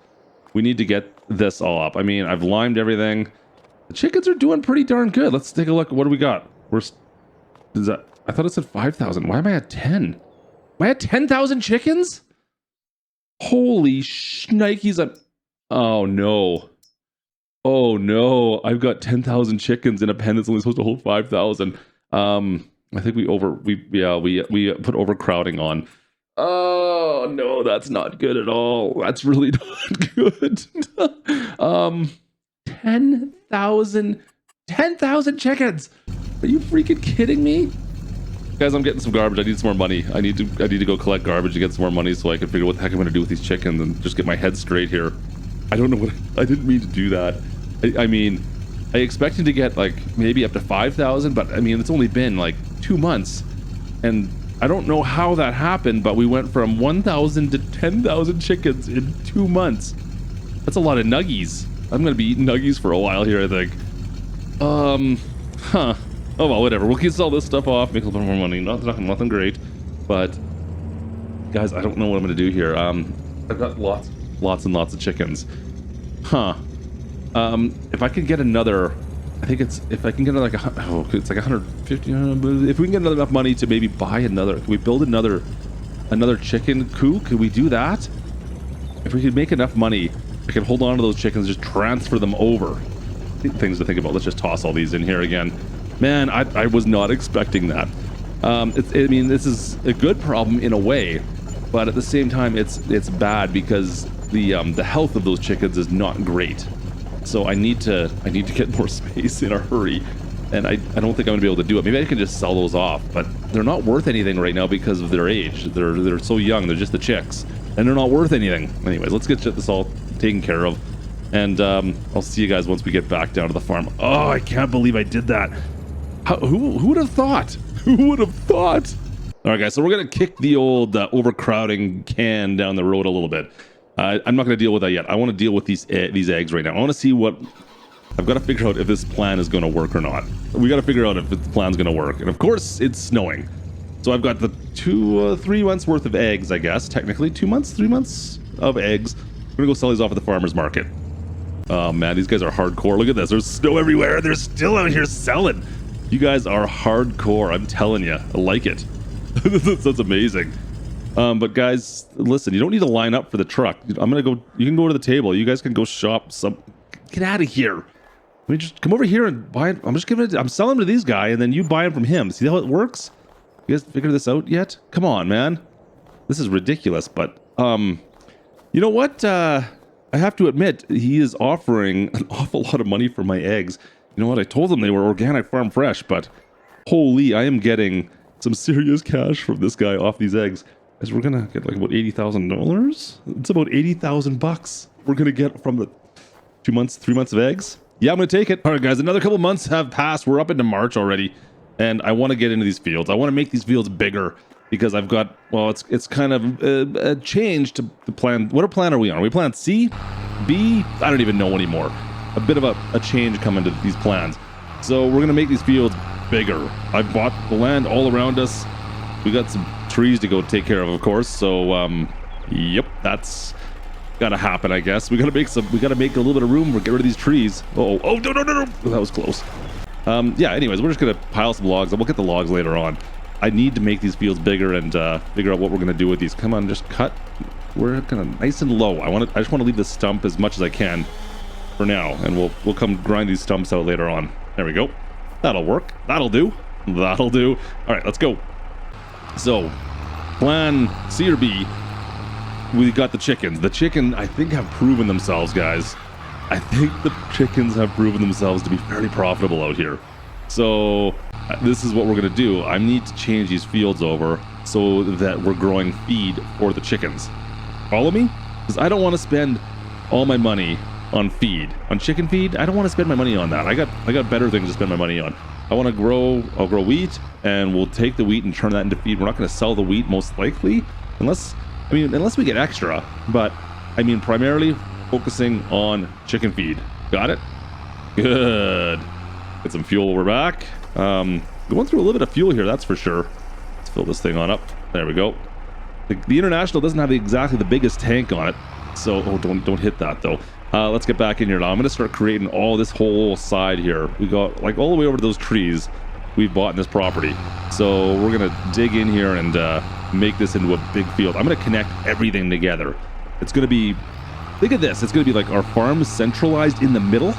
We need to get this all up. I mean, I've limed everything. The chickens are doing pretty darn good. Let's take a look. What do we got? I thought it said 5,000. Why am I at 10? Am I at 10,000 chickens? Holy shnikes. Oh, no. Oh, no. I've got 10,000 chickens in a pen that's only supposed to hold 5,000. I think we put overcrowding on. Oh, no, that's not good at all. That's really not good. 10,000 chickens. Are you freaking kidding me? Guys, I'm getting some garbage. I need some more money. I need to go collect garbage to get some more money so I can figure out what the heck I'm going to do with these chickens and just get my head straight here. I don't know what... I didn't mean to do that. I mean, I expected to get like maybe up to 5,000, but I mean, it's only been like 2 months. And I don't know how that happened, but we went from 1,000 to 10,000 chickens in 2 months. That's a lot of nuggies. I'm going to be eating nuggies for a while here, I think. Huh. Oh, well, whatever. We'll keep all this stuff off, make a little more money. Nothing great. But, guys, I don't know what I'm going to do here. I've got lots and lots of chickens. Huh. If I could get another... I think it's... If I can get like it's like 150... if we can get enough money to maybe buy another... Can we build another chicken coop? Could we do that? If we could make enough money, I could hold on to those chickens, just transfer them over. Things to think about. Let's just toss all these in here again. Man, I was not expecting that. I mean, this is a good problem in a way, but at the same time, it's bad because the health of those chickens is not great. So I need to get more space in a hurry, and I don't think I'm gonna be able to do it. Maybe I can just sell those off, but they're not worth anything right now because of their age. They're so young. They're just the chicks, and they're not worth anything. Anyways, let's get this all taken care of, and I'll see you guys once we get back down to the farm. Oh, I can't believe I did that. Who would have thought? Who would have thought? All right, guys, so we're going to kick the old overcrowding can down the road a little bit. I'm not going to deal with that yet. I want to deal with these eggs right now. I want to see what... I've got to figure out if this plan is going to work or not. We got to figure out if the plan's going to work. And of course, it's snowing. So I've got the 3 months worth of eggs, I guess. Technically, 2 months, 3 months of eggs. We're going to go sell these off at the farmer's market. Oh, man, these guys are hardcore. Look at this. There's snow everywhere. They're still out here selling. You guys are hardcore, I'm telling you. I like it. That's amazing. But guys, listen, you don't need to line up for the truck. I'm gonna go. You can go to the table. You guys can go shop some. Get out of here. Let me just come over here and buy it. I'm selling them to these guys, and then you buy them from him. See how it works? You guys figure this out yet? Come on, man. This is ridiculous. But you know what? I have to admit, he is offering an awful lot of money for my eggs. You know what? I told them they were organic farm fresh, but holy, I am getting some serious cash from this guy off these eggs. As we're gonna get like about $80,000. It's about 80,000 bucks we're gonna get from the 3 months of eggs. Yeah, I'm gonna take it. All right, guys, another couple months have passed. We're up into March already, and I want to get into these fields. I want to make these fields bigger because I've got, well, it's kind of a change to the plan. What plan are we on? Are we plan C, B? I don't even know anymore. A bit of a change coming to these plans. So we're gonna make these fields bigger. I've bought the land all around us. We got some trees to go take care of course. So yep, that's gotta happen, I guess. We gotta make a little bit of room. We'll get rid of these trees. Oh no, that was close. Yeah, anyways, we're just gonna pile some logs and we'll get the logs later on. I need to make these fields bigger and figure out what we're gonna do with these. Come on, just cut. We're gonna nice and low. I just want to leave the stump as much as I can for now, and we'll come grind these stumps out later on. There we go. That'll work. That'll do. All right, let's go. So, plan C or B. We got the chickens. The chicken, I think, have proven themselves, guys. I think the chickens have proven themselves to be fairly profitable out here. So, this is what we're gonna do. I need to change these fields over so that we're growing feed for the chickens. Follow me? Because I don't want to spend all my money on feed, on chicken feed. I don't want to spend my money on that. I got better things to spend my money on. I'll grow wheat, and we'll take the wheat and turn that into feed. We're not going to sell the wheat most likely, unless I mean, unless we get extra, but I mean, primarily focusing on chicken feed. Got it? Good. Get some fuel. We're back. Going through a little bit of fuel here, that's for sure. Let's fill this thing on up. There we go. The International doesn't have exactly the biggest tank on it, so don't hit that though. Let's get back in here now. I'm gonna start creating all this whole side here. We got like all the way over to those trees we've bought in this property. So we're gonna dig in here and make this into a big field. I'm gonna connect everything together. It's gonna be, think of this, it's gonna be like our farm centralized in the middle.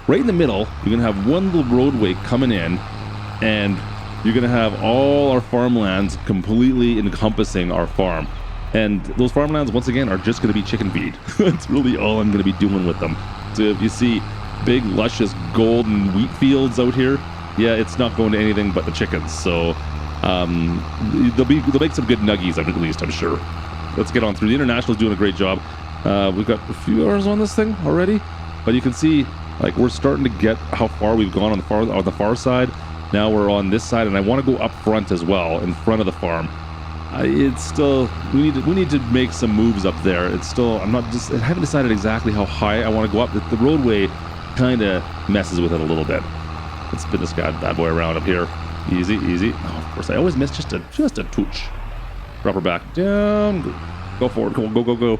Right in the middle, you're gonna have one little roadway coming in, and you're gonna have all our farmlands completely encompassing our farm. And those farmlands, once again, are just gonna be chicken feed. That's really all I'm gonna be doing with them. So if you see big, luscious golden wheat fields out here, yeah, it's not going to anything but the chickens. So they'll make some good nuggies at least, I'm sure. Let's get on through. The International's doing a great job. We've got a few hours on this thing already, but you can see like we're starting to get how far we've gone on the far side. Now we're on this side, and I want to go up front as well, in front of the farm. It's still, we need to make some moves up there. It's still, I haven't decided exactly how high I want to go up. The roadway kind of messes with it a little bit. Let's spin this bad boy around up here. Easy, easy. Oh, of course, I always miss just a touch. Drop her back down. Go forward. Go.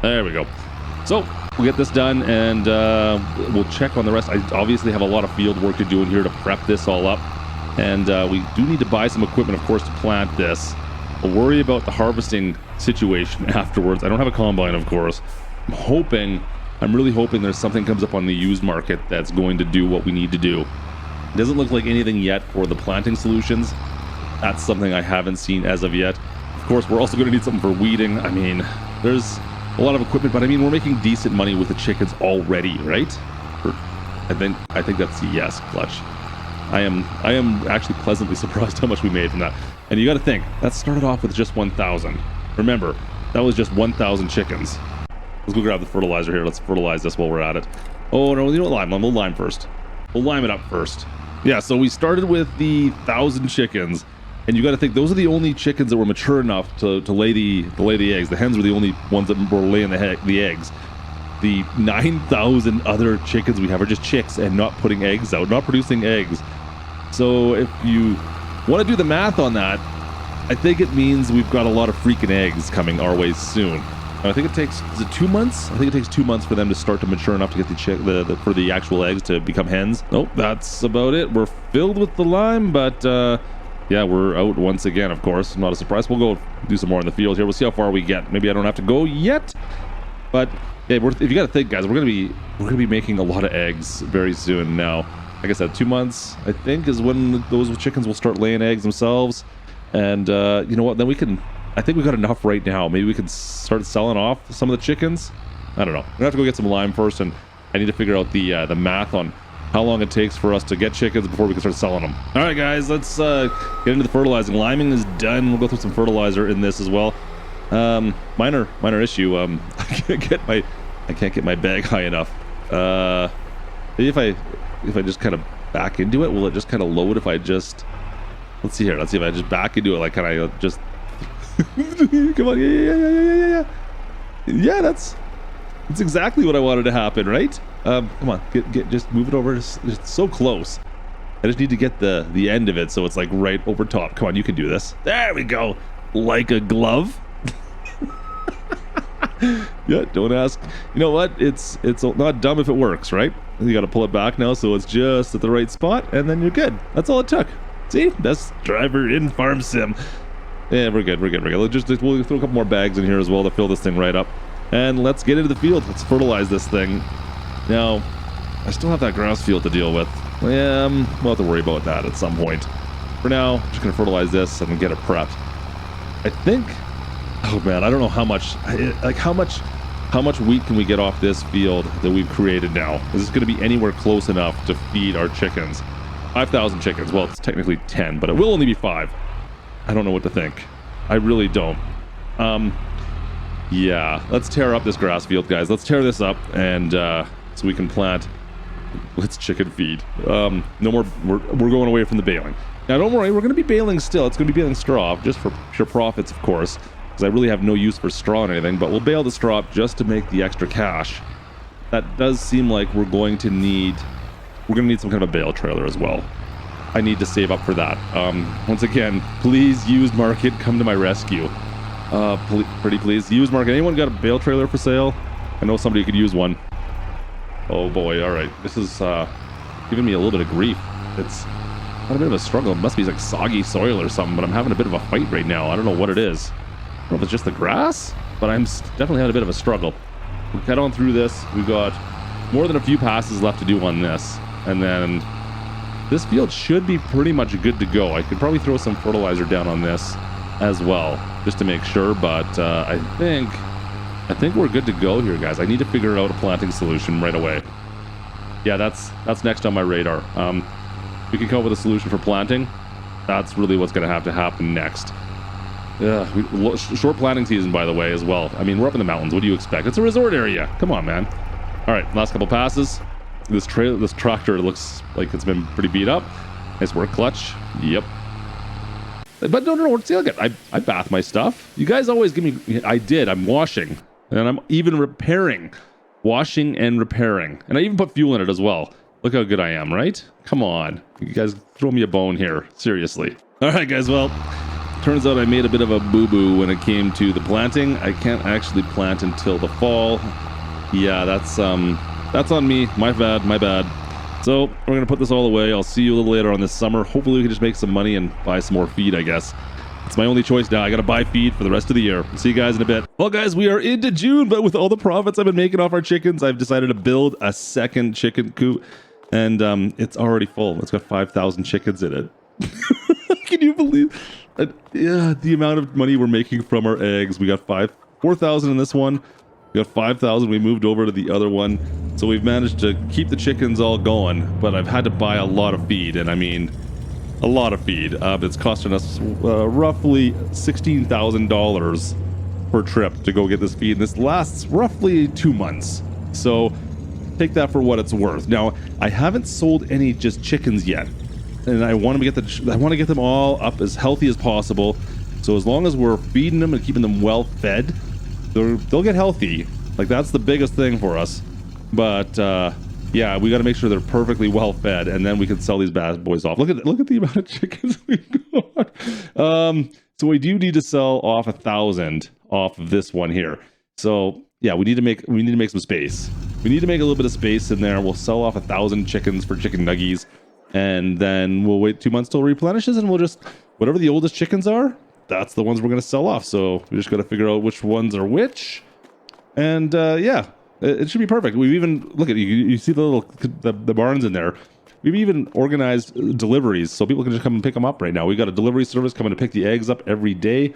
There we go. So we'll get this done, and we'll check on the rest. I obviously have a lot of field work to do in here to prep this all up, and we do need to buy some equipment, of course, to plant this. We'll worry about the harvesting situation afterwards. I don't have a combine, of course. I'm really hoping there's something comes up on the used market that's going to do what we need to do. It doesn't look like anything yet for the planting solutions. That's something I haven't seen as of yet. Of course, we're also going to need something for weeding. I mean, there's a lot of equipment, but I mean, we're making decent money with the chickens already, right? I think that's a yes, Klutch. I am actually pleasantly surprised how much we made from that. And you got to think, that started off with just 1,000. Remember, that was just 1,000 chickens. Let's go grab the fertilizer here. Let's fertilize this while we're at it. Oh no, you know what? We'll lime first. We'll lime it up first. Yeah, so we started with the 1,000 chickens, and you got to think those are the only chickens that were mature enough to lay the eggs. The hens were the only ones that were laying the eggs. The 9,000 other chickens we have are just chicks and not putting eggs out, not producing eggs. So if you want to do the math on that, I think it means we've got a lot of freaking eggs coming our way soon. I think it takes, is it 2 months? I think it takes 2 months for them to start to mature enough to get for the actual eggs to become hens. Nope, that's about it. We're filled with the lime, but yeah, we're out once again, of course. Not a surprise. We'll go do some more in the field here. We'll see how far we get. Maybe I don't have to go yet, but yeah, if you got to think, guys, we're gonna be making a lot of eggs very soon. Now, like I said, 2 months I think is when those chickens will start laying eggs themselves, and you know what? Then we can. I think we got enough right now. Maybe we could start selling off some of the chickens. I don't know. I'm gonna have to go get some lime first, and I need to figure out the math on how long it takes for us to get chickens before we can start selling them. All right, guys, let's get into the fertilizing. Liming is done. We'll go through some fertilizer in this as well. Minor issue. I can't get my bag high enough. If I just kind of back into it, will it just kind of load if I just? Let's see here. Let's see if I just back into it, like kind of just. Come on, yeah, that's exactly what I wanted to happen, right? Come on, just move it over. It's so close. I just need to get the end of it so it's like right over top. Come on, you can do this. There we go, like a glove. Yeah, don't ask. You know what? It's not dumb if it works, right? You got to pull it back now so it's just at the right spot, and then you're good. That's all it took. See, best driver in farm sim. Yeah, we're good. We'll throw a couple more bags in here as well to fill this thing right up. And let's get into the field. Let's fertilize this thing. Now, I still have that grass field to deal with. Yeah, we'll have to worry about that at some point. For now, I'm just going to fertilize this and get it prepped. I think, oh man, I don't know how much wheat can we get off this field that we've created now? Is this going to be anywhere close enough to feed our chickens? 5,000 chickens. Well, it's technically 10, but it will only be 5. I don't know what to think. I really don't. Yeah, let's tear up this grass field, guys. Let's tear this up, and so we can plant. Let's chicken feed. No more. We're going away from the baling. Now, don't worry. We're going to be baling still. It's going to be baling straw, just for pure profits, of course. because I really have no use for straw or anything, but we'll bale the straw up just to make the extra cash. That does seem like we're going to need some kind of a bale trailer as well. I need to save up for that. Once again, please, used market, come to my rescue. Pretty please. Used market. Anyone got a bale trailer for sale? I know somebody could use one. Oh boy, all right. This is giving me a little bit of grief. It's not a bit of a struggle. It must be like soggy soil or something, but I'm having a bit of a fight right now. I don't know what it is. I don't know if it's just the grass, but I'm definitely having a bit of a struggle. We'll head on through this. We've got more than a few passes left to do on this. And then this field should be pretty much good to go. I could probably throw some fertilizer down on this as well, just to make sure, but I think we're good to go here, guys. I need to figure out a planting solution right away. Yeah, that's next on my radar. We can come up with a solution for planting. That's really what's going to have to happen next. Short planting season, by the way, as well. I mean, we're up in the mountains. What do you expect? It's a resort area. Come on, man. All right, last couple passes. This tractor looks like it's been pretty beat up. Nice work, Klutch. Yep. But no. See, look at I bath my stuff. You guys always give me. I did. I'm washing, and I'm even repairing, washing and repairing, and I even put fuel in it as well. Look how good I am, right? Come on, you guys, throw me a bone here. Seriously. All right, guys. Well, turns out I made a bit of a boo-boo when it came to the planting. I can't actually plant until the fall. Yeah, that's on me. My bad. So we're gonna put this all away. I'll see you a little later on this summer. Hopefully we can just make some money and buy some more feed, I guess. It's my only choice now. I gotta buy feed for the rest of the year. See you guys in a bit. Well, guys, we are into June, but with all the profits I've been making off our chickens, I've decided to build a second chicken coop, and it's already full. It's got 5,000 chickens in it. Can you believe? Yeah, the amount of money we're making from our eggs. We got 4,000 in this one. We got 5,000. We moved over to the other one. So we've managed to keep the chickens all going, but I've had to buy a lot of feed, and I mean a lot of feed. It's costing us roughly $16,000 per trip to go get this feed. And this lasts roughly 2 months. So take that for what it's worth. Now, I haven't sold any just chickens yet, and I want to get them all up as healthy as possible. So as long as we're feeding them and keeping them well fed, they'll get healthy. Like, that's the biggest thing for us. But yeah, we got to make sure they're perfectly well fed, and then we can sell these bad boys off. Look at the amount of chickens we've got. So we do need to sell off 1,000 off of this one here. So yeah, we need to make some space. We need to make a little bit of space in there. We'll sell off 1,000 chickens for chicken nuggies, and then we'll wait 2 months till it replenishes, and we'll just, whatever the oldest chickens are, that's the ones we're going to sell off. So we just got to figure out which ones are which. And yeah, it should be perfect. We've even, look at you see the barns in there. We've even organized deliveries so people can just come and pick them up right now. We got a delivery service coming to pick the eggs up every day.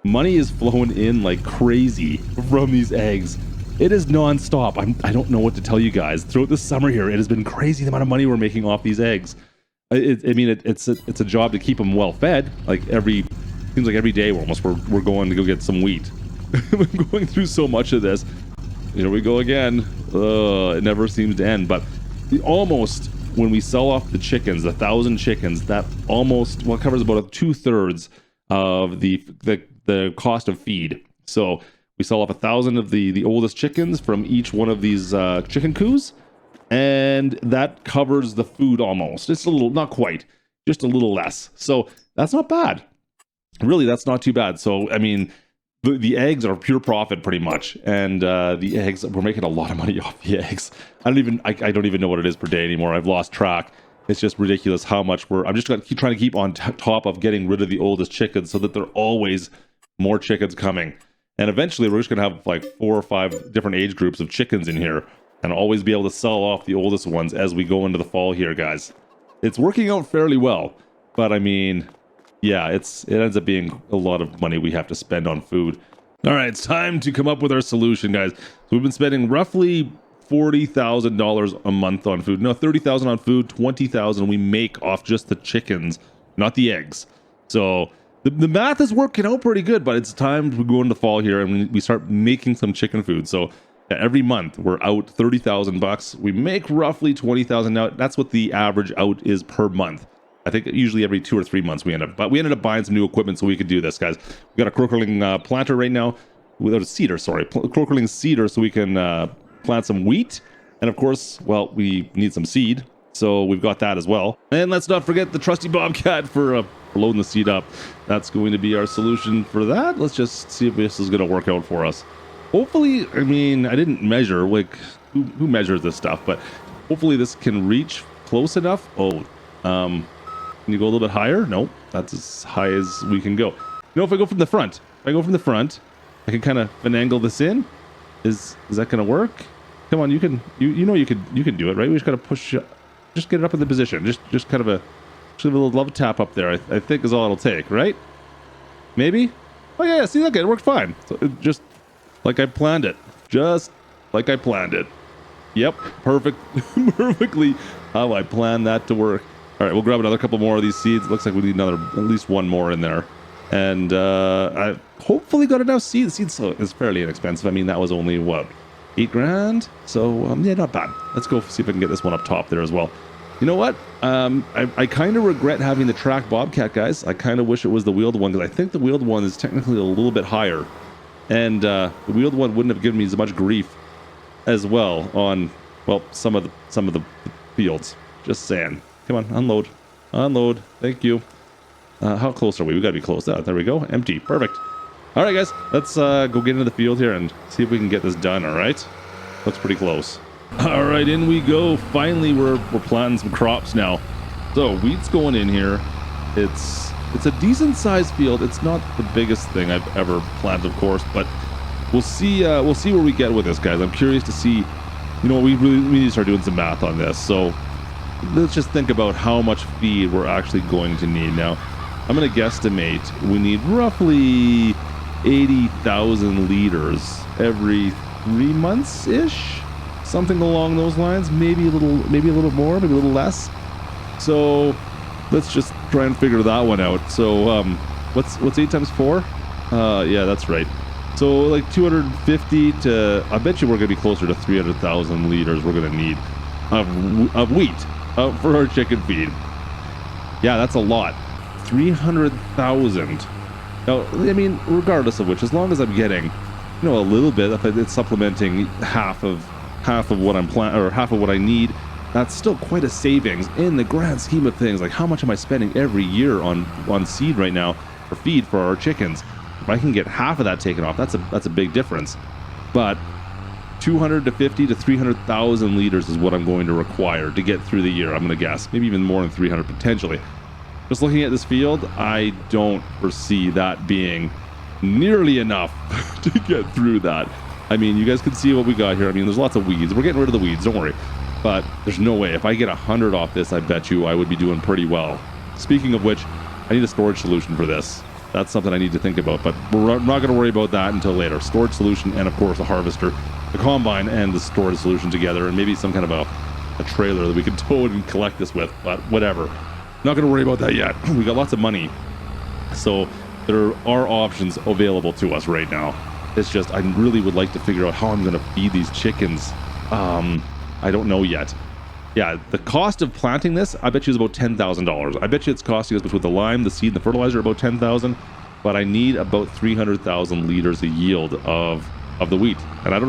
Money is flowing in like crazy from these eggs. It is non-stop. I don't know what to tell you guys. Throughout the summer here, it has been crazy the amount of money we're making off these eggs. It's a job to keep them well fed. Like seems like every day we're going to go get some wheat. We're going through so much of this. Here we go again. It never seems to end. But when we sell off the chickens, 1,000 chickens, that almost covers about 2/3 of the cost of feed. So we sell off 1,000 of the oldest chickens from each one of these chicken coos, and that covers the food almost. It's a little, not quite, just a little less. So that's not bad. Really, that's not too bad. So, I mean, the eggs are pure profit pretty much. And the eggs, we're making a lot of money off the eggs. I don't even know what it is per day anymore. I've lost track. It's just ridiculous how much I'm just going to keep trying to keep on top of getting rid of the oldest chickens so that there are always more chickens coming. And eventually we're just going to have like 4 or 5 different age groups of chickens in here and always be able to sell off the oldest ones as we go into the fall here, guys. It's working out fairly well, but I mean, yeah, it ends up being a lot of money we have to spend on food. All right, it's time to come up with our solution, guys. So we've been spending roughly $40,000 a month on food. No, $30,000 on food, $20,000 we make off just the chickens, not the eggs. So the math is working out pretty good, but it's time to go into fall here and we start making some chicken food. So yeah, every month we're out $30,000 bucks. We make roughly $20,000 now. That's what the average out is per month. I think usually every 2 or 3 months we ended up buying some new equipment so we could do this, guys. We got a crokerling planter right now, without a seeder, sorry, crokerling seeder, so we can plant some wheat. And of course, well, we need some seed, so we've got that as well. And let's not forget the trusty Bobcat for loading the seed up. That's going to be our solution for that. Let's just see if this is going to work out for us. Hopefully, I mean, I didn't measure, like, who measures this stuff, but hopefully this can reach close enough. Oh, can you go a little bit higher? Nope, that's as high as we can go. You know, if I go from the front, I can kind of finagle this in. Is that going to work? Come on, you can do it, right? We just got to push, just get it up in the position. Just kind of a little love tap up there, I think is all it'll take, right? Maybe? Oh yeah, see, look, it worked fine. So it just like I planned it. Just like I planned it. Yep, perfect. Perfectly how I planned that to work. All right, we'll grab another couple more of these seeds. Looks like we need at least one more in there. And I hopefully got enough seeds. Seeds is fairly inexpensive. I mean, that was only, what, 8 grand? So, yeah, not bad. Let's go see if I can get this one up top there as well. You know what? I kind of regret having the track Bobcat, guys. I kind of wish it was the wheeled one, because I think the wheeled one is technically a little bit higher. And the wheeled one wouldn't have given me as much grief as well on, well, some of the fields. Just saying. Come on, unload. Unload. Thank you. How close are we? We gotta be close. There we go. Empty. Perfect. All right, guys. Let's go get into the field here and see if we can get this done. All right. Looks pretty close. All right, in we go. Finally, we're planting some crops now. So wheat's going in here. It's a decent sized field. It's not the biggest thing I've ever planted, of course, but we'll see where we get with this, guys. I'm curious to see. You know, we need to start doing some math on this. So let's just think about how much feed we're actually going to need now. I'm going to guesstimate we need roughly 80,000 liters every 3 months ish, something along those lines. Maybe a little more, maybe a little less. So let's just try and figure that one out. So what's 8 times 4? Yeah, that's right. So like 250 to, I bet you we're going to be closer to 300,000 liters we're going to need of wheat for our chicken feed. Yeah, that's a lot. 300,000. Now, I mean, regardless of which, as long as I'm getting, you know, a little bit, if it's supplementing half of what I'm or half of what I need, that's still quite a savings in the grand scheme of things. Like, how much am I spending every year on seed right now for feed for our chickens? If I can get half of that taken off, that's a big difference. But 250 to 300,000 liters is what I'm going to require to get through the year. I'm going to guess maybe even more than 300 potentially. Just looking at this field, I don't foresee that being nearly enough to get through that. I mean, you guys can see what we got here. I mean, there's lots of weeds. We're getting rid of the weeds, don't worry. But there's no way. If I get 100 off this, I bet you I would be doing pretty well. Speaking of which, I need a storage solution for this. That's something I need to think about, but we're not going to worry about that until later. Storage solution and, of course, a harvester, the combine, and the storage solution together, and maybe some kind of a trailer that we can tow and collect this with, but whatever. Not going to worry about that yet. We got lots of money, so there are options available to us right now. It's just I really would like to figure out how I'm going to feed these chickens. I don't know yet. Yeah, the cost of planting this, I bet you is about $10,000. I bet you it's costing us between the lime, the seed, and the fertilizer about $10,000. But I need about 300,000 liters a yield of the wheat, and I don't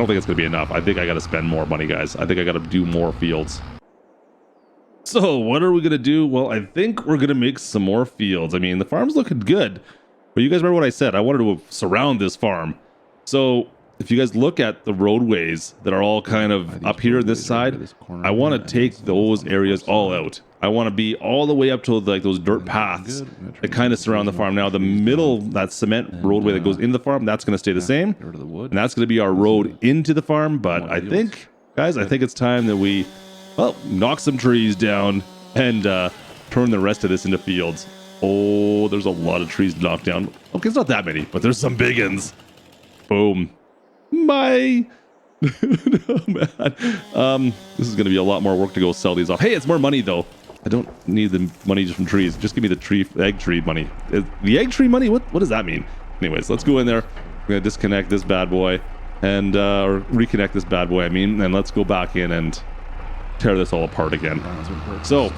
think it's going to be enough. I think I got to spend more money, guys. I think I got to do more fields. So what are we going to do? Well, I think we're going to make some more fields. I mean, the farm's looking good. But you guys remember what I said? I wanted to surround this farm. So if you guys look at the roadways that are all kind of up here on this side, I want to take those areas all out. I want to be all the way up to like those dirt paths that kind of surround the farm. Now, the middle, that cement roadway that goes into the farm, that's going to stay the same. And that's going to be our road into the farm. But I think, guys, I think it's time that we, well, knock some trees down and turn the rest of this into fields. Oh, there's a lot of trees knocked down. Okay, it's not that many, but there's some big ones. Boom. Bye. Oh, man. This is going to be a lot more work to go sell these off. Hey, it's more money, though. I don't need the money just from trees. Just give me the egg tree money. The egg tree money? What does that mean? Anyways, let's go in there. We're going to disconnect this bad boy and or reconnect this bad boy, and let's go back in and tear this all apart again. So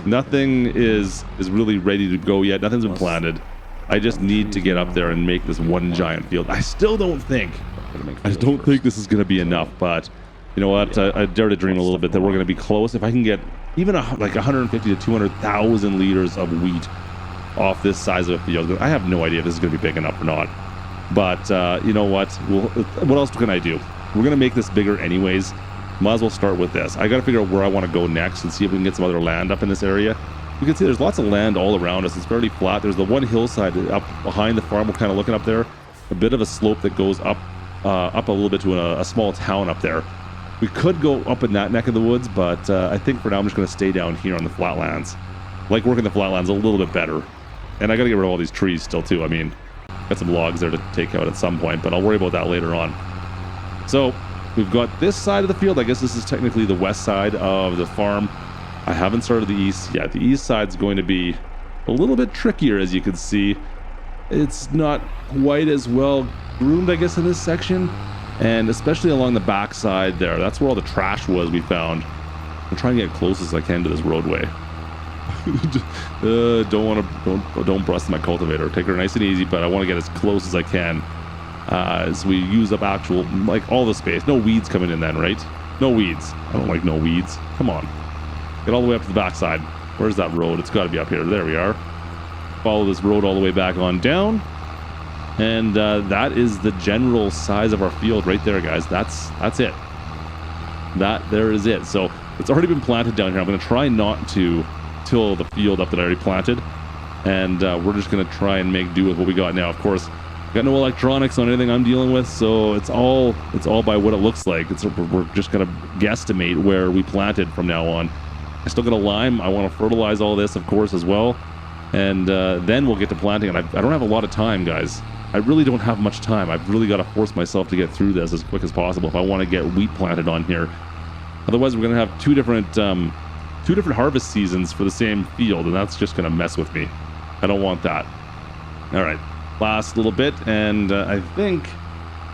Nothing is really ready to go yet. Nothing's been planted. I just need to get up there and make this one giant field. I still don't think this is going to be enough, but you know what? I dare to dream a little bit that we're going to be close. If I can get even like 150 to 200,000 liters of wheat off this size of a field, I have no idea if this is going to be big enough or not. But you know what? What else can I do? We're going to make this bigger anyways. Might as well start with this. I got to figure out where I want to go next and see if we can get some other land up in this area. You can see there's lots of land all around us. It's fairly flat. There's the one hillside up behind the farm. We're kind of looking up there. A bit of a slope that goes up a little bit to a small town up there. We could go up in that neck of the woods, but I think for now I'm just going to stay down here on the flatlands. I like working the flatlands a little bit better. And I got to get rid of all these trees still too. I mean, got some logs there to take out at some point, but I'll worry about that later on. So we've got this side of the field. I guess this is technically the west side of the farm. I haven't started the east yet. The east side's going to be a little bit trickier, as you can see. It's not quite as well groomed, I guess, in this section, and especially along the back side there. That's where all the trash was we found. I'm trying to get close as I can to this roadway. Don't bust my cultivator. Take her nice and easy, but I want to get as close as I can as we use up actual, like, all the space. No weeds coming in then, right? No weeds. I don't like no weeds. Come on. Get all the way up to the backside. Where's that road? It's got to be up here. There we are. Follow this road all the way back on down. And that is the general size of our field right there, guys. That's it. There is it. So it's already been planted down here. I'm going to try not to till the field up that I already planted. And we're just going to try and make do with what we got now. Of course, got no electronics on anything I'm dealing with, so it's all by what it looks like. We're just going to guesstimate where we planted from now on. I still got a lime. I want to fertilize all this, of course, as well. And then we'll get to planting. And I don't have a lot of time, guys. I really don't have much time. I've really got to force myself to get through this as quick as possible if I want to get wheat planted on here. Otherwise, we're going to have two different harvest seasons for the same field, and that's just going to mess with me. I don't want that. All right, last little bit, and I think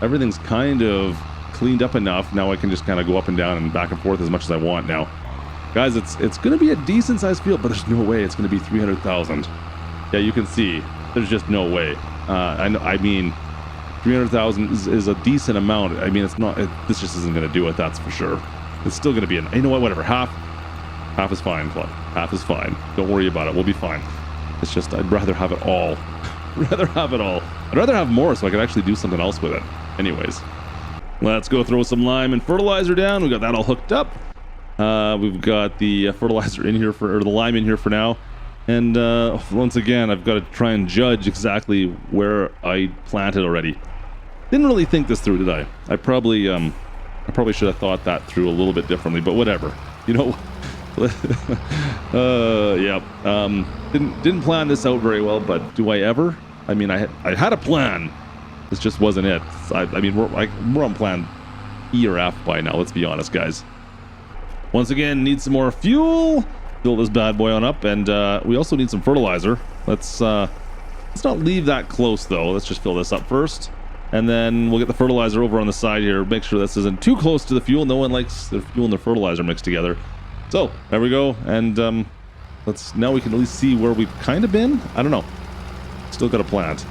everything's kind of cleaned up enough. Now I can just kind of go up and down and back and forth as much as I want now. Guys, it's going to be a decent sized field, but there's no way it's going to be 300,000. Yeah, you can see there's just no way. I mean, 300,000 is a decent amount. I mean, it's not. This just isn't going to do it. That's for sure. It's still going to be you know what? Whatever. Half is fine, Club. Half is fine. Don't worry about it. We'll be fine. It's just I'd rather have it all. I'd rather have more so I could actually do something else with it. Anyways, let's go throw some lime and fertilizer down. We got that all hooked up. We've got the fertilizer in here or the lime in here for now. And once again, I've got to try and judge exactly where I planted already. Didn't really think this through, did I? I probably should have thought that through a little bit differently, but whatever. You know, yeah. Didn't plan this out very well, but do I ever? I mean, I had a plan. This just wasn't it. I mean, we're on plan E or F by now. Let's be honest, guys. Once again, need some more fuel. Fill this bad boy on up, and we also need some fertilizer. Let's not leave that close though. Let's just fill this up first, and then we'll get the fertilizer over on the side here. Make sure this isn't too close to the fuel. No one likes the fuel and the fertilizer mixed together. So there we go, and now we can at least see where we've kind of been. I don't know. Still got a plant.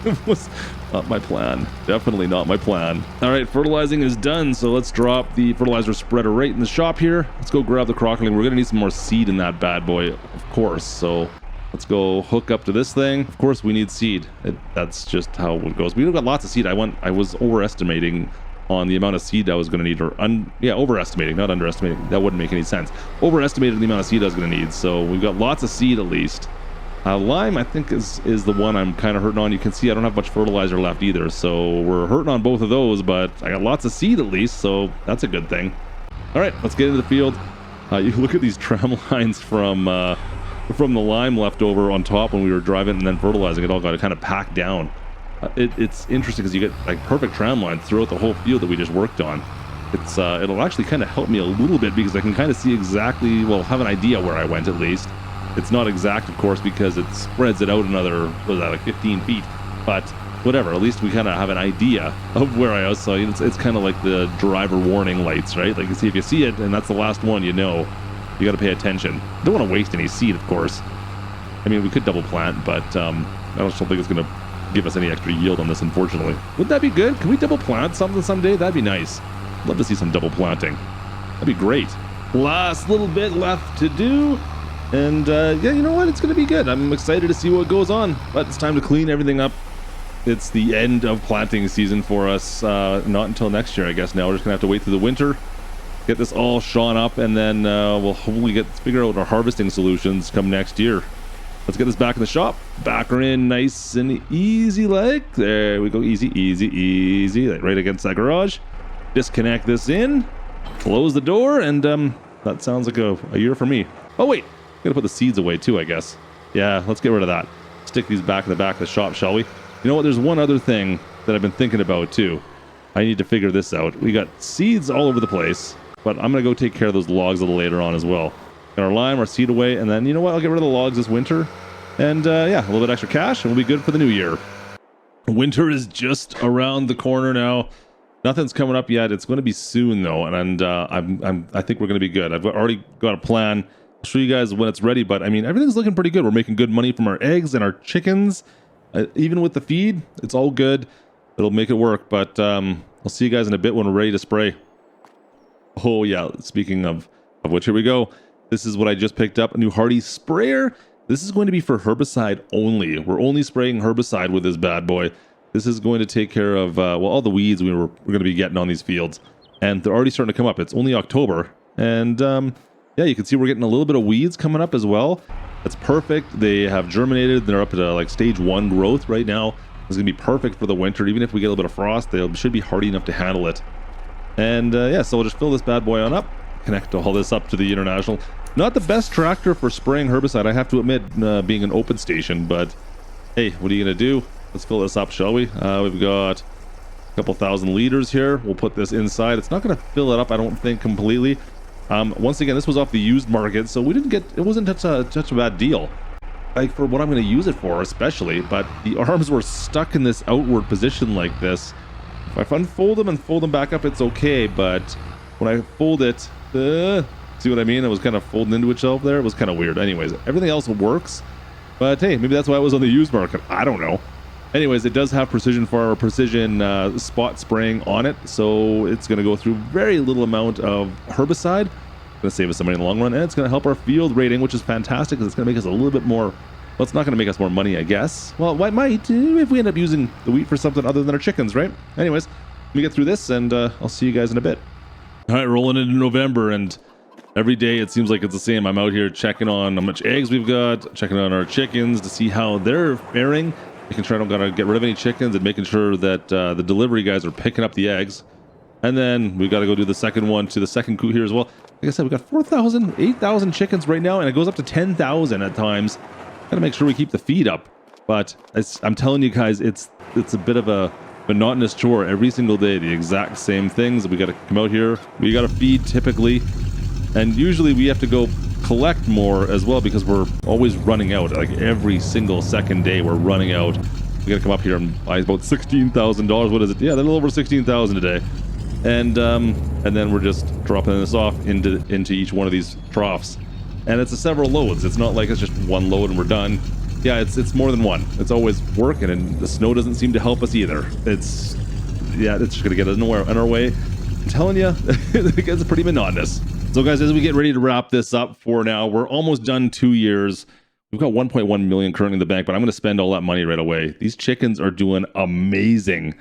It was not my plan. Definitely not my plan. All right, fertilizing is done, so let's drop the fertilizer spreader right in the shop here. Let's go grab the crockling. We're gonna need some more seed in that bad boy, of course. So let's go hook up to this thing. Of course, we need seed. That's just how it goes. We've got lots of seed. I was overestimating on the amount of seed I was going to need, overestimating, not underestimating. That wouldn't make any sense. Overestimated the amount of seed I was going to need. So we've got lots of seed at least. Lime, I think, is the one I'm kind of hurting on. You can see I don't have much fertilizer left either, so we're hurting on both of those, but I got lots of seed at least, so that's a good thing. All right, let's get into the field. You look at these tram lines from the lime left over on top when we were driving and then fertilizing. It all got kind of packed down. It's interesting because you get like perfect tram lines throughout the whole field that we just worked on. It'll actually kind of help me a little bit because I can kind of see exactly, well, have an idea where I went at least. It's not exact, of course, because it spreads it out another, what is that, like 15 feet. But whatever, at least we kind of have an idea of where I was. So it's kind of like the driver warning lights, right? Like, you see, if you see it and that's the last one, you know. You got to pay attention. Don't want to waste any seed, of course. I mean, we could double plant, but I just don't think it's going to give us any extra yield on this, unfortunately. Would that be good? Can we double plant something someday? That'd be nice. Love to see some double planting. That'd be great. Last little bit left to do. And yeah, you know what? It's going to be good. I'm excited to see what goes on, but it's time to clean everything up. It's the end of planting season for us. Not until next year, I guess. Now we're just going to have to wait through the winter, get this all shone up, and then we'll hopefully figure out our harvesting solutions come next year. Let's get this back in the shop. Back her in nice and easy like. There we go. Easy, easy, easy. Right against that garage. Disconnect this in. Close the door, and that sounds like a year for me. Oh, wait. Gotta put the seeds away too, I guess. Yeah, let's get rid of that. Stick these back in the back of the shop, shall we? You know what? There's one other thing that I've been thinking about too. I need to figure this out. We got seeds all over the place, but I'm gonna go take care of those logs a little later on as well. Got our lime, our seed away, and then you know what? I'll get rid of the logs this winter. And yeah, a little bit extra cash, and we'll be good for the new year. Winter is just around the corner now. Nothing's coming up yet. It's going to be soon though, and I think we're going to be good. I've already got a plan. I'll show you guys when it's ready, but I mean, everything's looking pretty good. We're making good money from our eggs and our chickens. Even with the feed, it's all good. It'll make it work, but I'll see you guys in a bit when we're ready to spray. Oh yeah, speaking of which, here we go. This is what I just picked up, a new Hardy sprayer. This is going to be for herbicide only. We're only spraying herbicide with this bad boy. This is going to take care of, well, all the weeds we're going to be getting on these fields. And they're already starting to come up. It's only October. And yeah, you can see we're getting a little bit of weeds coming up as well. That's perfect. They have germinated. They're up to like stage 1 growth right now. It's going to be perfect for the winter. Even if we get a little bit of frost, they should be hardy enough to handle it. And yeah, so we'll just fill this bad boy on up. Connect all this up to the International. Not the best tractor for spraying herbicide, I have to admit, being an open station, but hey, what are you going to do? Let's fill this up, shall we? We've got a couple thousand liters here. We'll put this inside. It's not going to fill it up, I don't think, completely. Once again, this was off the used market, so we didn't get, it wasn't such a bad deal. Like, for what I'm going to use it for, especially, but the arms were stuck in this outward position like this. If I unfold them and fold them back up, it's okay, but when I fold it, see what I mean? It was kind of folding into itself there. It was kind of weird. Anyways, everything else works. But hey, maybe that's why it was on the used market. I don't know. Anyways, it does have precision spot spraying on it. So it's going to go through very little amount of herbicide. Going to save us some money in the long run. And it's going to help our field rating, which is fantastic because it's going to make us a little bit more... Well, it's not going to make us more money, I guess. Well, it might if we end up using the wheat for something other than our chickens, right? Anyways, let me get through this and I'll see you guys in a bit. All right, rolling into November, and every day it seems like it's the same. I'm out here checking on how much eggs we've got, checking on our chickens to see how they're faring, making sure I don't gotta get rid of any chickens, and making sure that the delivery guys are picking up the eggs. And then we got to go do the second one to the second coop here as well. Like I said, we got 4,000, 8,000 chickens right now, and it goes up to 10,000 at times. Got to make sure we keep the feed up. But I'm telling you guys, it's a bit of a monotonous chore every single day. The exact same things. We got to come out here. We got to feed typically, and usually we have to go collect more as well because we're always running out. Like every single second day, we're running out. We got to come up here and buy about $16,000. What is it? Yeah, they're a little over 16,000 today. And then we're just dropping this off into each one of these troughs. And it's several loads. It's not like it's just one load and we're done. Yeah, it's more than one. It's always working, and the snow doesn't seem to help us either. It's just gonna get us nowhere in our way. I'm telling you, it gets pretty monotonous. So guys, as we get ready to wrap this up for now, we're almost done 2 years. We've got 1.1 million currently in the bank, but I'm gonna spend all that money right away. These chickens are doing amazing,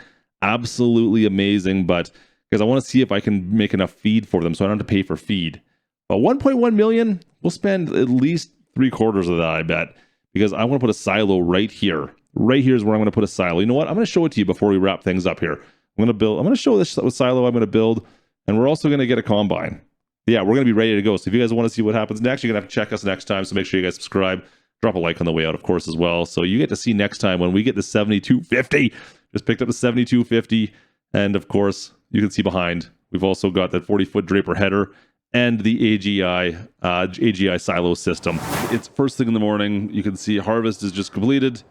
absolutely amazing. But because I want to see if I can make enough feed for them, so I don't have to pay for feed. But 1.1 million, we'll spend at least 3/4 of that, I bet. Because I want to put a silo right here. Right here is where I'm going to put a silo. You know what? I'm going to show it to you before we wrap things up here. I'm going to show this silo I'm going to build. And we're also going to get a combine. Yeah, we're going to be ready to go. So if you guys want to see what happens next, you're going to have to check us next time. So make sure you guys subscribe. Drop a like on the way out, of course, as well. So you get to see next time when we get the 7250. Just picked up the 7250. And of course, you can see behind, we've also got that 40-foot Draper header and the AGI silo system. It's first thing in the morning. You can see harvest is just completed,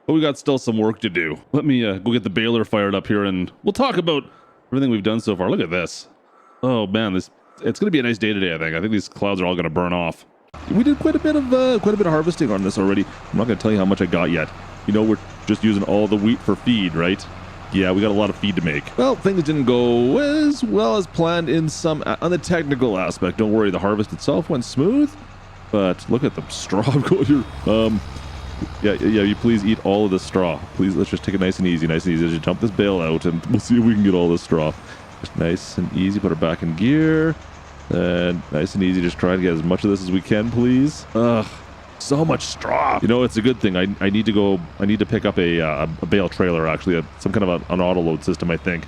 but we got still some work to do. Let me go get the baler fired up here, and we'll talk about everything we've done so far. Look at this. Oh man, this It's going to be a nice day today, I think. I think these clouds are all going to burn off. We did quite a bit of harvesting on this already. I'm not going to tell you how much I got yet. You know, we're just using all the wheat for feed, right? Yeah, we got a lot of feed to make. Well, things didn't go as well as planned on the technical aspect. Don't worry, the harvest itself went smooth. But look at the straw going here. Yeah, you please eat all of the straw. Please, let's just take it nice and easy. Just dump this bale out, and we'll see if we can get all this straw. Just nice and easy. Put it back in gear. And nice and easy. Just try to get as much of this as we can, please. Ugh, so much straw. You know, it's a good thing. I need to pick up a bale trailer, actually, some kind of an auto load system, I think.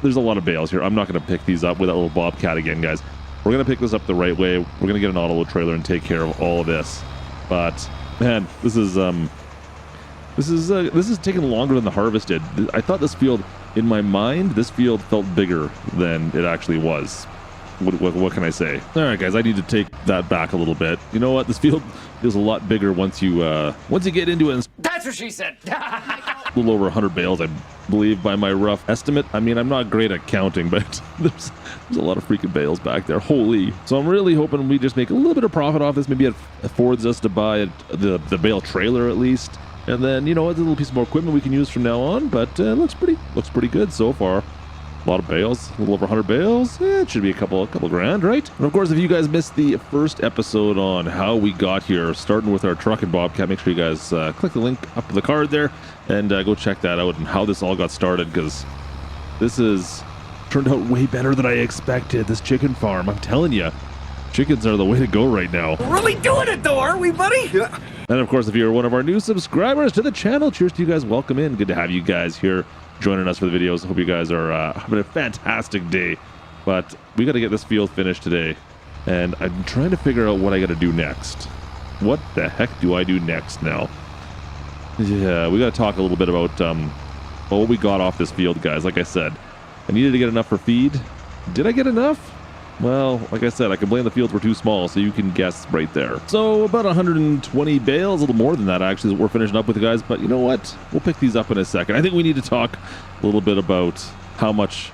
There's a lot of bales here. I'm not going to pick these up with that little bobcat again, guys. We're going to pick this up the right way. We're going to get an auto load trailer and take care of all of this. But man, this is taking longer than the harvest did. I thought this field, in my mind, this field felt bigger than it actually was. What can I say? All right, guys, I need to take that back a little bit. You know what? This field is a lot bigger once you get into it. That's what she said. A little over 100 bales, I believe, by my rough estimate. I mean, I'm not great at counting, but there's a lot of freaking bales back there. Holy! So I'm really hoping we just make a little bit of profit off this. Maybe it affords us to buy the bale trailer at least, and then you know, it's a little piece more equipment we can use from now on. But it looks pretty good so far. A lot of bales, a little over 100 bales. It should be a couple grand, right? And of course, if you guys missed the first episode on how we got here, starting with our truck and bobcat, make sure you guys click the link up to the card there and go check that out and how this all got started, because this has turned out way better than I expected. This chicken farm, I'm telling you, chickens are the way to go right now. We're really doing it though, aren't we, buddy? Yeah. And of course, if you're one of our new subscribers to the channel, cheers to you guys. Welcome in. Good to have you guys here joining us for the videos. Hope you guys are having a fantastic day. But we got to get this field finished today, and I'm trying to figure out what I got to do next. What the heck do I do next now? Yeah, we got to talk a little bit about what we got off this field, guys. Like I said, I needed to get enough for feed. Did I get enough? Well, like I said, I complained the fields were too small, so you can guess right there. So about 120 bales, a little more than that actually, that we're finishing up with, guys. But you know what? We'll pick these up in a second. I think we need to talk a little bit about how much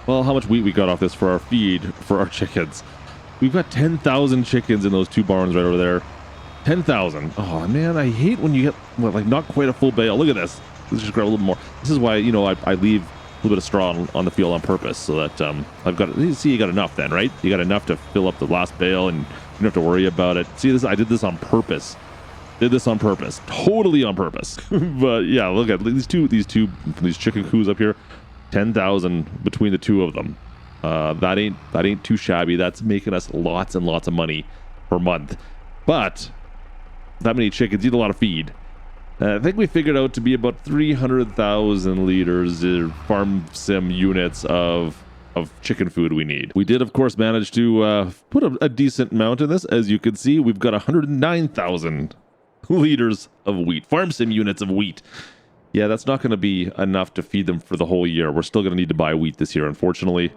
wheat we got off this for our feed for our chickens. We've got 10,000 chickens in those two barns right over there. 10,000. Oh man, I hate when you get like not quite a full bale. Look at this. Let's just grab a little more. This is why, you know, I leave a little bit of straw on the field on purpose, so that I've got, you see, you got enough then, right? You got enough to fill up the last bale, and you don't have to worry about it. See this? I did this on purpose. Totally on purpose. But yeah, look at these chicken coos up here. 10,000 between the two of them. That ain't too shabby. That's making us lots and lots of money per month. But that many chickens eat a lot of feed. I think we figured out to be about 300,000 liters farm sim units of chicken food we need. We did, of course, manage to put a decent amount in this. As you can see, we've got 109,000 liters of wheat, farm sim units of wheat. Yeah, that's not going to be enough to feed them for the whole year. We're still going to need to buy wheat this year, unfortunately.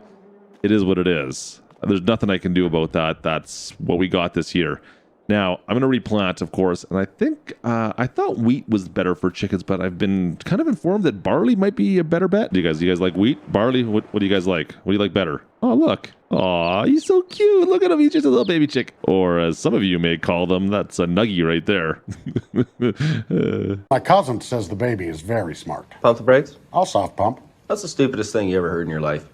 It is what it is. There's nothing I can do about that. That's what we got this year. Now, I'm going to replant, of course, and I think, I thought wheat was better for chickens, but I've been kind of informed that barley might be a better bet. Do you guys like wheat? Barley? What do you guys like? What do you like better? Oh, look. Aw, he's so cute. Look at him. He's just a little baby chick. Or as some of you may call them, that's a nuggie right there. My cousin says the baby is very smart. Pump the brakes? I'll soft pump. That's the stupidest thing you ever heard in your life.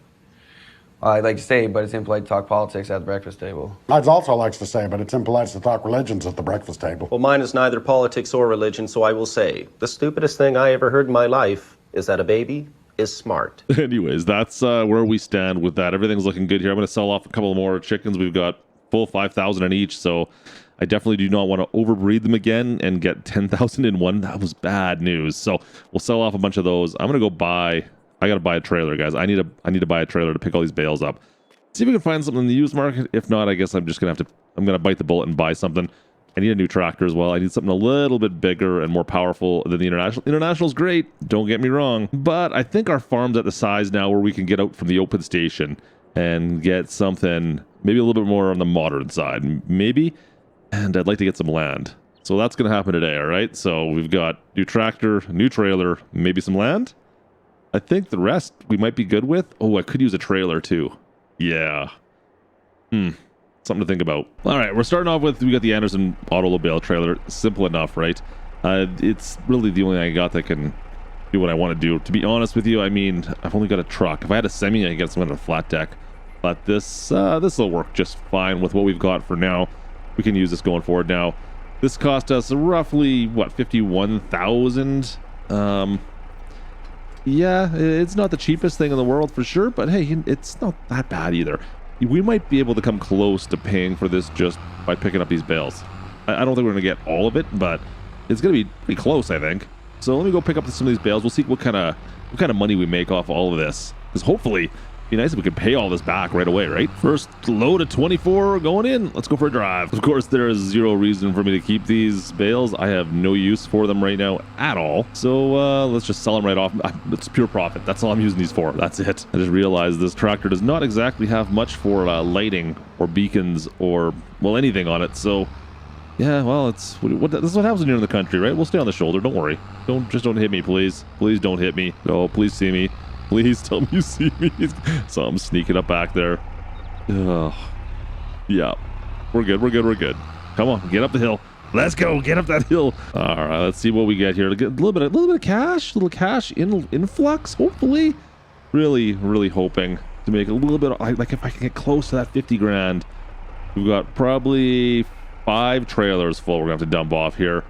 I'd like to say, but it's impolite to talk politics at the breakfast table. I'd also likes to say, but it's impolite to talk religions at the breakfast table. Well, mine is neither politics or religion, so I will say, the stupidest thing I ever heard in my life is that a baby is smart. Anyways, that's where we stand with that. Everything's looking good here. I'm going to sell off a couple more chickens. We've got full 5,000 in each, so I definitely do not want to overbreed them again and get 10,000 in one. That was bad news. So we'll sell off a bunch of those. I'm going to go buy... I got to buy a trailer, guys. I need to buy a trailer to pick all these bales up. See if we can find something in the used market. If not, I guess I'm just going to I'm going to bite the bullet and buy something. I need a new tractor as well. I need something a little bit bigger and more powerful than the International. International's great, don't get me wrong. But I think our farm's at the size now where we can get out from the open station and get something maybe a little bit more on the modern side. Maybe. And I'd like to get some land. So that's going to happen today, all right? So we've got new tractor, new trailer, maybe some land. I think the rest we might be good with. Oh, I could use a trailer too. Yeah. Something to think about. All right, we're starting off with, we got the Anderson auto bale trailer. Simple enough, right? It's really the only thing I got that can do what I want to do. To be honest with you, I mean, I've only got a truck. If I had a semi, I could get some kind of flat deck. But this will work just fine with what we've got for now. We can use this going forward now. This cost us roughly, what, 51,000? Yeah, it's not the cheapest thing in the world for sure, but hey, it's not that bad either. We might be able to come close to paying for this just by picking up these bales. I don't think we're going to get all of it, but it's going to be pretty close, I think. So let me go pick up some of these bales. We'll see what kind of money we make off all of this. Because hopefully, it'd be nice if we could pay all this back right away, right? First load of 24 going in. Let's go for a drive. Of course, there is zero reason for me to keep these bales. I have no use for them right now at all. So let's just sell them right off. It's pure profit. That's all I'm using these for. That's it. I just realized this tractor does not exactly have much for lighting or beacons or, well, anything on it. So yeah, well, this is what happens when you're in the country, right? We'll stay on the shoulder. Don't worry. Don't hit me, please. Please don't hit me. Oh, please see me. Please tell me you see me. So I'm sneaking up back there. Ugh. Yeah, we're good. Come on, get up the hill. Let's go, get up that hill. All right, let's see what we get here. Get a little bit of cash, influx. Hopefully, really hoping to make a little bit. Like if I can get close to that 50 grand, we've got probably 5 trailers full. We're gonna have to dump off here.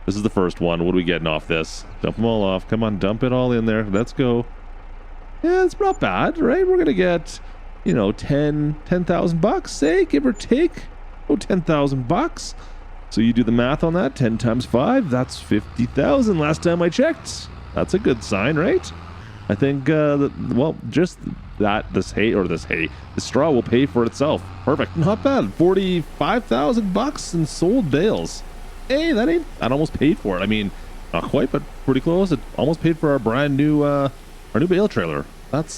This is the first one. What are we getting off this? Dump them all off. Come on, dump it all in there. Let's go. Yeah, it's not bad, right? We're gonna get, 10,000 bucks, say, give or take. Oh, 10,000 bucks. So you do the math on that. 10 times 5, that's 50,000. Last time I checked. That's a good sign, right? I think just that this straw will pay for itself. Perfect. Not bad. 45,000 bucks in sold bales. Hey, that almost paid for it. I mean, not quite, but pretty close. It almost paid for our brand new our new bale trailer. That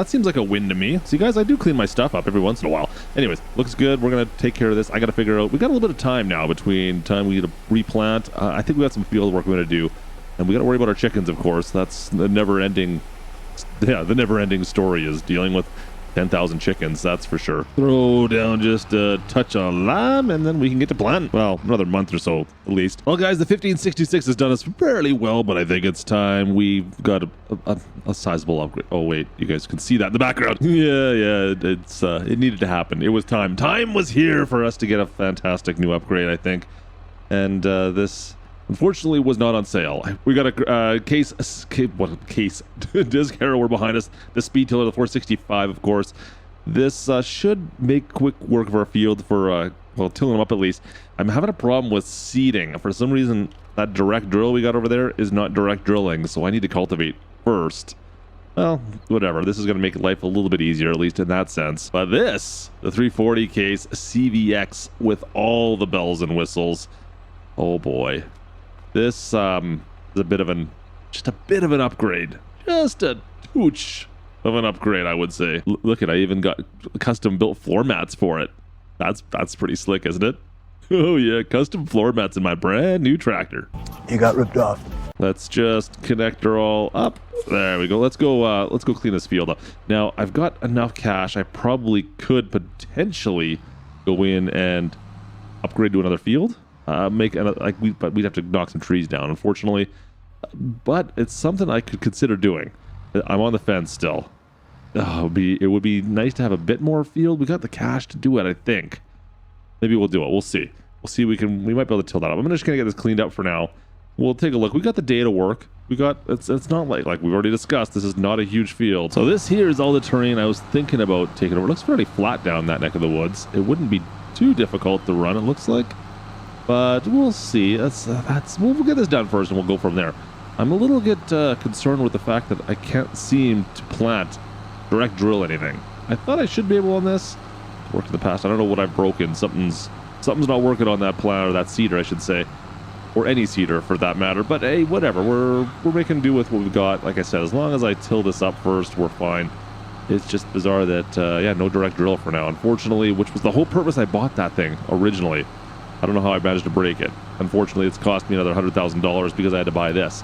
seems like a win to me. See, guys, I do clean my stuff up every once in a while. Anyways, looks good. We're gonna take care of this. I gotta figure out. We got a little bit of time now between time we need to replant. I think we got some field work we're gonna do, and we gotta worry about our chickens, of course. That's the never-ending. Yeah, the never-ending story is dealing with 10,000 chickens, that's for sure. Throw down just a touch of lime, and then we can get to planting. Well, another month or so, at least. Well, guys, the 1566 has done us fairly well, but I think it's time we've got a sizable upgrade. Oh, wait, you guys can see that in the background. Yeah, it needed to happen. It was time. Time was here for us to get a fantastic new upgrade, I think. And this, unfortunately, was not on sale. We got a case disc harrower behind us. The speed tiller, the 465, of course. This should make quick work of our field for tilling them up at least. I'm having a problem with seeding. For some reason, that direct drill we got over there is not direct drilling, so I need to cultivate first. Well, whatever. This is going to make life a little bit easier, at least in that sense. But this, the 340 case CVX with all the bells and whistles. Oh boy. This is a bit of an upgrade. Just a tooch of an upgrade, I would say. Look at, I even got custom built floor mats for it. That's pretty slick, isn't it? Oh yeah, custom floor mats in my brand new tractor. You got ripped off. Let's just connect her all up. There we go. Let's go clean this field up. Now, I've got enough cash. I probably could potentially go in and upgrade to another field. But we'd have to knock some trees down, unfortunately. But it's something I could consider doing. I'm on the fence still. It would be nice to have a bit more field. We got the cash to do it, I think. Maybe we'll do it. We'll see. We might be able to till that up. I'm just gonna get this cleaned up for now. We'll take a look. We got the data work. It's not like we've already discussed. This is not a huge field. So this here is all the terrain I was thinking about taking over. It looks fairly flat down that neck of the woods. It wouldn't be too difficult to run, it looks like. But we'll see. We'll get this done first, and we'll go from there. I'm a little bit concerned with the fact that I can't seem to plant, direct drill anything. I thought I should be able on this. It's worked in the past. I don't know what I've broken. Something's not working on that plant, or that seeder, I should say, or any seeder for that matter. But hey, whatever. We're making do with what we've got. Like I said, as long as I till this up first, we're fine. It's just bizarre that no direct drill for now, unfortunately, which was the whole purpose I bought that thing originally. I don't know how I managed to break it. Unfortunately, it's cost me another $100,000 because I had to buy this.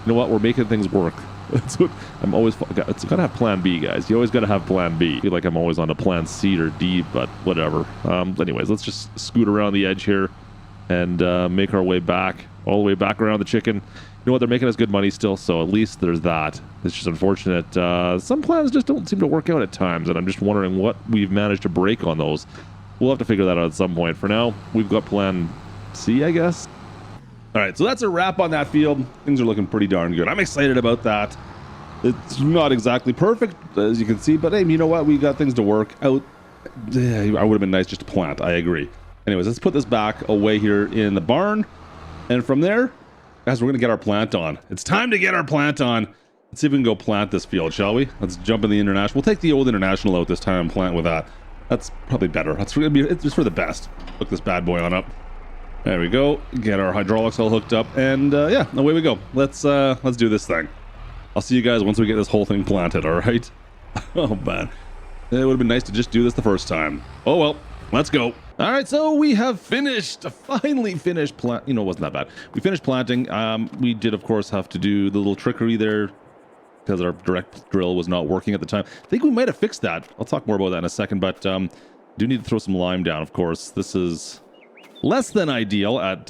You know what? We're making things work. That's what I'm always. It's gotta have Plan B, guys. You always gotta have Plan B. I feel like I'm always on to Plan C or D, but whatever. Anyways, let's just scoot around the edge here and make our way back, all the way back around the chicken. You know what? They're making us good money still, so at least there's that. It's just unfortunate. Some plans just don't seem to work out at times, and I'm just wondering what we've managed to break on those. We'll have to figure that out at some point. For now, we've got Plan C, I guess. All right, so that's a wrap on that field. Things are looking pretty darn good. I'm excited about that. It's not exactly perfect, as you can see, but hey, you know what? We got things to work out. I would have been nice just to plant. I agree. Anyways, let's put this back away here in the barn. And from there, guys, we're going to get our plant on. It's time to get our plant on. Let's see if we can go plant this field, shall we? Let's jump in the international. We'll take the old international out this time and plant with that. That's probably better. It's just for the best. Hook this bad boy on up. There we go. Get our hydraulics all hooked up, and yeah, away we go. Let's do this thing. I'll see you guys once we get this whole thing planted. All right. Oh man, it would have been nice to just do this the first time. Oh well, let's go. All right, so we have finally finished plant. You know, it wasn't that bad. We finished planting. We did, of course, have to do the little trickery there because our direct drill was not working at the time. I think we might have fixed that. I'll talk more about that in a second, but do need to throw some lime down, of course. This is less than ideal at,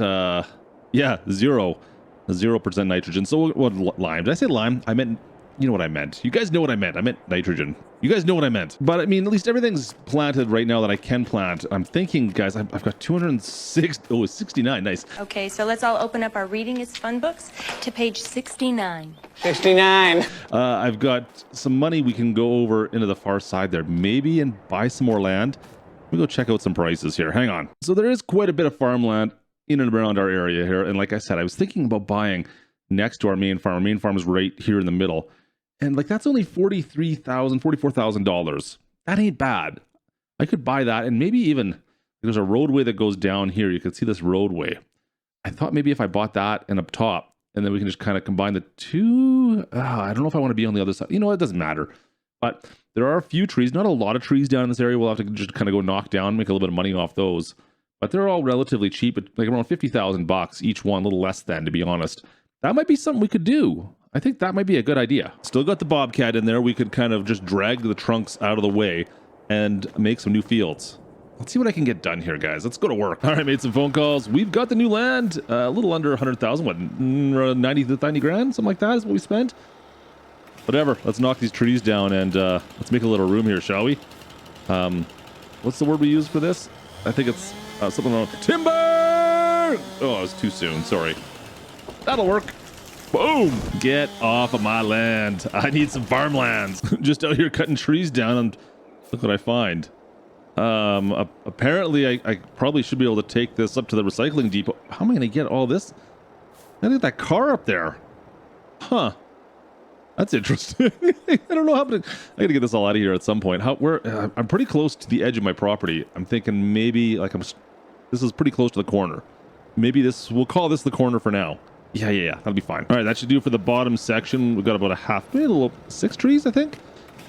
yeah, 0% nitrogen. So what lime? Did I say lime? I meant, you know what I meant. You guys know what I meant. I meant nitrogen. You guys know what I meant. But I mean, at least everything's planted right now that I can plant. I'm thinking, guys, I've got 206. Oh, it's 69. Nice. Okay, so let's all open up our Reading is Fun books to page 69. 69. I've got some money we can go over into the far side there, maybe, and buy some more land. Let me go check out some prices here. Hang on. So there is quite a bit of farmland in and around our area here. And like I said, I was thinking about buying next to our main farm. Our main farm is right here in the middle. And like, that's only $44,000. That ain't bad. I could buy that. And maybe even there's a roadway that goes down here. You can see this roadway. I thought maybe if I bought that and up top, and then we can just kind of combine the two. I don't know if I want to be on the other side. You know, it doesn't matter. But there are a few trees, not a lot of trees down in this area. We'll have to just kind of go knock down, make a little bit of money off those. But they're all relatively cheap, like around $50,000 each one, a little less than, to be honest. That might be something we could do. I think that might be a good idea. Still got the Bobcat in there. We could kind of just drag the trunks out of the way and make some new fields. Let's see what I can get done here, guys. Let's go to work. All right, made some phone calls. We've got the new land, a little under 100,000, what, 90 grand, something like that is what we spent. Whatever, let's knock these trees down and let's make a little room here, shall we? What's the word we use for this? I think it's something like timber! Oh, it was too soon, sorry. That'll work. Boom! Get off of my land. I need some farmlands. Just out here cutting trees down and look what I find. Apparently I probably should be able to take this up to the recycling depot. How am I going to get all this? I think that car up there. Huh. That's interesting. I don't know how, but I gotta get this all out of here at some point. I'm pretty close to the edge of my property. I'm thinking maybe like this is pretty close to the corner. Maybe we'll call this the corner for now. Yeah, that'll be fine. All right, that should do for the bottom section. We've got about maybe a little 6 trees, I think.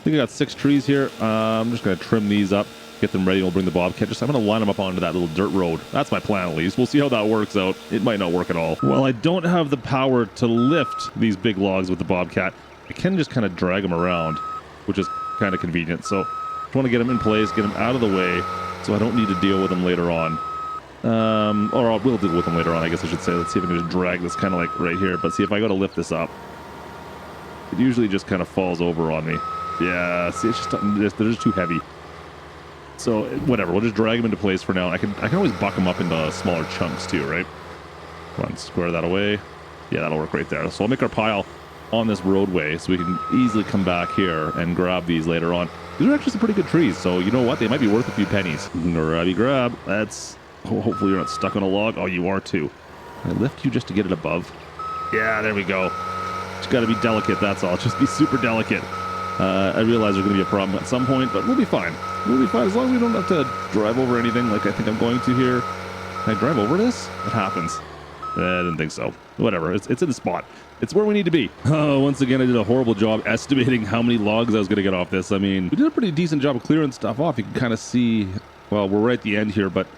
I got 6 trees here. I'm just gonna trim these up, get them ready. We'll bring the Bobcat. I'm gonna line them up onto that little dirt road. That's my plan, at least. We'll see how that works out. It might not work at all. Well, I don't have the power to lift these big logs with the Bobcat. I can just kind of drag them around, which is kind of convenient. So I want to get them in place, get them out of the way, so I don't need to deal with them later on. Or we'll deal with them later on, I guess I should say. Let's see if I can just drag this kind of like right here. But see, if I go to lift this up, it usually just kind of falls over on me. Yeah, see, it's just they're just too heavy. So whatever, we'll just drag them into place for now. I can always buck them up into smaller chunks too, right? Come on, square that away. Yeah, that'll work right there. So I'll make our pile on this roadway so we can easily come back here and grab these later on. These are actually some pretty good trees, so you know what? They might be worth a few pennies. Grab. That's... Oh, hopefully you're not stuck on a log. Oh, you are too. I lift you just to get it above. Yeah, there we go. Just got to be delicate, that's all. Just be super delicate. I realize there's going to be a problem at some point, but we'll be fine. We'll be fine as long as we don't have to drive over anything like I think I'm going to here. Can I drive over this? What happens? I didn't think so. Whatever. It's in the spot. It's where we need to be. Oh, once again, I did a horrible job estimating how many logs I was going to get off this. I mean, we did a pretty decent job of clearing stuff off. You can kind of see, well, we're right at the end here, but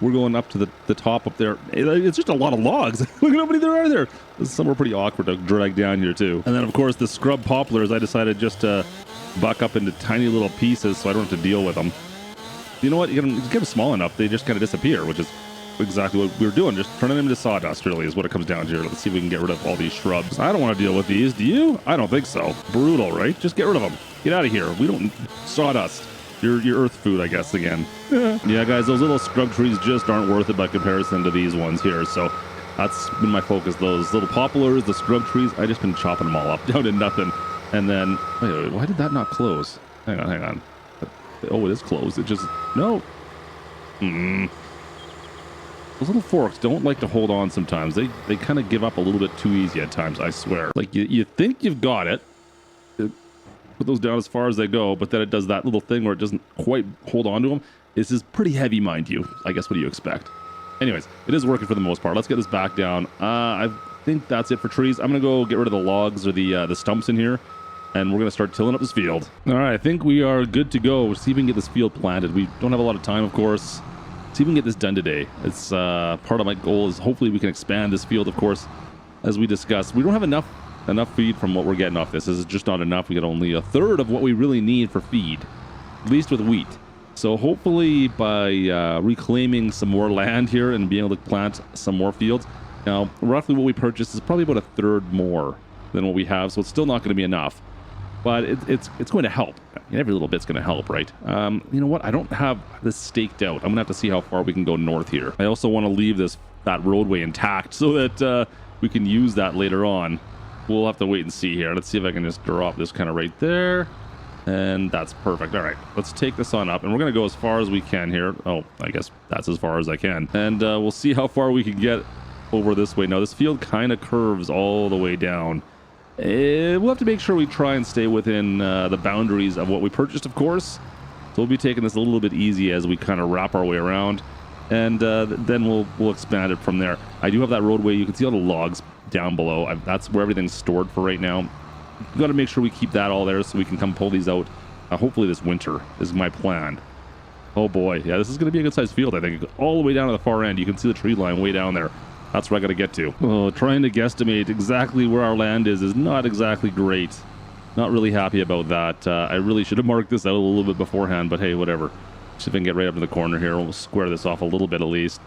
we're going up to the top up there. It's just a lot of logs. Look at how many there are there. Some are pretty awkward to drag down here too. And then of course the scrub poplars, I decided just to buck up into tiny little pieces so I don't have to deal with them. You know what? You get them small enough, they just kind of disappear, which is exactly what we were doing. Just turning them into sawdust really is what it comes down to. Let's see if we can get rid of all these shrubs. I don't want to deal with these. Do you? I don't think so. Brutal, right? Just get rid of them. Get out of here. We don't sawdust. Your earth food, I guess, again. Yeah, guys, those little scrub trees just aren't worth it by comparison to these ones here. So that's been my focus. Those little poplars, the scrub trees, I just been chopping them all up down to nothing. And then, wait, why did that not close? Hang on. Oh, it is closed. It just, no. Those little forks don't like to hold on sometimes. They kind of give up a little bit too easy at times, I swear. Like, you think you've got it. Put those down as far as they go, but then it does that little thing where it doesn't quite hold on to them. This is pretty heavy, mind you. I guess, what do you expect? Anyways, it is working for the most part. Let's get this back down. I think that's it for trees. I'm going to go get rid of the logs or the stumps in here, and we're going to start tilling up this field. All right, I think we are good to go. We'll see if we can get this field planted. We don't have a lot of time, of course. See if we can get this done today. It's part of my goal is hopefully we can expand this field, of course, as we discussed. We don't have enough feed from what we're getting off this. This is just not enough. We get only a third of what we really need for feed, at least with wheat. So hopefully by reclaiming some more land here and being able to plant some more fields. Now, roughly what we purchased is probably about a third more than what we have, so it's still not going to be enough. But it's going to help. Every little bit's going to help, right? You know what? I don't have this staked out. I'm going to have to see how far we can go north here. I also want to leave that roadway intact so that we can use that later on. We'll have to wait and see here. Let's see if I can just drop this kind of right there. And that's perfect. All right, let's take this on up. And we're going to go as far as we can here. Oh, I guess that's as far as I can. And we'll see how far we can get over this way. Now, this field kind of curves all the way down. We'll have to make sure we try and stay within the boundaries of what we purchased, of course. So we'll be taking this a little bit easy as we kind of wrap our way around. And then we'll expand it from there. I do have that roadway. You can see all the logs down below. That's where everything's stored for right now. We've got to make sure we keep that all there so we can come pull these out. Hopefully this winter is my plan. Oh boy, yeah, this is going to be a good sized field, I think. All the way down to the far end. You can see the tree line way down there. That's where I got to get to. Oh, trying to guesstimate exactly where our land is not exactly great. Not really happy about that. I really should have marked this out a little bit beforehand, but hey, whatever. See if I can get right up to the corner here. We'll square this off a little bit at least.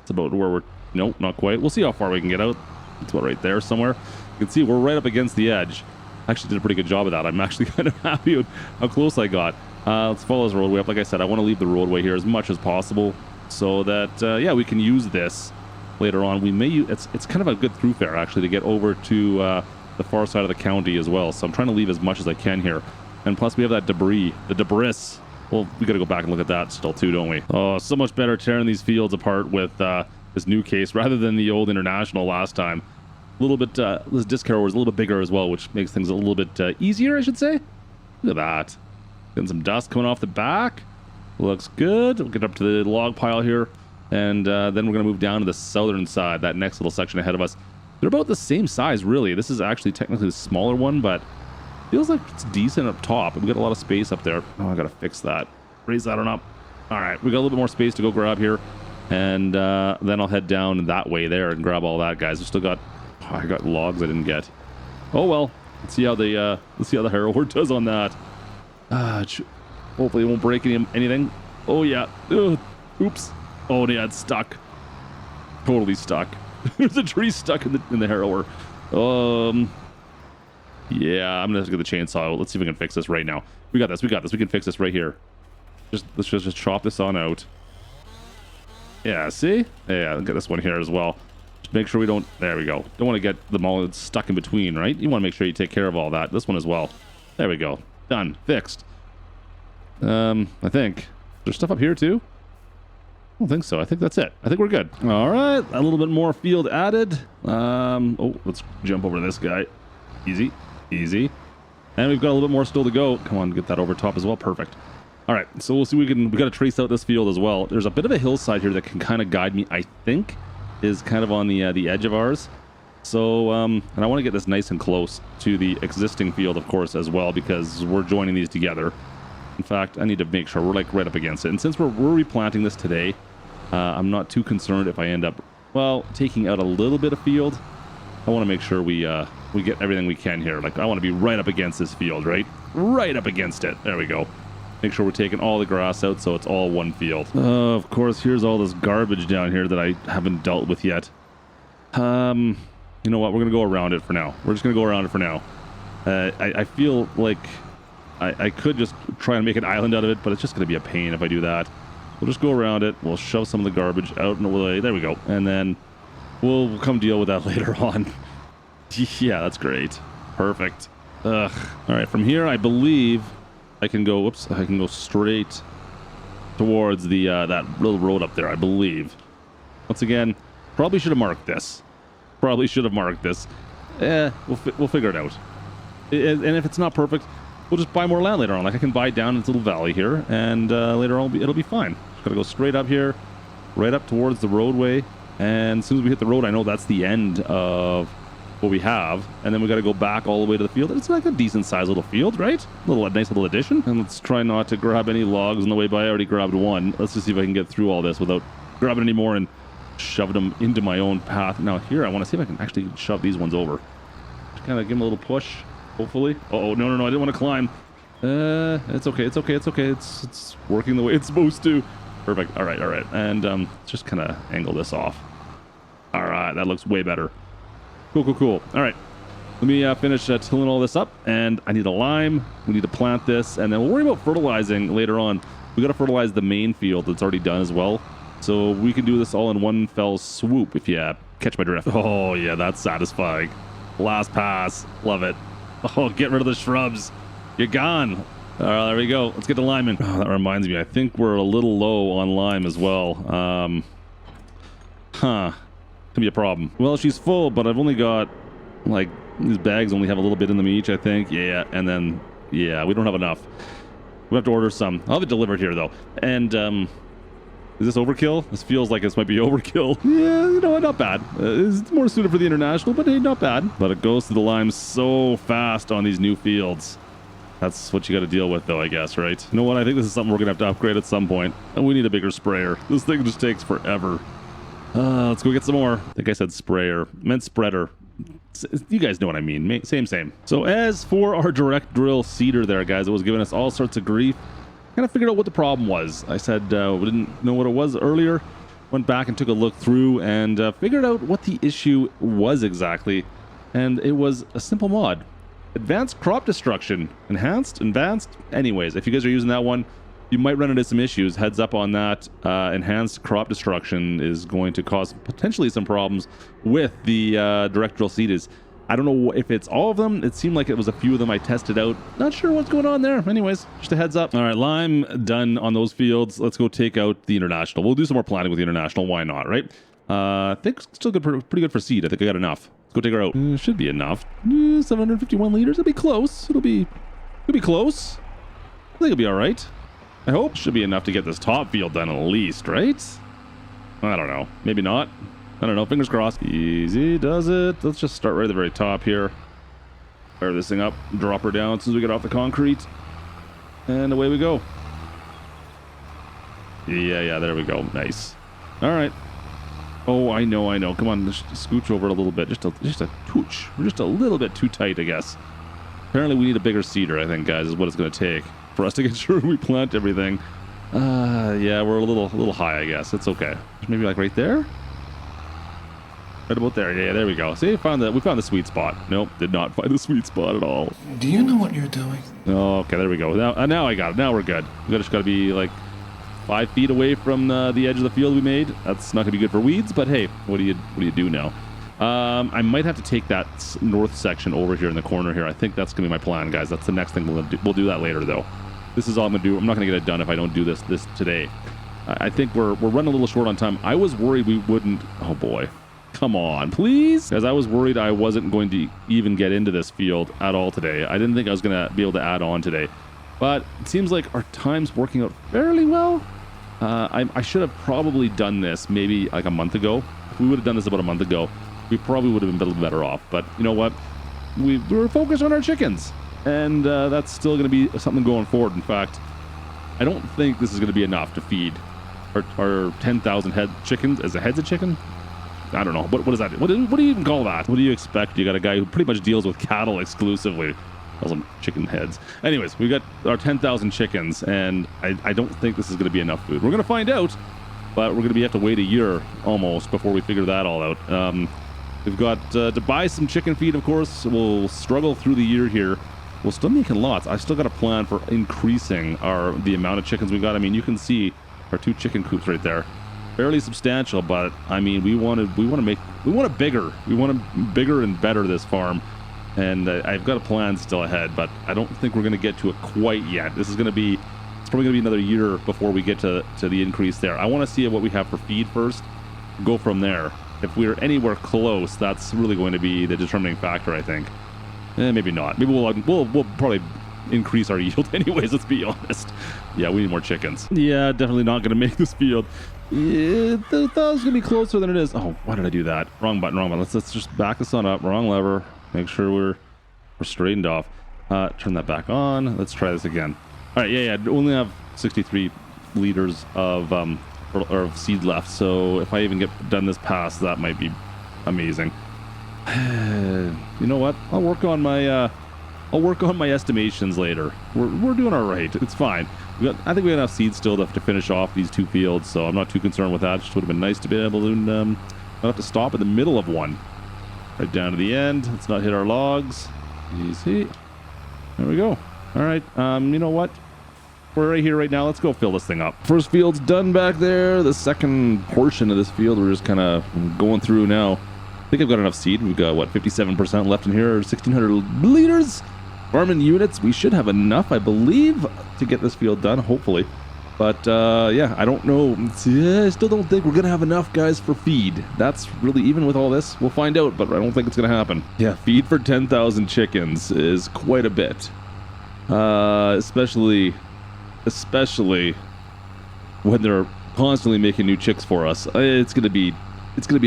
It's about where we're... Nope, not quite. We'll see how far we can get out. It's about right there somewhere. You can see we're right up against the edge. I actually did a pretty good job of that. I'm actually kind of happy with how close I got. Let's follow this roadway up. Like I said, I want to leave the roadway here as much as possible so that, yeah, we can use this later on. We may use... It's kind of a good thoroughfare, actually, to get over to the far side of the county as well. So I'm trying to leave as much as I can here. And plus, we have that debris, the debris. Well, we got to go back and look at that still too, don't we? Oh, so much better tearing these fields apart with this new case rather than the old International last time. A little bit, this disc carrier was a little bit bigger as well, which makes things a little bit easier, I should say. Look at that. Getting some dust coming off the back. Looks good. We'll get up to the log pile here. And then we're going to move down to the southern side, that next little section ahead of us. They're about the same size, really. This is actually technically the smaller one, but feels like it's decent up top. We've got a lot of space up there. Oh, I got to fix that. Raise that on up. All right, we got a little bit more space to go grab here. And then I'll head down that way there and grab all that, guys. We still got... Oh, I got logs I didn't get. Oh, well. Let's see how the harrower does on that. Hopefully it won't break anything. Oh, yeah. Ugh. Oops. Oh, yeah, it's stuck. Totally stuck. There's a tree stuck in the harrower. Yeah, I'm gonna have to get the chainsaw. Let's see if we can fix this right now. We got this. We can fix this right here. Let's just chop this on out. Yeah, see? Yeah, I'll get this one here as well. Just make sure we don't... There we go. Don't want to get them all stuck in between, right? You want to make sure you take care of all that. This one as well. There we go. Done. Fixed. I think. There's stuff up here too? I don't think so. I think that's it. I think we're good. All right. A little bit more field added. Oh, let's jump over this guy. Easy. Easy. And we've got a little bit more still to go. Come on, get that over top as well. Perfect. All right. So we'll see. We got to trace out this field as well. There's a bit of a hillside here that can kind of guide me, I think, is kind of on the edge of ours. So, and I want to get this nice and close to the existing field, of course, as well, because we're joining these together. In fact, I need to make sure we're like right up against it. And since we're replanting this today, I'm not too concerned if I end up, well, taking out a little bit of field. I want to make sure we get everything we can here. Like, I want to be right up against this field, right? Right up against it. There we go. Make sure we're taking all the grass out so it's all one field. Of course, here's all this garbage down here that I haven't dealt with yet. You know what? We're going to go around it for now. We're just going to go around it for now. I feel like I could just try and make an island out of it, but it's just going to be a pain if I do that. We'll just go around it. We'll shove some of the garbage out in the way. There we go. And then we'll come deal with that later on. Yeah, that's great. Perfect. Ugh. All right, from here, I believe I can go, whoops, I can go straight towards the that little road up there, I believe. Once again, probably should have marked this. Probably should have marked this. We'll figure it out. And if it's not perfect, we'll just buy more land later on. Like, I can buy down this little valley here, and later on it'll be fine. Just gotta go straight up here, right up towards the roadway, and as soon as we hit the road, I know that's the end of what we have, and then we got to go back all the way to the field. It's like a decent sized little field, right? Nice little addition. And let's try not to grab any logs on the way by. I already grabbed one. Let's just see if I can get through all this without grabbing any more and shoving them into my own path. Now here, I want to see if I can actually shove these ones over. Just kind of give them a little push, hopefully. Oh, no, I didn't want to climb. It's okay. It's working the way it's supposed to. Perfect. All right. And just kind of angle this off. All right, that looks way better. Cool. All right, let me finish tilling all this up, and I need a lime. We need to plant this, and then we'll worry about fertilizing later on. We got to fertilize the main field that's already done as well, so we can do this all in one fell swoop if you catch my drift. Oh yeah, that's satisfying. Last pass, love it. Oh, get rid of the shrubs. You're gone. All right, there we go. Let's get the lime in. Oh, that reminds me, I think we're a little low on lime as well. Be a problem. Well, she's full, but I've only got, like, these bags only have a little bit in them each, I think. Yeah, and then, yeah, we don't have enough. We have to order some. I'll have it delivered here, though. And, is this overkill? This feels like this might be overkill. Yeah, you know, not bad. It's more suited for the international, but hey, not bad. But it goes to the lime so fast on these new fields. That's what you got to deal with, though, I guess, right? You know what? I think this is something we're going to have to upgrade at some point. And we need a bigger sprayer. This thing just takes forever. Let's go get some more. I think I said sprayer. Meant spreader. You guys know what I mean. Same. So as for our direct drill seeder there, guys, it was giving us all sorts of grief. Kind of figured out what the problem was. I said we didn't know what it was earlier. Went back and took a look through and figured out what the issue was exactly. And it was a simple mod. Advanced crop destruction. Enhanced? Advanced? Anyways, if you guys are using that one, you might run into some issues. Heads up on that. Enhanced crop destruction is going to cause potentially some problems with the direct drill seeders. I don't know if it's all of them. It seemed like it was a few of them I tested out. Not sure what's going on there. Anyways, just a heads up. All right, lime done on those fields. Let's go take out the international. We'll do some more planting with the international. Why not, right? I think it's still good, pretty good for seed. I think I got enough. Let's go take her out. Should be enough. 751 liters. It'll be close. It'll be close. I think it'll be all right. I hope. Should be enough to get this top field done at least, right? I don't know. Maybe not. I don't know. Fingers crossed. Easy does it. Let's just start right at the very top here. Fire this thing up. Drop her down as soon as we get off the concrete. And away we go. Yeah. There we go. Nice. All right. Oh, I know. Come on. Just scooch over a little bit. Just a touch. We're just a little bit too tight, I guess. Apparently we need a bigger seeder, I think, guys, is what it's going to take for us to get sure we plant everything. Yeah, we're a little high, I guess. It's okay. Maybe like right there? Right about there. Yeah, there we go. See, we found the sweet spot. Nope, did not find the sweet spot at all. Do you know what you're doing? Oh, okay, there we go. Now I got it. Now we're good. We just got to be like 5 feet away from the edge of the field we made. That's not going to be good for weeds, but hey, what do you do now? I might have to take that north section over here in the corner here. I think that's going to be my plan, guys. That's the next thing we'll do. We'll do that later, though. This is all I'm going to do. I'm not going to get it done if I don't do this today. I think we're running a little short on time. I was worried we wouldn't. Oh, boy. Come on, please. Guys, I was worried I wasn't going to even get into this field at all today. I didn't think I was going to be able to add on today. But it seems like our time's working out fairly well. I should have probably done this maybe like a month ago. If we would have done this about a month ago, we probably would have been a little better off. But you know what? We were focused on our chickens. And that's still going to be something going forward. In fact, I don't think this is going to be enough to feed our 10,000 head chickens as a heads of chicken. I don't know. What is that? What do you even call that? What do you expect? You got a guy who pretty much deals with cattle exclusively. Calls them chicken heads. Anyways, we got our 10,000 chickens, and I don't think this is going to be enough food. We're going to find out, but we're going to have to wait a year almost before we figure that all out. We've got to buy some chicken feed, of course. We'll struggle through the year here. We'll still making lots. I still got a plan for increasing the amount of chickens we got. I mean, you can see our 2 chicken coops right there. Fairly substantial, but I mean, we want it bigger. We want it bigger and better, this farm. And I've got a plan still ahead, but I don't think we're going to get to it quite yet. It's probably going to be another year before we get to the increase there. I want to see what we have for feed first, go from there. If we're anywhere close, that's really going to be the determining factor, I think. Maybe not. Maybe we'll probably increase our yield anyways, let's be honest. Yeah, we need more chickens. Yeah, definitely not going to make this field. Yeah, thought it was going to be closer than it is. Oh, why did I do that? Wrong button. Let's just back this on up. Wrong lever. Make sure we're straightened off. Turn that back on. Let's try this again. All right, yeah. Only have 63 liters of seed left. So if I even get done this pass, that might be amazing. You know what? I'll work on my estimations later. We're doing all right. It's fine. I think we have enough seed still to finish off these 2 fields, so I'm not too concerned with that. Just would have been nice to be able to not have to stop in the middle of one. Right down to the end. Let's not hit our logs. Easy. There we go. All right. You know what? We're right here right now. Let's go fill this thing up. First field's done back there. The second portion of this field, we're just kind of going through now. I think I've got enough seed. We've got, what, 57% left in here, 1,600 liters. Farming units, we should have enough, I believe, to get this field done, hopefully. But, yeah, I don't know. I still don't think we're going to have enough, guys, for feed. That's really, even with all this, we'll find out, but I don't think it's going to happen. Yeah, feed for 10,000 chickens is quite a bit. Especially when they're constantly making new chicks for us. It's going to be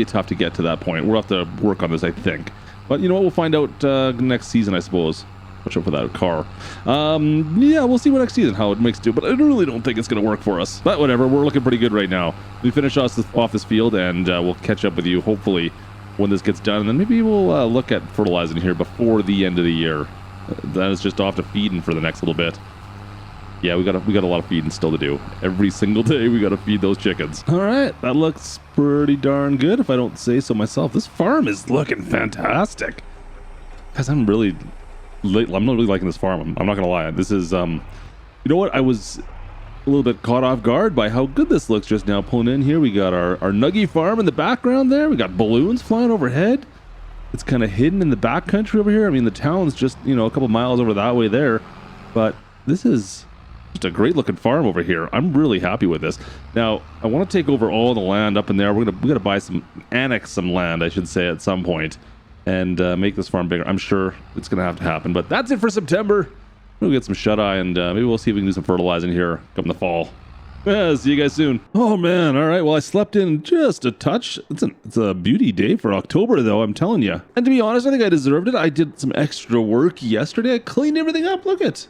tough to get to that point. We'll have to work on this, I think. But you know what? We'll find out next season, I suppose. Watch out for that car. Yeah, we'll see what next season, how it makes do. But I really don't think it's going to work for us. But whatever, we're looking pretty good right now. We finish off this field, and we'll catch up with you, hopefully, when this gets done. And then maybe we'll look at fertilizing here before the end of the year. That is just off to feeding for the next little bit. Yeah, we got a lot of feeding still to do. Every single day we got to feed those chickens. All right, that looks pretty darn good, if I don't say so myself. This farm is looking fantastic. Guys, I'm not really liking this farm. I'm not gonna lie. This is you know what? I was a little bit caught off guard by how good this looks just now. Pulling in here, we got our nuggy farm in the background there. We got balloons flying overhead. It's kind of hidden in the back country over here. I mean, the town's just, you know, a couple miles over that way there, but this is just a great looking farm over here. I'm really happy with this. Now, I want to take over all the land up in there. We're gonna buy annex some land, I should say, at some point, and make this farm bigger. I'm sure it's gonna have to happen, but that's it for September. We'll get some shut-eye, and maybe we'll see if we can do some fertilizing here come the fall. Yeah, see you guys soon. Oh man, all right. Well, I slept in just a touch. It's a beauty day for October, though, I'm telling you. And to be honest, I think I deserved it. I did some extra work yesterday. I cleaned everything up. Look at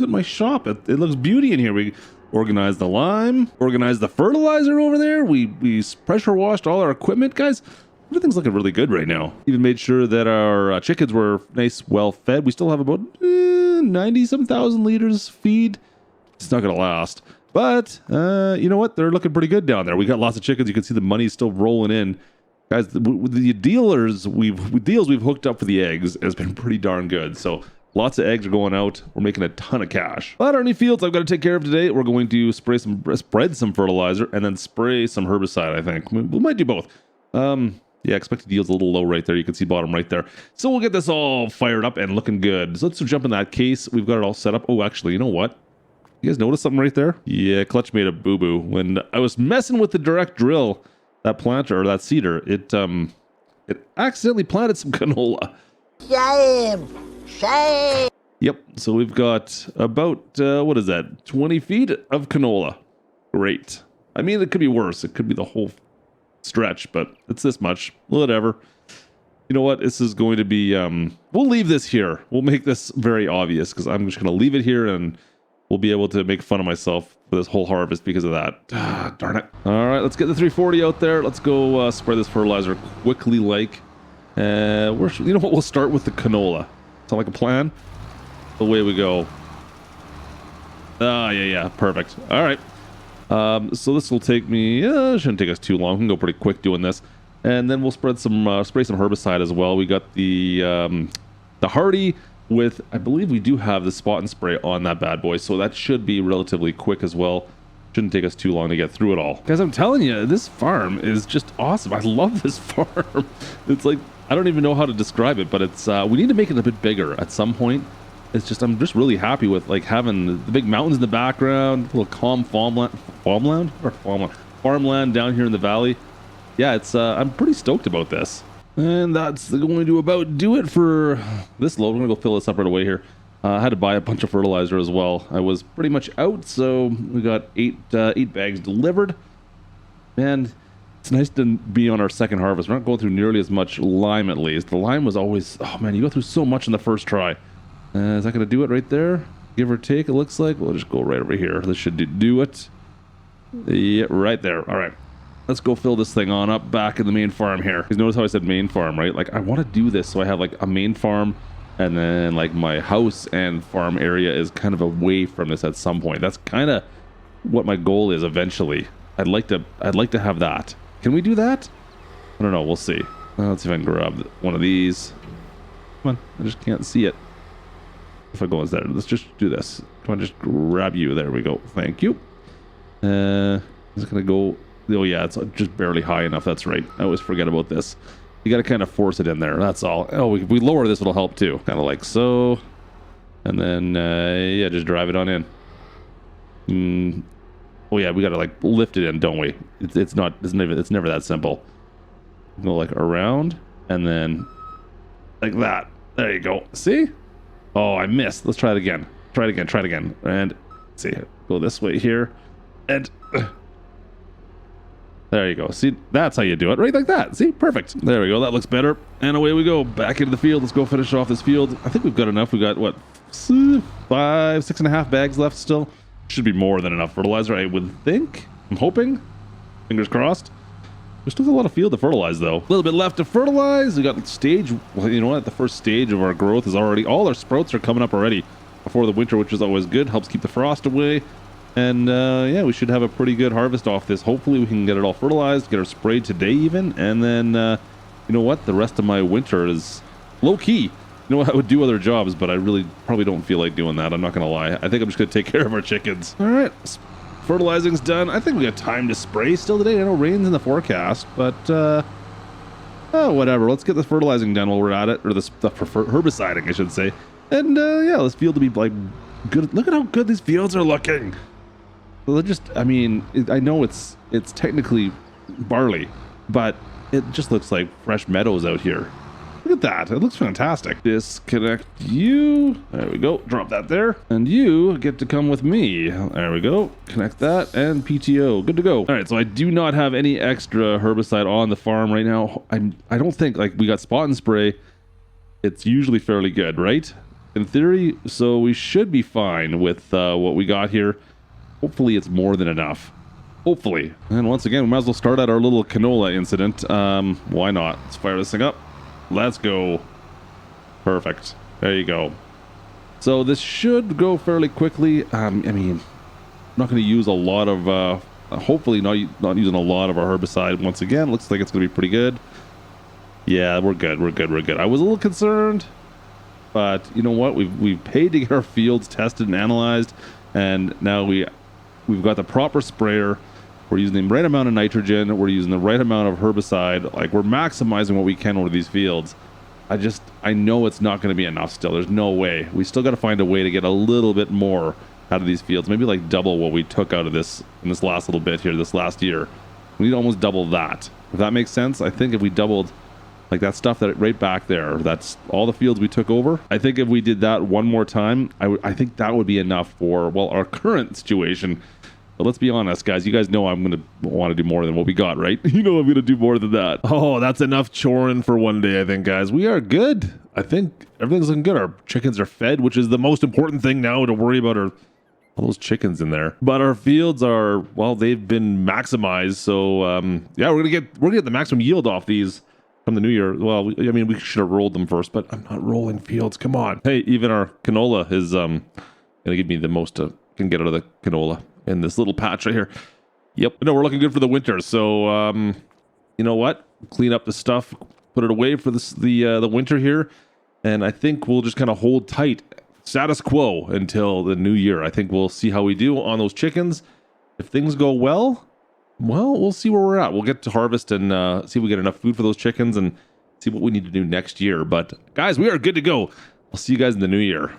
my shop. It looks beauty in here. We organized the lime, organized the fertilizer over there. We pressure washed all our equipment, guys. Everything's looking really good right now. Even made sure that our chickens were nice, well fed. We still have about 90-some thousand liters feed. It's not gonna last. But, you know what? They're looking pretty good down there. We got lots of chickens. You can see the money still rolling in. Guys, the deals we've hooked up for the eggs has been pretty darn good. So lots of eggs are going out. We're making a ton of cash. But any fields I've got to take care of today. We're going to spread some fertilizer and then spray some herbicide, I think. We might do both. Yeah, expected yield's a little low right there. You can see bottom right there. So we'll get this all fired up and looking good. So let's jump in that case. We've got it all set up. Oh, actually, you know what? You guys notice something right there? Yeah, Klutch made a boo-boo. When I was messing with the direct drill, that planter, or that seeder, it accidentally planted some canola. Shame! Yep, so we've got about, what is that, 20 feet of canola. Great. I mean, it could be worse. It could be the whole stretch, but it's this much. Whatever. You know what? This is going to be, we'll leave this here. We'll make this very obvious, because I'm just going to leave it here, and we'll be able to make fun of myself for this whole harvest because of that. Ah, darn it. All right, let's get the 340 out there. Let's go spray this fertilizer quickly like. You know what? We'll start with the canola. Sound like a plan? Away we go. Ah, yeah, perfect. All right. So this will take me, shouldn't take us too long. We can go pretty quick doing this. And then we'll spread some, spray some herbicide as well. We got the Hardy with, I believe we do have the spot and spray on that bad boy. So that should be relatively quick as well. Shouldn't take us too long to get through it all. Guys, I'm telling you, this farm is just awesome. I love this farm. It's like, I don't even know how to describe it, but it's, we need to make it a bit bigger at some point. It's just, I'm just really happy with like having the big mountains in the background, a little calm farmland down here in the valley. Yeah, it's, I'm pretty stoked about this. And that's going to about do it for this load. We're gonna go fill this up right away here. I had to buy a bunch of fertilizer as well. I was pretty much out, so we got eight bags delivered. And it's nice to be on our second harvest. We're not going through nearly as much lime, at least. The lime was always, oh man, you go through so much in the first try. Is that gonna do it right there? Give or take, it looks like. We'll just go right over here. This should do it. Yeah, right there. All right. Let's go fill this thing on up back in the main farm here. Because notice how I said main farm, right? Like, I want to do this so I have like a main farm, and then like my house and farm area is kind of away from this at some point. That's kind of what my goal is eventually. I'd like to have that. Can we do that? I don't know. We'll see. Let's see if I can grab one of these. Come on, I just can't see it. If I go instead, let's just do this. Come on, just grab you. There we go. Thank you. Is it gonna go? Oh yeah, it's just barely high enough. That's right. I always forget about this. You got to kind of force it in there. That's all. Oh, if we lower this, it'll help too. Kind of like so. And then, yeah, just drive it on in. Oh yeah, we got to like lift it in, don't we? It's never that simple. Go like around and then like that. There you go. See? Oh, I missed. Let's try it again. Try it again. And let's see, go this way here. And there you go. See, that's how you do it, right? Like that. See, perfect. There we go. That looks better. And away we go. Back into the field. Let's go finish off this field. I think we've got enough. We got what, 6.5 bags left still. Should be more than enough fertilizer, I would think. I'm hoping. Fingers crossed. There's still a lot of field to fertilize, though. A little bit left to fertilize. We got stage. Well, you know what? The first stage of our growth is already. All our sprouts are coming up already before the winter, which is always good. Helps keep the frost away. And yeah, we should have a pretty good harvest off this. Hopefully we can get it all fertilized, get her sprayed today even. And then, you know what? The rest of my winter is low key. You know what? I would do other jobs, but I really probably don't feel like doing that. I'm not going to lie. I think I'm just going to take care of our chickens. All right. Fertilizing's done. I think we got time to spray still today. I know rain's in the forecast, but oh, whatever. Let's get the fertilizing done while we're at it. Or the herbiciding, I should say. And yeah, this field to be like good. Look at how good these fields are looking. Well, just, I mean, I know it's technically barley, but it just looks like fresh meadows out here. Look at that. It looks fantastic. Disconnect you. There we go. Drop that there. And you get to come with me. There we go. Connect that and PTO. Good to go. All right. So I do not have any extra herbicide on the farm right now. I don't think, like, we got spot and spray. It's usually fairly good, right? In theory. So we should be fine with what we got here. Hopefully it's more than enough. Hopefully. And once again, we might as well start at our little canola incident. Why not? Let's fire this thing up. Let's go. Perfect. There you go. So this should go fairly quickly. I mean, I'm not going to use a lot of, hopefully not using a lot of our herbicide. Once again, looks like it's going to be pretty good. Yeah, we're good. I was a little concerned, but you know what? We've paid to get our fields tested and analyzed, and now we've got the proper sprayer. We're using the right amount of nitrogen. We're using the right amount of herbicide. Like, we're maximizing what we can over these fields. I know it's not going to be enough still. There's no way. We still got to find a way to get a little bit more out of these fields. Maybe like double what we took out of this in this last little bit here, this last year. We need to almost double that. If that makes sense. I think if we doubled like that stuff that right back there, that's all the fields we took over. I think if we did that one more time, I think that would be enough for, well, our current situation. But let's be honest, guys. You guys know I'm going to want to do more than what we got, right? You know I'm going to do more than that. Oh, that's enough choring for one day, I think, guys. We are good. I think everything's looking good. Our chickens are fed, which is the most important thing now to worry about. Our all those chickens in there. But our fields are, well, they've been maximized. So yeah, we're gonna get the maximum yield off these from the new year. Well, I mean, we should have rolled them first, but I'm not rolling fields. Come on. Hey, even our canola is gonna give me the most can get out of the canola in this little patch right here. Yep. No, we're looking good for the winter. So you know what? Clean up the stuff, put it away for the winter here, and I think we'll just kind of hold tight, status quo until the new year. I think we'll see how we do on those chickens. If things go well, we'll see where we're at. We'll get to harvest and see if we get enough food for those chickens and see what we need to do next year. But guys, we are good to go. I'll see you guys in the new year.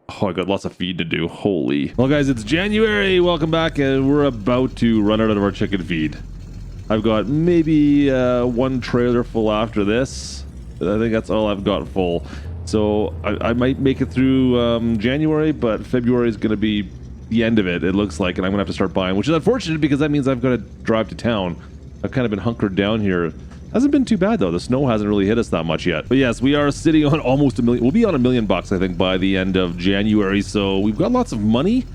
Oh, I got lots of feed to do. Holy. Well, guys, it's January. Welcome back, and we're about to run out of our chicken feed. I've got maybe one trailer full after this. I think that's all I've got full. So I might make it through January, but February is going to be the end of it, it looks like, and I'm going to have to start buying, which is unfortunate because that means I've got to drive to town. I've kind of been hunkered down here. Hasn't been too bad, though. The snow hasn't really hit us that much yet. But yes, we are sitting on almost $1 million. We'll be on $1 million, I think, by the end of January, so we've got lots of money.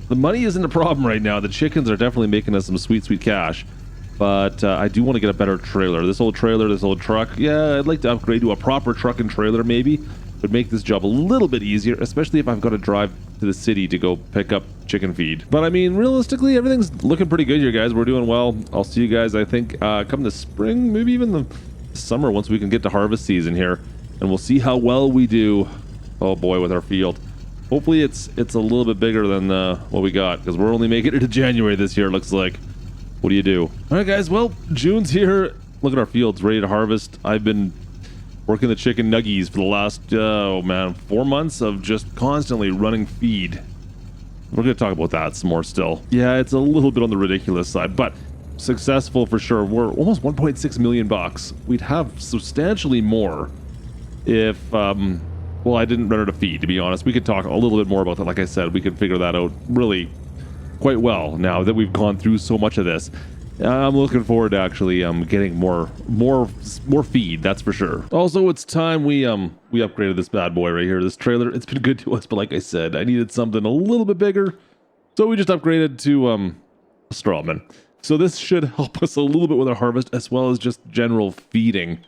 The money isn't a problem right now. The chickens are definitely making us some sweet, sweet cash. But I do want to get a better trailer. This old trailer, this old truck, yeah, I'd like to upgrade to a proper truck and trailer maybe. Would make this job a little bit easier, especially if I've got to drive to the city to go pick up chicken feed. But I mean, realistically, everything's looking pretty good here, guys. We're doing well. I'll see you guys, I think, come the spring, maybe even the summer once we can get to harvest season here. And we'll see how well we do, oh boy, with our field. Hopefully it's a little bit bigger than what we got, because we're only making it to January this year, it looks like. What do you do? All right, guys, well, June's here. Look at our fields ready to harvest. I've been working the chicken nuggies for the last, 4 months of just constantly running feed. We're going to talk about that some more still. Yeah, it's a little bit on the ridiculous side, but successful for sure. We're almost 1.6 million bucks. We'd have substantially more if, well, I didn't run out of feed, to be honest. We could talk a little bit more about that. Like I said, we could figure that out really quite well now that we've gone through so much of this. I'm looking forward to actually getting more feed, that's for sure. Also, it's time we upgraded this bad boy right here, this trailer. It's been good to us, but like I said, I needed something a little bit bigger, so we just upgraded to a Strawman. So this should help us a little bit with our harvest as well as just general feeding.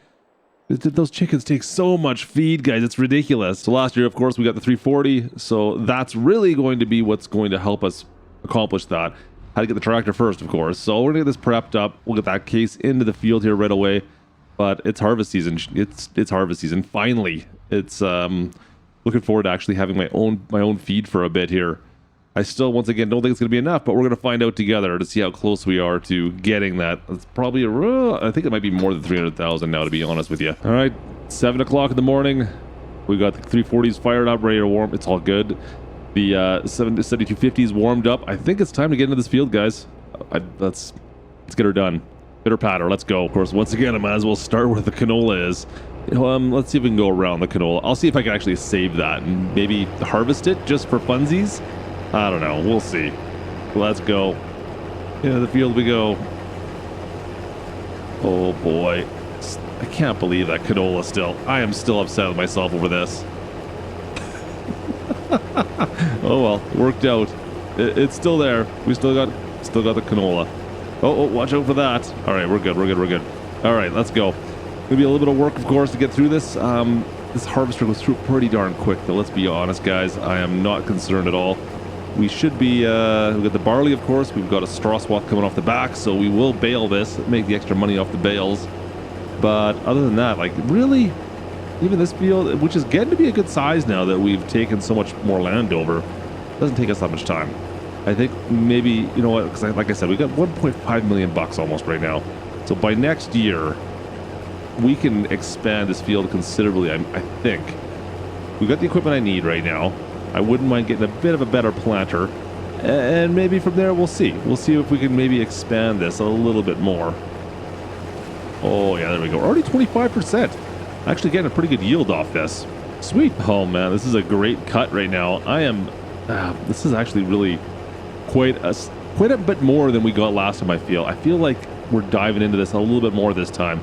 Those chickens take so much feed, guys. It's ridiculous. So last year, of course, we got the 340, so that's really going to be what's going to help us accomplish that. How to get the tractor first, of course. So we're gonna get this prepped up. We'll get that case into the field here right away. But it's harvest season. It's harvest season. Finally, it's looking forward to actually having my own feed for a bit here. I still, once again, don't think it's gonna be enough, but we're gonna find out together to see how close we are to getting that. It's probably I think it might be more than 300,000 now, to be honest with you. All right, 7 o'clock in the morning. We got the 340s fired up, ready to warm. It's all good. The 7250s warmed up. I think it's time to get into this field, guys. Let's get her done. Pitter patter, let's go. Of course, once again, I might as well start where the canola is. Let's see if we can go around the canola. I'll see if I can actually save that and maybe harvest it just for funsies. I don't know. We'll see. Let's go. Into the field we go. Oh boy. I can't believe that canola still. I am still upset with myself over this. Oh well, worked out. It's still there. We still got the canola. Oh, watch out for that. All right, we're good. All right, let's go. Gonna be a little bit of work, of course, to get through this. This harvester goes through pretty darn quick, though. Let's be honest, guys. I am not concerned at all. We should be. We've got the barley, of course. We've got a straw swath coming off the back, so we will bale this, make the extra money off the bales. But other than that, like really. Even this field, which is getting to be a good size now that we've taken so much more land over, doesn't take us that much time. I think maybe, you know what, because like I said, we got 1.5 million bucks almost right now. So by next year, we can expand this field considerably, I think. We've got the equipment I need right now. I wouldn't mind getting a bit of a better planter. And maybe from there, we'll see. We'll see if we can maybe expand this a little bit more. Oh, yeah, there we go. Already 25%. Actually getting a pretty good yield off this. Sweet. Oh man, this is a great cut right now. This is actually really quite a bit more than we got last time. I feel like we're diving into this a little bit more this time.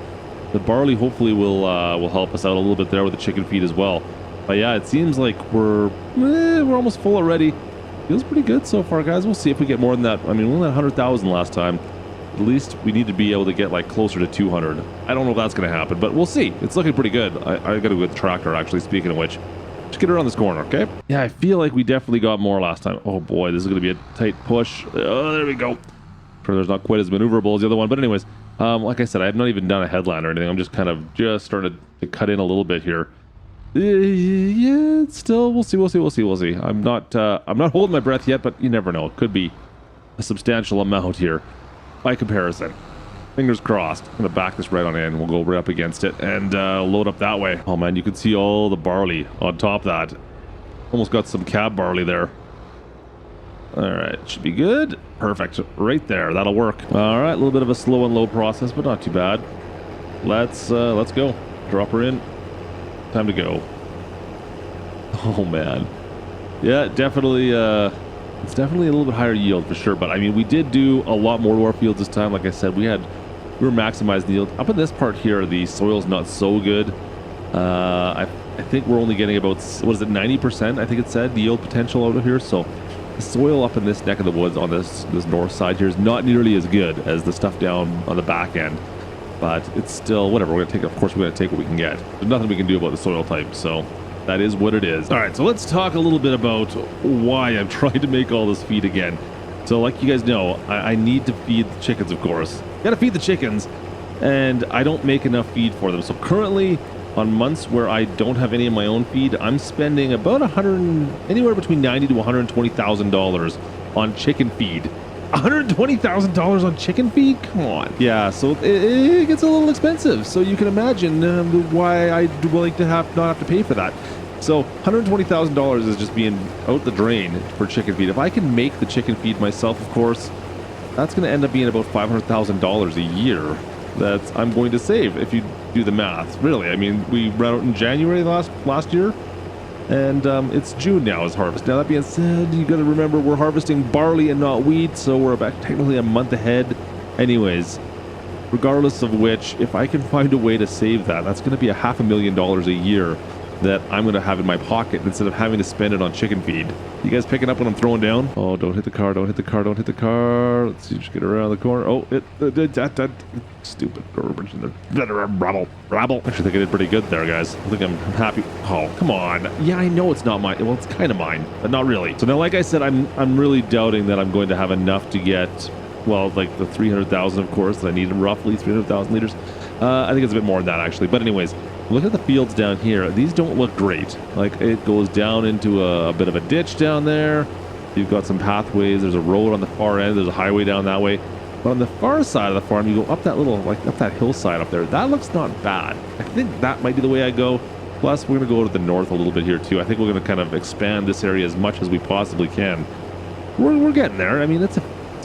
The barley hopefully will help us out a little bit there with the chicken feed as well. But yeah, it seems like we're almost full already. feels pretty good so far, guys. We'll see if we get more than that. I mean, we only had 100,000 last time. At least we need to be able to get like closer to 200. I don't know if that's going to happen, but we'll see. It's looking pretty good. I got a good tractor, actually, speaking of which. Just get around this corner, okay? Yeah, I feel like we definitely got more last time. Oh boy, this is going to be a tight push. Oh, there we go. Sure, there's not quite as maneuverable as the other one, but anyways, like I said, I have not even done a headline or anything. I'm just kind of started to cut in a little bit here. Yeah, still, we'll see. I'm not holding my breath yet, but you never know. It could be a substantial amount here by comparison. Fingers crossed. I'm gonna back this right on in. We'll go right up against it and load up that way. Oh man, you can see all the barley on top of that. Almost got some cab barley there. All right, should be good. Perfect, right there. That'll work. All right, a little bit of a slow and low process, but not too bad. Let's go. Drop her in. Time to go. Oh man, yeah, definitely. It's definitely a little bit higher yield for sure. But I mean, we did do a lot more to our fields this time. Like I said, we were maximizing the yield. Up in this part here, the soil's not so good. I think we're only getting about, what is it, 90%? I think it said the yield potential out of here. So the soil up in this neck of the woods on this north side here is not nearly as good as the stuff down on the back end. But it's still whatever. We're gonna take. Of course, we're gonna take what we can get. There's nothing we can do about the soil type. So that is what it is. All right, so let's talk a little bit about why I'm trying to make all this feed again. So like you guys know, I need to feed the chickens, of course. Gotta feed the chickens, and I don't make enough feed for them. So currently, on months where I don't have any of my own feed, I'm spending about anywhere between $90,000 to $120,000 on chicken feed. $120,000 on chicken feed? Come on. Yeah, so it gets a little expensive. So you can imagine why I'd like to not have to pay for that. So $120,000 is just being out the drain for chicken feed. If I can make the chicken feed myself, of course, that's going to end up being about $500,000 a year that I'm going to save if you do the math. Really, I mean, we ran out in January last year, and it's June now is harvest. Now that being said, you got to remember we're harvesting barley and not wheat, so we're about technically a month ahead. Anyways, regardless of which, if I can find a way to save that, that's going to be $500,000 a year that I'm going to have in my pocket instead of having to spend it on chicken feed. You guys picking up what I'm throwing down? Oh, don't hit the car, don't hit the car, don't hit the car. Let's see, just get around the corner. Oh, stupid garbage in there. Rabble. Actually think I did pretty good there, guys. I think I'm happy. Oh, come on. Yeah, I know it's not mine. Well, it's kind of mine, but not really. So now, like I said, I'm really doubting that I'm going to have enough to get, well, like the 300,000, of course, that I need roughly 300,000 liters. I think it's a bit more than that, actually. But anyways, look at the fields down here. These don't look great. Like, it goes down into a bit of a ditch down there. You've got some pathways. There's a road on the far end. There's a highway down that way. But on the far side of the farm, you go up that little, like up that hillside up there. That looks not bad. I think that might be the way I go. Plus, we're going to go to the north a little bit here, too. I think we're going to kind of expand this area as much as we possibly can. We're getting there. I mean, it's a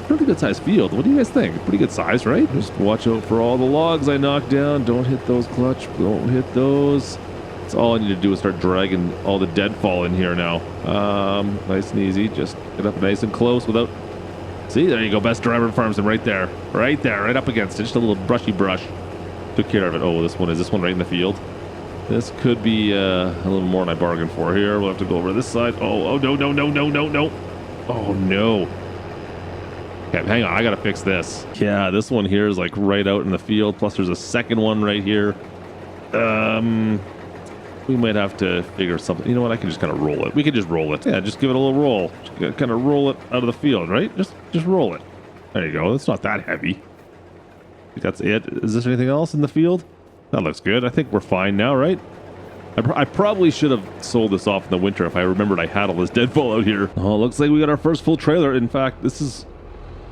pretty good sized field. What do you guys think? Pretty good size, right? Just watch out for all the logs I knock down. Don't hit those, Klutch. Don't hit those. That's all I need to do is start dragging all the deadfall in here now. Nice and easy. Just get up nice and close without... See, there you go. Best driver in farms right there. Right there. Right up against it. Just a little brushy brush. Took care of it. Oh, this one right in the field. This could be a little more than I bargained for here. We'll have to go over this side. Oh, no. Oh, no. Okay, hang on, I gotta fix this. Yeah, this one here is like right out in the field, plus there's a second one right here. We might have to figure something. You know what, I can just kind of roll it. We can just roll it. Yeah, just give it a little roll. Just kind of roll it out of the field, right? Just roll it. There you go, it's not that heavy. I think that's it. Is there anything else in the field? That looks good. I think we're fine now, right? I probably should have sold this off in the winter if I remembered I had all this deadfall out here. Oh, looks like we got our first full trailer. In fact, this is...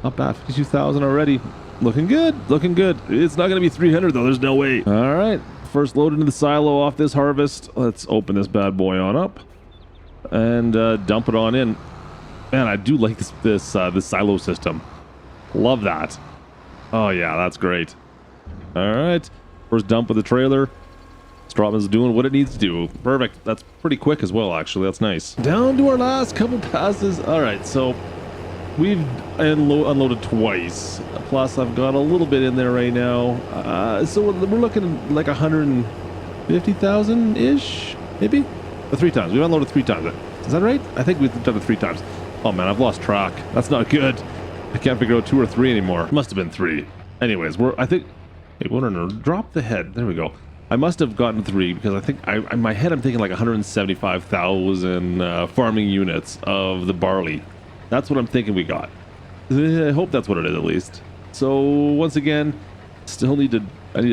not bad, 52,000 already. Looking good, looking good. It's not going to be 300 though, there's no way. All right, first load into the silo off this harvest. Let's open this bad boy on up and dump it on in. Man, I do like this silo system. Love that. Oh yeah, that's great. All right, first dump of the trailer. Strawman's doing what it needs to do. Perfect. That's pretty quick as well, actually. That's nice. Down to our last couple passes. All right, so we've unloaded twice. Plus, I've got a little bit in there right now. So we're looking at like 150,000-ish, maybe? 3 times. We've unloaded 3 times. Is that right? I think we've done it 3 times. Oh man, I've lost track. That's not good. I can't figure out 2 or 3 anymore. Must have been 3. Anyways, I think, hey, no, drop the head. There we go. I must have gotten 3 because I think in my head I'm thinking like 175,000 farming units of the barley. That's what I'm thinking we got. I hope that's what it is at least. So once again, I need to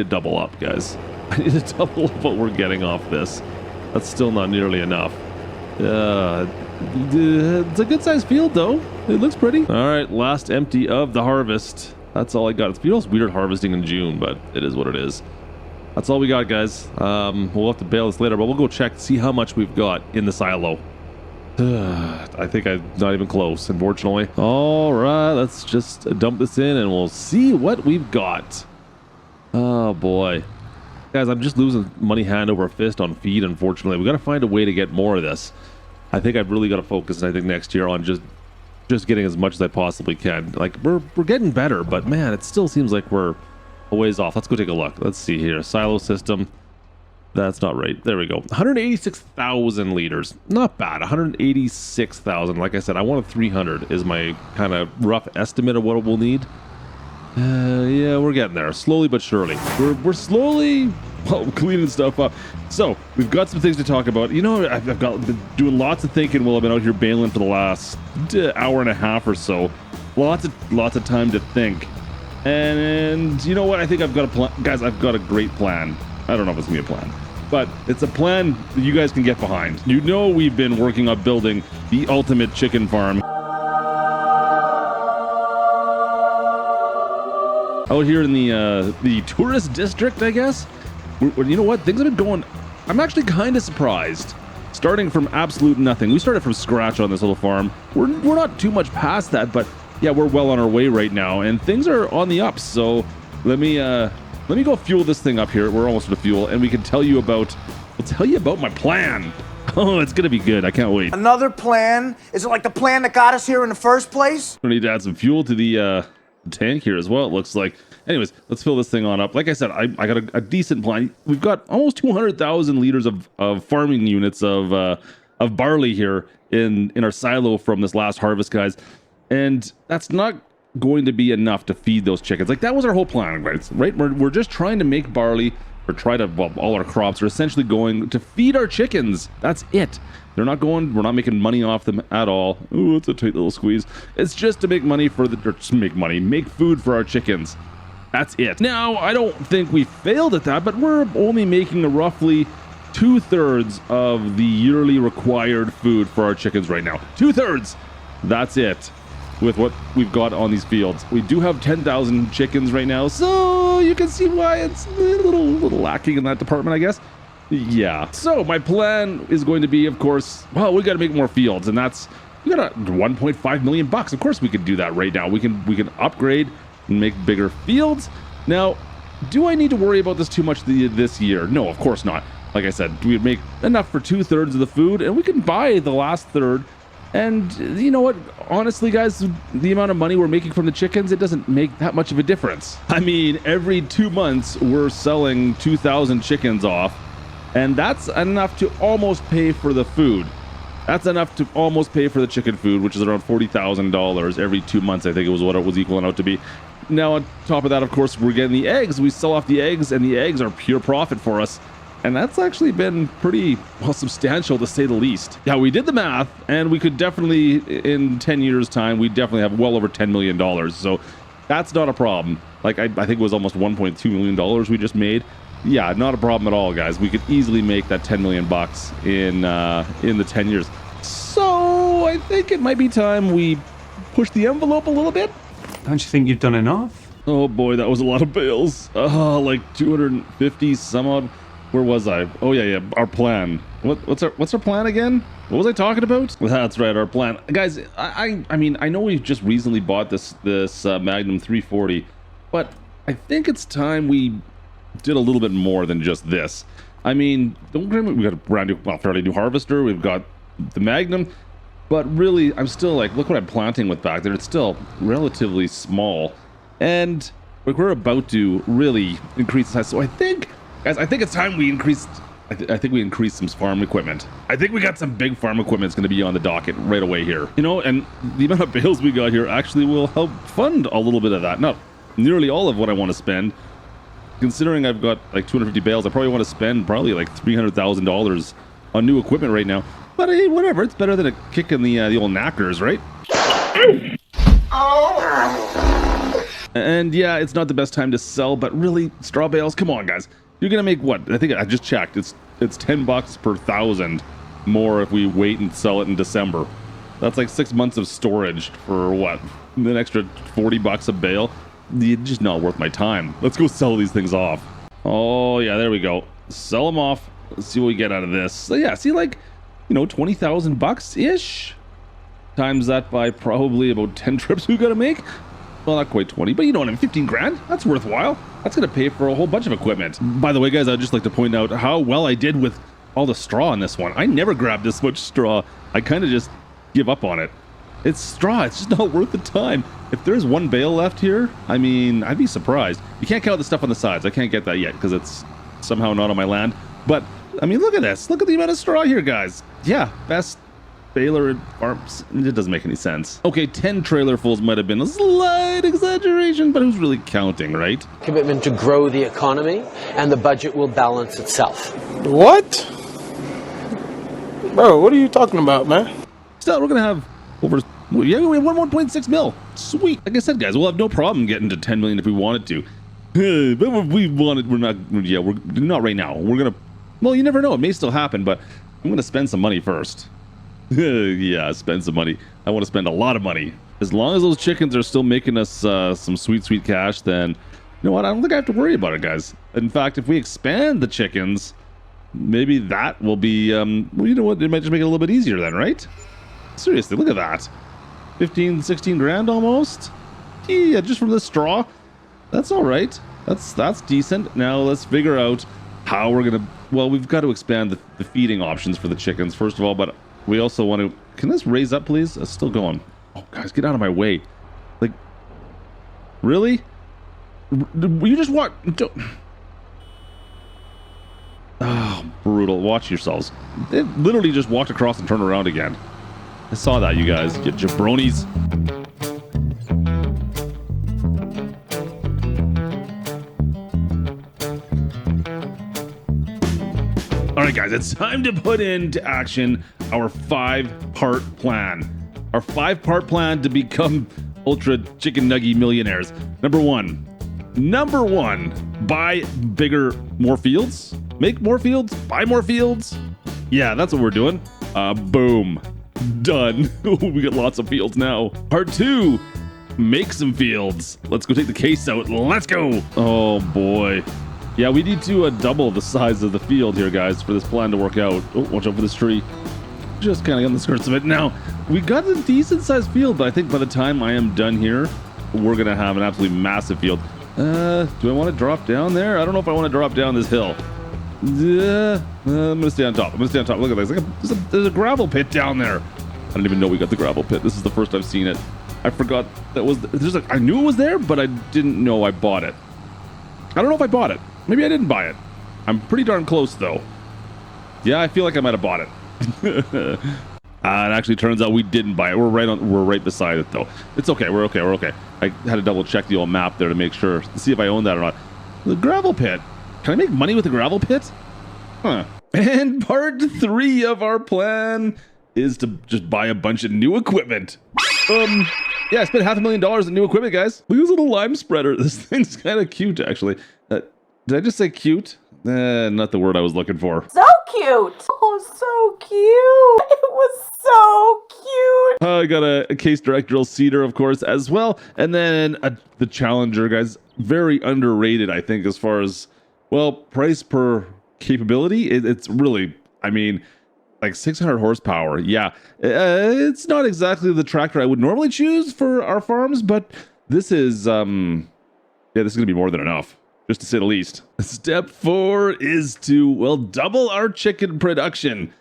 double up, guys. I need to double up what we're getting off this. That's still not nearly enough. It's a good sized field though. It looks pretty. All right, last empty of the harvest. That's all I got. It feels weird harvesting in June, but it is what it is. That's all we got, guys. We'll have to bail this later, but we'll go check, see how much we've got in the silo. I think I'm not even close, unfortunately. All right, let's just dump this in and we'll see what we've got. Oh boy. Guys, I'm just losing money hand over fist on feed, unfortunately. We got to find a way to get more of this. I think I've really got to focus, I think, next year on just getting as much as I possibly can. Like, we're getting better, but man, it still seems like we're a ways off. Let's go take a look. Let's see here. Silo system. That's not right. There we go. 186,000 liters. Not bad. 186,000. Like I said, I wanted 300 is my kind of rough estimate of what we'll need. Yeah, we're getting there. Slowly but surely. We're slowly, well, cleaning stuff up. So, we've got some things to talk about. You know, I've been doing lots of thinking while I've been out here bailing for the last hour and a half or so. Lots of time to think. And you know what? I think I've got a plan. Guys, I've got a great plan. I don't know if it's going to be a plan, but it's a plan that you guys can get behind. You know, we've been working on building the ultimate chicken farm out here in the tourist district, I guess. You know what? Things have been going. I'm actually kind of surprised. Starting from absolute nothing. We started from scratch on this little farm. We're not too much past that, but yeah, we're well on our way right now, and things are on the ups. So let me go fuel this thing up here. We're almost out of fuel, and we'll tell you about my plan. Oh, it's gonna be good. I can't wait. Another plan? Is it like the plan that got us here in the first place? We need to add some fuel to the tank here as well, it looks like. Anyways, let's fill this thing on up. Like I said, I got a decent plan. We've got almost 200,000 liters of farming units of barley here in our silo from this last harvest, guys. And that's not going to be enough to feed those chickens. Like, that was our whole plan, right? We're just trying to make barley, or all our crops are essentially going to feed our chickens. That's it. We're not making money off them at all. Ooh, it's a tight little squeeze. It's just to make money make food for our chickens. That's it. Now, I don't think we failed at that, but we're only making a roughly 2/3 of the yearly required food for our chickens right now. 2/3. That's it. With what we've got on these fields. We do have 10,000 chickens right now, so you can see why it's a little lacking in that department, I guess. Yeah. So my plan is going to be, of course, well, we got to make more fields, and we got $1.5 million. Of course, we could do that right now. We can upgrade and make bigger fields. Now, do I need to worry about this too much this year? No, of course not. Like I said, we make enough for 2/3 of the food, and we can buy the last third. And you know what? Honestly, guys, the amount of money we're making from the chickens, it doesn't make that much of a difference. I mean, every 2 months, we're selling 2,000 chickens off, and that's enough to almost pay for the food. That's enough to almost pay for the chicken food, which is around $40,000 every 2 months, I think it was what it was equaling out to be. Now, on top of that, of course, we're getting the eggs. We sell off the eggs, and the eggs are pure profit for us. And that's actually been pretty, well, substantial to say the least. Yeah, we did the math, and we could definitely, in 10 years' time, we definitely have well over $10 million. So that's not a problem. Like, I think it was almost $1.2 million we just made. Yeah, not a problem at all, guys. We could easily make that $10 million in the 10 years. So I think it might be time we push the envelope a little bit. Don't you think you've done enough? Oh boy, that was a lot of bales. Like 250 some odd. Where was I? Oh yeah, our plan. What's our plan again? What was I talking about? That's right, our plan. Guys, I mean, I know we've just recently bought this Magnum 340, but I think it's time we did a little bit more than just this. I mean, don't get me, we got a brand new, well, fairly new harvester. We've got the Magnum, but really, I'm still like, look what I'm planting with back there. It's still relatively small, and like, we're about to really increase the size. So I think, guys, I think it's time we increased I think we increased some farm equipment. I think we got some big farm equipment that's going to be on the docket right away here. You know, and the amount of bales we got here actually will help fund a little bit of that. Not nearly all of what I want to spend. Considering I've got like 250 bales, I probably want to spend probably like $300,000 on new equipment right now. But hey, whatever. It's better than a kick in the old knackers, right? And yeah, it's not the best time to sell, but really, straw bales, come on, guys. You're gonna make what? I think I just checked. It's $10 per 1,000 more if we wait and sell it in December. That's like 6 months of storage for what? An extra $40 a bale. It's just not worth my time. Let's go sell these things off. Oh yeah, there we go. Sell them off. Let's see what we get out of this. So yeah, see, like, you know, 20,000 bucks ish. Times that by probably about 10 trips we gotta make. Well, not quite 20, but you know what I mean, 15 grand. That's worthwhile. That's gonna pay for a whole bunch of equipment. By the way, guys, I'd just like to point out how well I did with all the straw on this one. I never grabbed this much straw. I kind of just give up on it. It's straw. It's just not worth the time. If there's one bale left here, I mean, I'd be surprised. You can't count the stuff on the sides. I can't get that yet because it's somehow not on my land. But I mean, look at this. Look at the amount of straw here, guys. Yeah, best baler in farms. It doesn't make any sense. Okay, 10 trailer fulls might have been a slight exaggeration, but who's really counting, right? Commitment to grow the economy, and the budget will balance itself. What? Bro, what are you talking about, man? Still, we're gonna have over, yeah, we have 1.6 mil. Sweet. Like I said, guys, we'll have no problem getting to 10 million if we wanted to. But if we wanted, we're not, yeah, we're not right now. We're gonna, well, you never know. It may still happen, but I'm gonna spend some money first. Yeah, spend some money. I want to spend a lot of money. As long as those chickens are still making us some sweet cash, then you know what? I don't think I have to worry about it, guys. In fact, if we expand the chickens, maybe that will be, well, you know what? It might just make it a little bit easier then, right? Seriously, look at that. 15, 16 grand almost. Yeah, just from the straw. That's all right. That's decent. Now let's figure out how we're gonna. Well, we've got to expand the feeding options for the chickens first of all, but we also want to. Can this raise up, please? It's still going. Oh, guys, get out of my way. Like, really? You just walk. Oh, brutal. Watch yourselves. They literally just walked across and turned around again. I saw that, you guys. You jabronis. All right, guys, it's time to put into action our 5-part plan. Our 5-part plan to become ultra chicken nuggy millionaires. Number one, buy bigger, more fields. Make more fields, buy more fields. Yeah, that's what we're doing. Boom. Done. We got lots of fields now. Part 2, make some fields. Let's go take the case out. Let's go. Oh, boy. Yeah, we need to double the size of the field here, guys, for this plan to work out. Oh, watch out for this tree. Just kind of on the skirts of it. Now, we got a decent-sized field, but I think by the time I am done here, we're going to have an absolutely massive field. Do I want to drop down there? I don't know if I want to drop down this hill. I'm going to stay on top. Look at this. There's a gravel pit down there. I don't even know we got the gravel pit. This is the first I've seen it. I forgot that was... I knew it was there, but I didn't know I bought it. I don't know if I bought it. Maybe I didn't buy it. I'm pretty darn close, though. Yeah, I feel like I might have bought it. It actually turns out we didn't buy it. We're right beside it, though. It's okay. We're okay. I had to double check the old map there to make sure, to see if I own that or not. The gravel pit. Can I make money with the gravel pit? Huh. And part 3 of our plan is to just buy a bunch of new equipment. Yeah, I spent $500,000 on new equipment, guys. Look at this little lime spreader. This thing's kind of cute, actually. Did I just say cute? Not the word I was looking for. So cute. Oh, so cute. It was so cute. I got a case directorial cedar, of course, as well. And then the Challenger, guys. Very underrated, I think, as far as, well, price per capability. It's really, I mean, like 600 horsepower. Yeah, it's not exactly the tractor I would normally choose for our farms, but this is, yeah, this is going to be more than enough. Just to say the least. Step 4 is to, well, double our chicken production.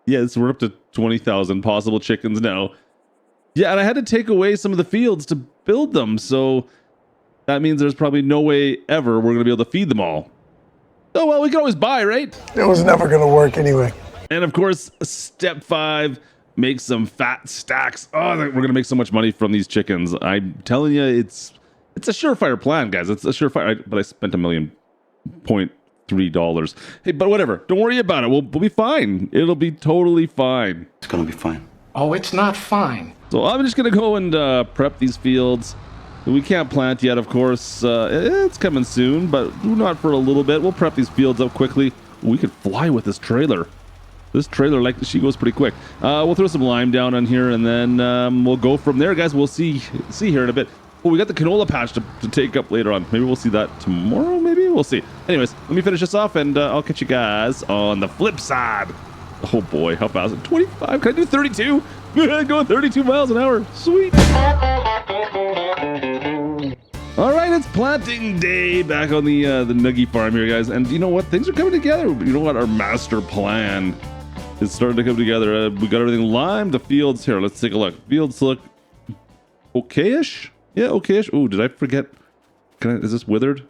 Yeah, so we're up to 20,000 possible chickens now. Yeah, and I had to take away some of the fields to build them, so that means there's probably no way ever we're going to be able to feed them all. Oh, well, we can always buy, right? It was never going to work anyway. And of course, step 5, make some fat stacks. Oh, we're going to make so much money from these chickens. I'm telling you, it's a surefire plan, guys. It's a surefire, but I spent $1.3. Hey, but whatever. Don't worry about it. We'll be fine. It'll be totally fine. It's gonna be fine. Oh, it's not fine. So I'm just going to go and prep these fields. We can't plant yet, of course. It's coming soon, but not for a little bit. We'll prep these fields up quickly. We could fly with this trailer. This trailer, like, she goes pretty quick. We'll throw some lime down on here, and then we'll go from there, guys. We'll see here in a bit. Oh, we got the canola patch to take up later on. Maybe we'll see that tomorrow, maybe? We'll see. Anyways, let me finish this off, and I'll catch you guys on the flip side. Oh, boy. How fast? 25? Can I do 32? Going 32 miles an hour. Sweet. All right, it's planting day back on the Nuggy farm here, guys. And you know what? Things are coming together. You know what? Our master plan is starting to come together. We got everything limed. The fields here. Let's take a look. Fields look okay-ish. Yeah, okay-ish. Oh, did I forget? Is this withered?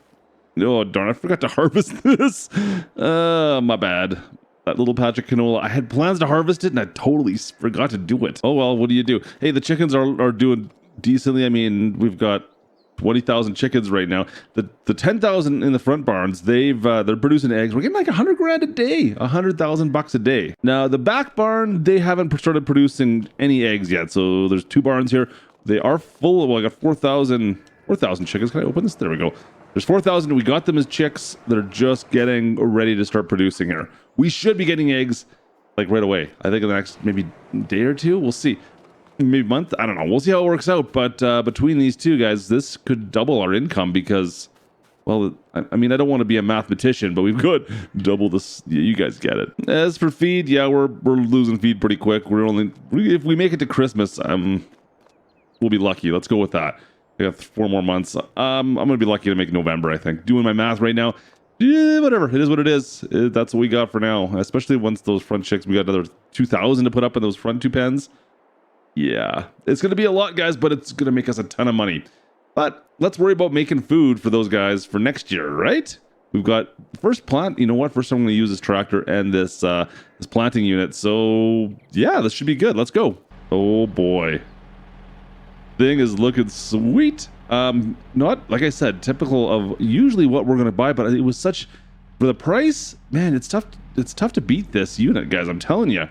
Oh, darn. I forgot to harvest this. My bad. That little patch of canola. I had plans to harvest it, and I totally forgot to do it. Oh, well, what do you do? Hey, the chickens are doing decently. I mean, we've got 20,000 chickens right now. The 10,000 in the front barns, they're producing eggs. We're getting like $100,000 a day, $100,000 a day. Now the back barn, they haven't started producing any eggs yet. So there's 2 barns here. They are full. Well, I got 4,000 chickens. Can I open this? There we go. There's 4,000. We got them as chicks. They're just getting ready to start producing here. We should be getting eggs like right away. I think in the next maybe day or two. We'll see. Maybe month. I don't know. We'll see how it works out. But between these two guys, this could double our income because, well, I mean, I don't want to be a mathematician, but we've got double this. You guys get it. As for feed, yeah, we're losing feed pretty quick. If we make it to Christmas, we'll be lucky. Let's go with that. I got 4 more months. I'm gonna be lucky to make November, I think. Doing my math right now. Yeah, whatever. It is what it is. That's what we got for now. Especially once those front chicks, we got another 2,000 to put up in those front 2 pens. Yeah, it's going to be a lot, guys, but it's going to make us a ton of money. But let's worry about making food for those guys for next year, right? We've got the first plant. You know what? First, I'm going to use this tractor and this planting unit. So, yeah, this should be good. Let's go. Oh, boy. Thing is looking sweet. Not, like I said, typical of usually what we're going to buy, but it was such... For the price, man, it's tough to beat this unit, guys. I'm telling you.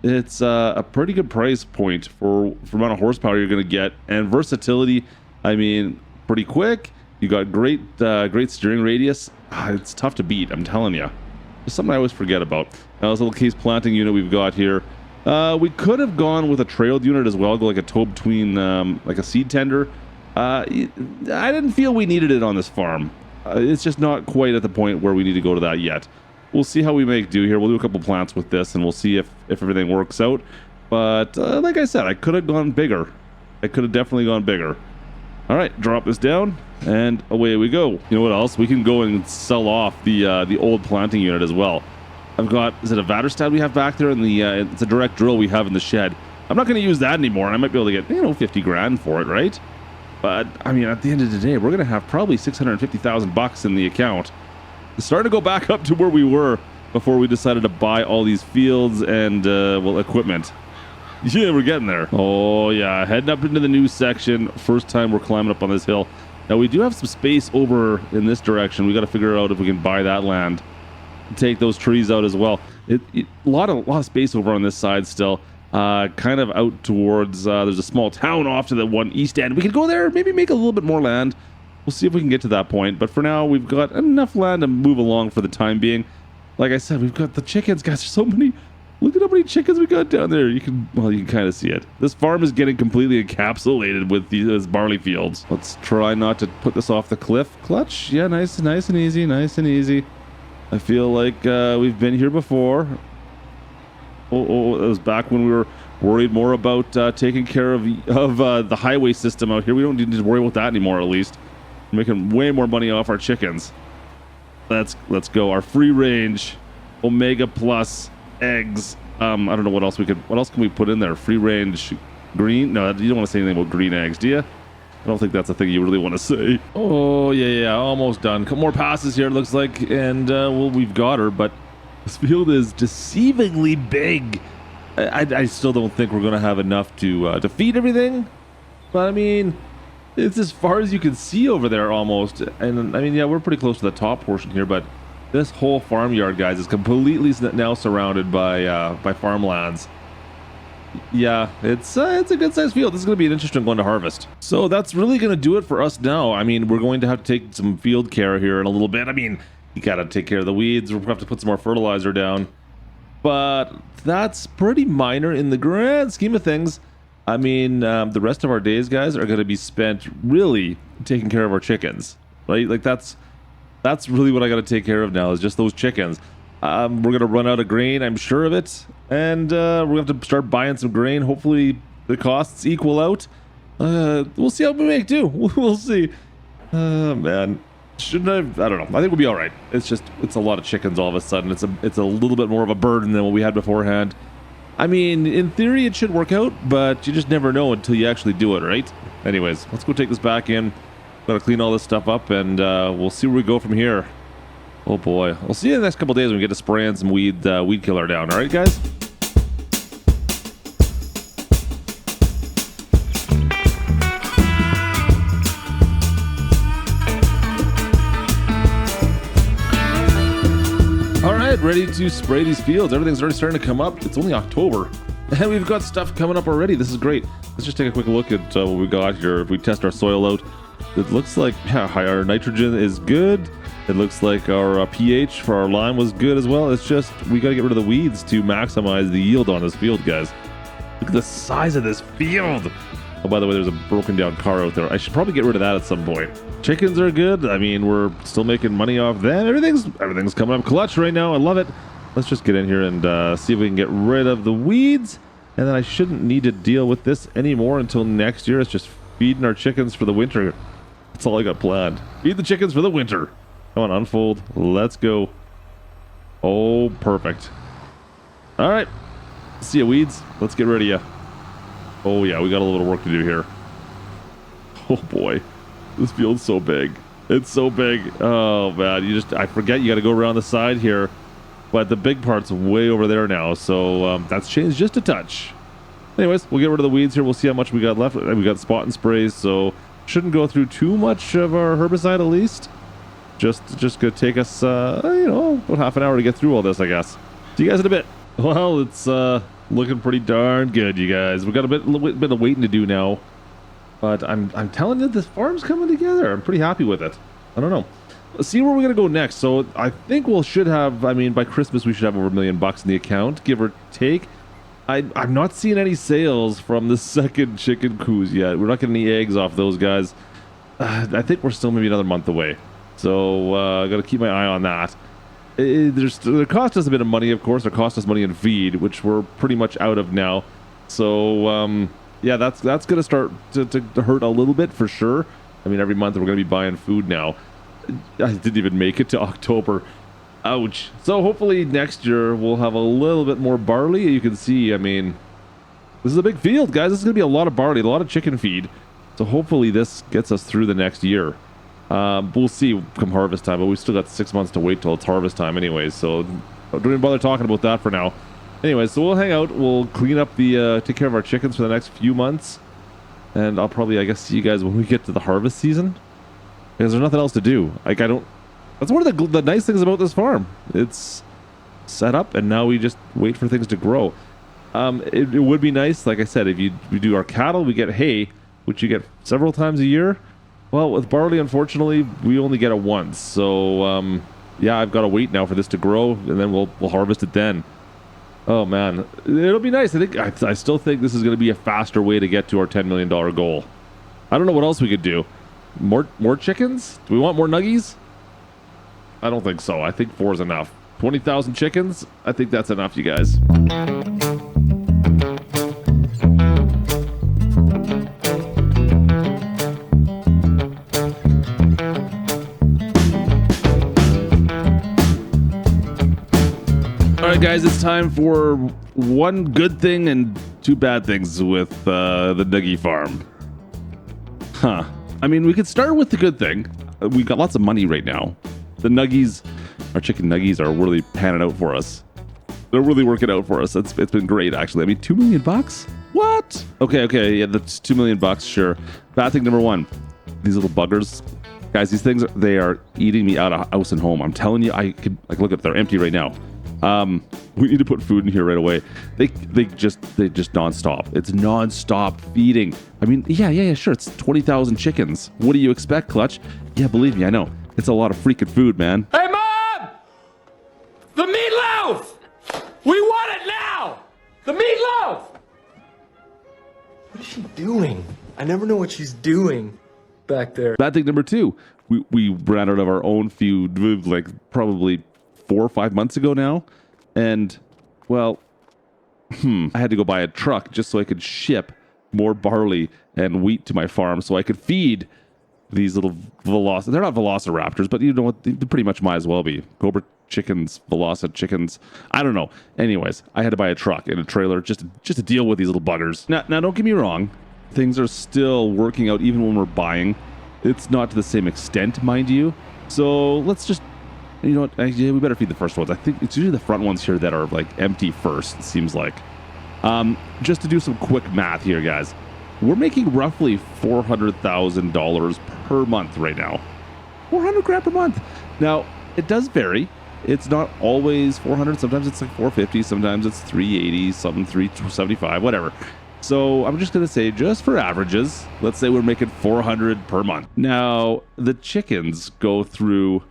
It's a pretty good price point for amount of horsepower you're going to get, and versatility. I mean, pretty quick. You got great steering radius. It's tough to beat. I'm telling you. It's something I always forget about. Now, this little case planting unit we've got here. We could have gone with a trailed unit as well, go like a toe between like a seed tender. I didn't feel we needed it on this farm. It's just not quite at the point where we need to go to that yet. We'll see how we make do here. We'll do a couple plants with this, and we'll see if everything works out. But like I said, I could have gone bigger. I could have definitely gone bigger. All right, drop this down, and away we go. You know what else? We can go and sell off the old planting unit as well. I've got, is it a Vaterstad we have back there? And it's a direct drill we have in the shed. I'm not going to use that anymore. I might be able to get, 50 grand for it, right? But I mean, at the end of the day, we're going to have probably $650,000 in the account. It's starting to go back up to where we were before we decided to buy all these fields and equipment. Yeah, we're getting there. Oh yeah, heading up into the new section. First time we're climbing up on this hill. Now we do have some space over in this direction. We got to figure out if we can buy that land, take those trees out as well. A lot of space over on this side still. Kind of out towards there's a small town off to the one east end. We could go there, maybe make a little bit more land. We'll see if we can get to that point. But for now, we've got enough land to move along for the time being. Like I said, we've got the chickens, guys. There's so many. Look at how many chickens we got down there. You can kind of see it. This farm is getting completely encapsulated with these barley fields. Let's try not to put this off the cliff. Clutch, yeah, nice and easy, nice and easy. I feel like we've been here before. Oh, it was back when we were worried more about taking care of the highway system out here. We don't need to worry about that anymore, at least. We're making way more money off our chickens. Let's go. Our free range Omega Plus eggs. I don't know what else can we put in there? Free range green? No, you don't want to say anything about green eggs, do you? I don't think that's a thing you really want to say. Oh, yeah, almost done. Couple more passes here, it looks like, and well, we've got her, but this field is deceivingly big. I still don't think we're going to have enough to feed everything, but I mean, it's as far as you can see over there almost. And I mean, yeah, we're pretty close to the top portion here, but this whole farmyard, guys, is completely now surrounded by farmlands. Yeah, it's a good sized field. This is going to be an interesting one to harvest. So that's really going to do it for us now. I mean, we're going to have to take some field care here in a little bit. I mean, you got to take care of the weeds. We'll have to put some more fertilizer down. But that's pretty minor in the grand scheme of things. I mean, the rest of our days, guys, are going to be spent really taking care of our chickens, right? Like that's really what I got to take care of now, is just those chickens. We're going to run out of grain, I'm sure of it. And we're going to have to start buying some grain. Hopefully the costs equal out. We'll see how we make do. We'll see. Man. Shouldn't I don't know. I think we'll be all right. It's a lot of chickens all of a sudden. It's a little bit more of a burden than what we had beforehand. I mean, in theory, it should work out, but you just never know until you actually do it, right? Anyways, let's go take this back in. Gotta clean all this stuff up, and we'll see where we go from here. Oh boy. We'll see you in the next couple days when we get to spraying some weed killer down. All right, guys? Ready to spray these fields. Everything's already starting to come up. It's only October and we've got stuff coming up already. This is great. Let's just take a quick look at what we got here. If we test our soil out, it looks like our nitrogen is good. It looks like our pH for our lime was good as well. It's just we got to get rid of the weeds to maximize the yield on this field, guys. Look at the size of this field. Oh, by the way, there's a broken down car out there. I should probably get rid of that at some point. Chickens are good. I mean, we're still making money off them. Everything's coming up clutch right now. I love it. Let's just get in here and see if we can get rid of the weeds. And then I shouldn't need to deal with this anymore until next year. It's just feeding our chickens for the winter. That's all I got planned. Feed the chickens for the winter. Come on, unfold. Let's go. Oh, perfect. All right. See ya, weeds. Let's get rid of you. Oh yeah, we got a little work to do here. Oh boy, this field's so big. It's so big. Oh man, I forget you got to go around the side here, but the big part's way over there now, so that's changed just a touch. Anyways, we'll get rid of the weeds here. We'll see how much we got left. We got spot and sprays, so shouldn't go through too much of our herbicide at least. Just gonna take us, about half an hour to get through all this, I guess. See you guys in a bit. Well, it's looking pretty darn good, you guys. We've got a little bit of waiting to do now, but I'm telling you, this farm's coming together. I'm pretty happy with it. I don't know. Let's see where we're gonna go next. So I think should have. I mean, by Christmas we should have over $1 million in the account, give or take. I'm not seeing any sales from the second chicken coos yet. We're not getting any eggs off those guys. I think we're still maybe another month away. So I got to keep my eye on that. It cost us a bit of money, of course. It cost us money in feed, which we're pretty much out of now. So yeah, that's going to start to hurt a little bit for sure. I mean, every month we're going to be buying food now. I didn't even make it to October. Ouch. So hopefully next year we'll have a little bit more barley. You can see, I mean, this is a big field, guys. This is going to be a lot of barley, a lot of chicken feed. So hopefully this gets us through the next year. We'll see come harvest time, but we still got 6 months to wait till it's harvest time anyways, so don't even bother talking about that for now. Anyways, so we'll hang out, we'll clean up take care of our chickens for the next few months, and I'll probably, I guess, see you guys when we get to the harvest season, because there's nothing else to do. Like, that's one of the nice things about this farm. It's set up, and now we just wait for things to grow. It would be nice, like I said, if we do our cattle, we get hay, which you get several times a year. Well, with barley, unfortunately, we only get it once. So, yeah, I've got to wait now for this to grow, and then we'll harvest it then. Oh, man. It'll be nice. I still think this is going to be a faster way to get to our $10 million goal. I don't know what else we could do. More chickens? Do we want more nuggies? I don't think so. I think 4 is enough. 20,000 chickens? I think that's enough, you guys. Alright guys, it's time for one good thing and 2 bad things with the Nuggie farm. Huh. I mean, we could start with the good thing. We've got lots of money right now. The nuggies, our chicken nuggies are really panning out for us. They're really working out for us. It's been great, actually. I mean, $2 million? What? Okay, yeah, that's $2 million, sure. Bad thing number one, these little buggers. Guys, these things, they are eating me out of house and home. I'm telling you, I could, like, look at, they're empty right now. We need to put food in here right away. They just nonstop. It's nonstop feeding. I mean, yeah, sure. It's 20,000 chickens. What do you expect, Klutch? Yeah, believe me, I know. It's a lot of freaking food, man. Hey, Mom! The meatloaf! We want it now! The meatloaf! What is she doing? I never know what she's doing back there. Bad thing number two, we ran out of our own food like probably 4 or 5 months ago now. And, well, I had to go buy a truck just so I could ship more barley and wheat to my farm so I could feed these little they're not velociraptors, but you know what, they pretty much might as well be. Cobra chickens, chickens, I don't know. Anyways, I had to buy a truck and a trailer just to deal with these little buggers. Now don't get me wrong, things are still working out even when we're buying. It's not to the same extent, mind you. So let's just, you know what, we better feed the first ones. I think it's usually the front ones here that are like empty first, it seems like. Just to do some quick math here, guys. We're making roughly $400,000 per month right now. 400 grand per month. Now, it does vary. It's not always 400. Sometimes it's like 450. Sometimes it's 380, something 375, whatever. So I'm just going to say, just for averages, let's say we're making 400 per month. Now, the chickens go through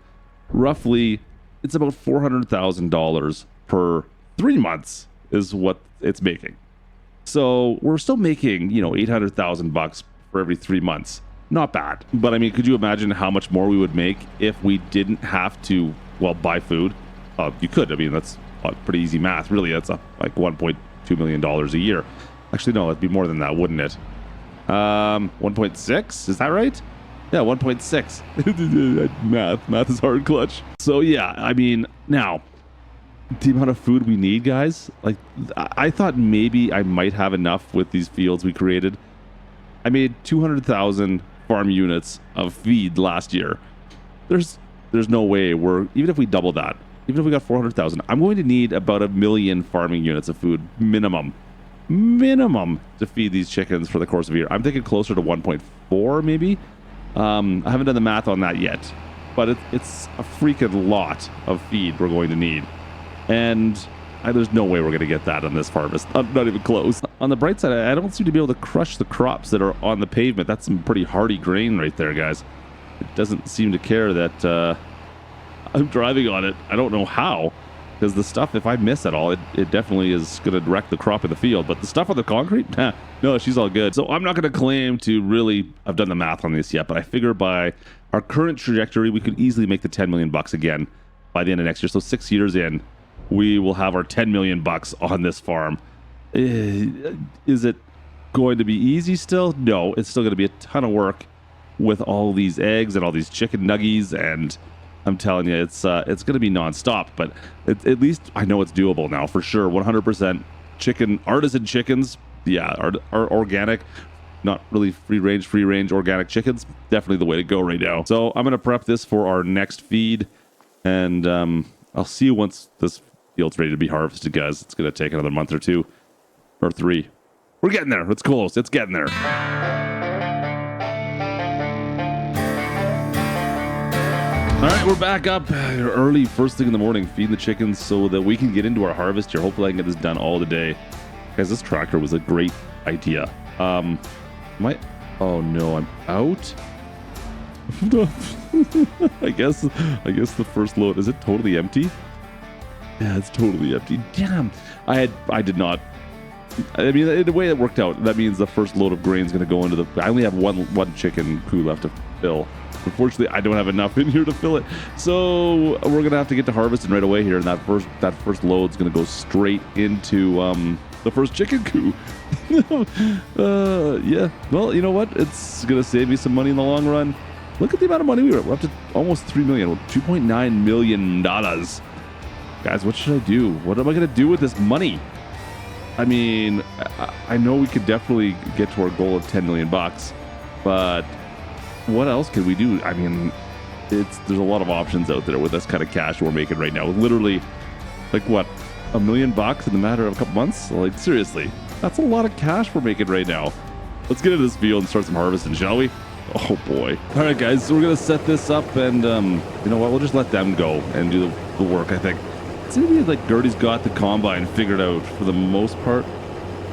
roughly, it's about $400,000 per 3 months is what it's making. So we're still making, you know, $800,000 for every 3 months. Not bad. But I mean, could you imagine how much more we would make if we didn't have to, well, buy food? You could. I mean, that's pretty easy math. Really, that's like $1.2 million a year. Actually, no, it'd be more than that, wouldn't it? 1.6? Is that right? Yeah, 1.6. Math is hard, Klutch. So yeah, I mean, now, the amount of food we need, guys, like, I thought maybe I might have enough with these fields we created. I made 200,000 farm units of feed last year. There's no way even if we double that, even if we got 400,000, I'm going to need about 1 million farming units of food minimum to feed these chickens for the course of a year. I'm thinking closer to 1.4 maybe. I haven't done the math on that yet, but it's a freaking lot of feed we're going to need. And there's no way we're going to get that on this harvest. Not even close. On the bright side, I don't seem to be able to crush the crops that are on the pavement. That's some pretty hardy grain right there, guys. It doesn't seem to care that I'm driving on it. I don't know how, because the stuff, if I miss at all, it definitely is going to wreck the crop in the field. But the stuff on the concrete, no, she's all good. So I'm not going to claim to really have done the math on this yet, but I figure by our current trajectory, we could easily make the $10 million again by the end of next year. So 6 years in, we will have our $10 million on this farm. Is it going to be easy still? No, it's still going to be a ton of work with all these eggs and all these chicken nuggies, and I'm telling you, it's going to be nonstop. But at least I know it's doable now for sure. 100% chicken, artisan chickens. Yeah, are organic, not really free range organic chickens. Definitely the way to go right now. So I'm going to prep this for our next feed, and I'll see you once this field's ready to be harvested, guys. It's going to take another month or 2 or 3. We're getting there. It's close. It's getting there. All right, we're back up early, first thing in the morning, feeding the chickens so that we can get into our harvest here. Hopefully I can get this done all today. Guys, this tractor was a great idea. Oh no, I'm out? I guess the first load, is it totally empty? Yeah, it's totally empty. Damn. I did not. I mean, in the way it worked out, that means the first load of grain is going to go into the... I only have one chicken coop left to fill. Unfortunately, I don't have enough in here to fill it. So we're going to have to get to harvesting right away here. And that first load is going to go straight into the first chicken coop. Yeah. Well, you know what? It's going to save me some money in the long run. Look at the amount of money we're up to, almost $3 million. $2.9 million. Guys, what should I do? What am I going to do with this money? I mean, I know we could definitely get to our goal of $10 million, but what else can we do? I mean, there's a lot of options out there with this kind of cash we're making right now. Literally, like what, $1 million in the matter of a couple months? Like seriously, that's a lot of cash we're making right now. Let's get into this field and start some harvesting, shall we? Oh boy. All right, guys, so we're gonna set this up, and you know what? We'll just let them go and do the work. I think. It's maybe like Gertie's got the combine figured out for the most part.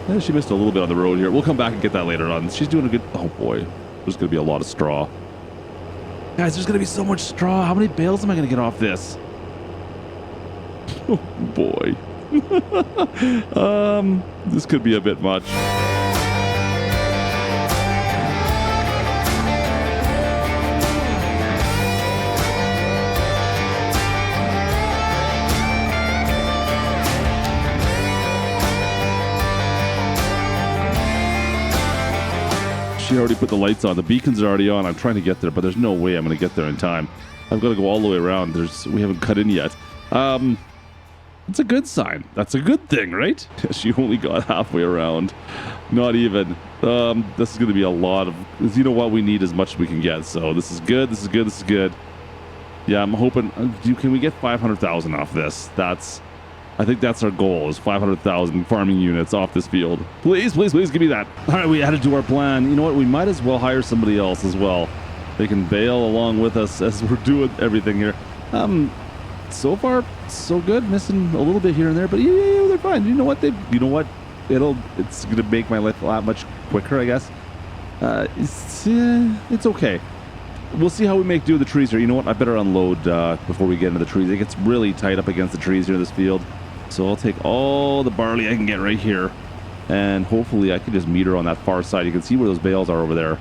Yeah, she missed a little bit on the road here. We'll come back and get that later on. She's doing a good. Oh boy, there's gonna be a lot of straw. Guys, there's gonna be so much straw. How many bales am I gonna get off this? Oh boy. This could be a bit much. She already put the lights on. The beacons are already on. I'm trying to get there, but there's no way I'm going to get there in time. I've got to go all the way around. We haven't cut in yet. It's a good sign. That's a good thing, right? She only got halfway around. Not even. This is going to be a lot of... You know what? We need as much as we can get. So this is good. This is good. This is good. Yeah, I'm hoping... Can we get 500,000 off this? I think that's our goal, is 500,000 farming units off this field. Please, please, please give me that. All right, we added to our plan. You know what? We might as well hire somebody else as well. They can bail along with us as we're doing everything here. So far, so good. Missing a little bit here and there, but yeah, they're fine. You know what? It's gonna make my life a lot much quicker, I guess. It's okay. We'll see how we make do with the trees here. You know what? I better unload before we get into the trees. It gets really tight up against the trees here in this field. So I'll take all the barley I can get right here. And hopefully I can just meter on that far side. You can see where those bales are over there.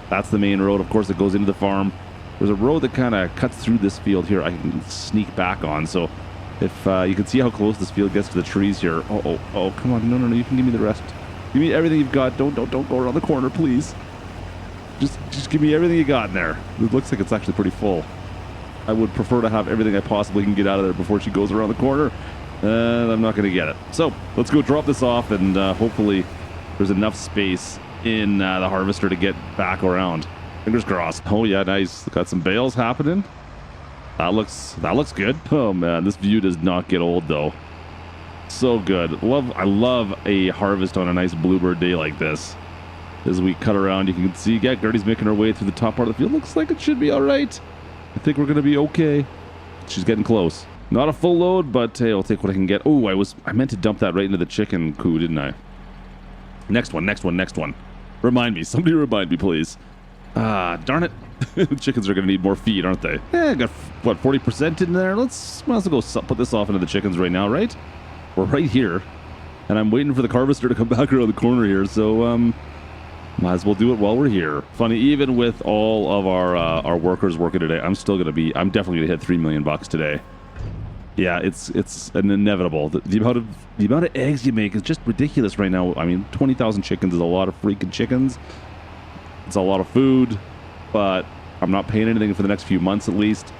That's the main road, of course, that goes into the farm. There's a road that kind of cuts through this field here I can sneak back on. So if you can see how close this field gets to the trees here. Oh, come on. No, you can give me the rest. Give me everything you've got. Don't go around the corner, please. Just give me everything you got in there. It looks like it's actually pretty full. I would prefer to have everything I possibly can get out of there before she goes around the corner. And I'm not going to get it. So let's go drop this off, and hopefully there's enough space in the harvester to get back around. Fingers crossed. Oh yeah, nice. Got some bales happening. That looks good. Oh man, this view does not get old though. So good. I love a harvest on a nice bluebird day like this. As we cut around, you can see Gertie's making her way through the top part of the field. Looks like it should be all right. I think we're going to be okay. She's getting close. Not a full load, but hey, I'll take what I can get. Oh, I meant to dump that right into the chicken coop, didn't I? Next one. Remind me. Somebody remind me, please. Darn it. Chickens are going to need more feed, aren't they? I got, what, 40% in there? Might as well go put this off into the chickens right now, right? We're right here. And I'm waiting for the harvester to come back around the corner here, so, might as well do it while we're here. Funny, even with all of our workers working today, I'm definitely gonna hit $3 million today. Yeah, it's an inevitable. The amount of eggs you make is just ridiculous right now. I mean, 20,000 chickens is a lot of freaking chickens. It's a lot of food, but I'm not paying anything for the next few months at least.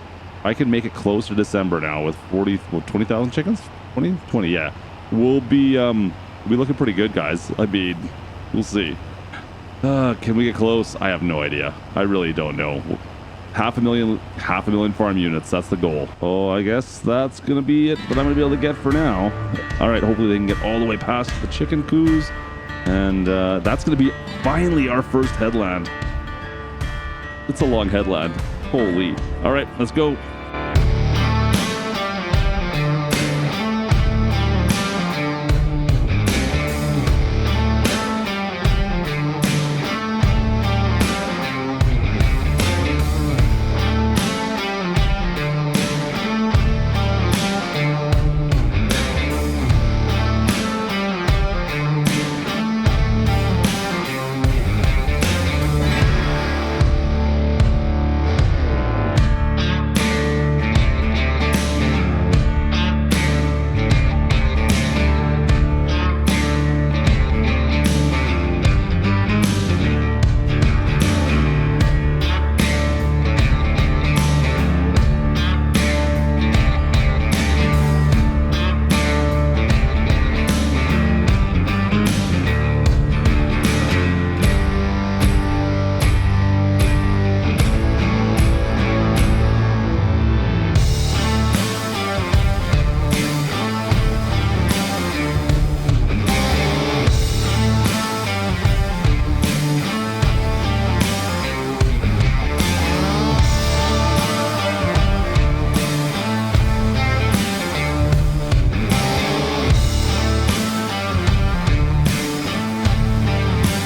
I can make it close to December now with 20,000 chickens. 20, yeah. We'll be looking pretty good, guys. I mean, we'll see. Can we get close? I have no idea. I really don't know. 500,000 farm units. That's the goal. Oh, I guess that's going to be it, but I'm going to be able to get for now. All right, hopefully they can get all the way past the chicken coos. And that's going to be finally our first headland. It's a long headland. Holy. All right, let's go.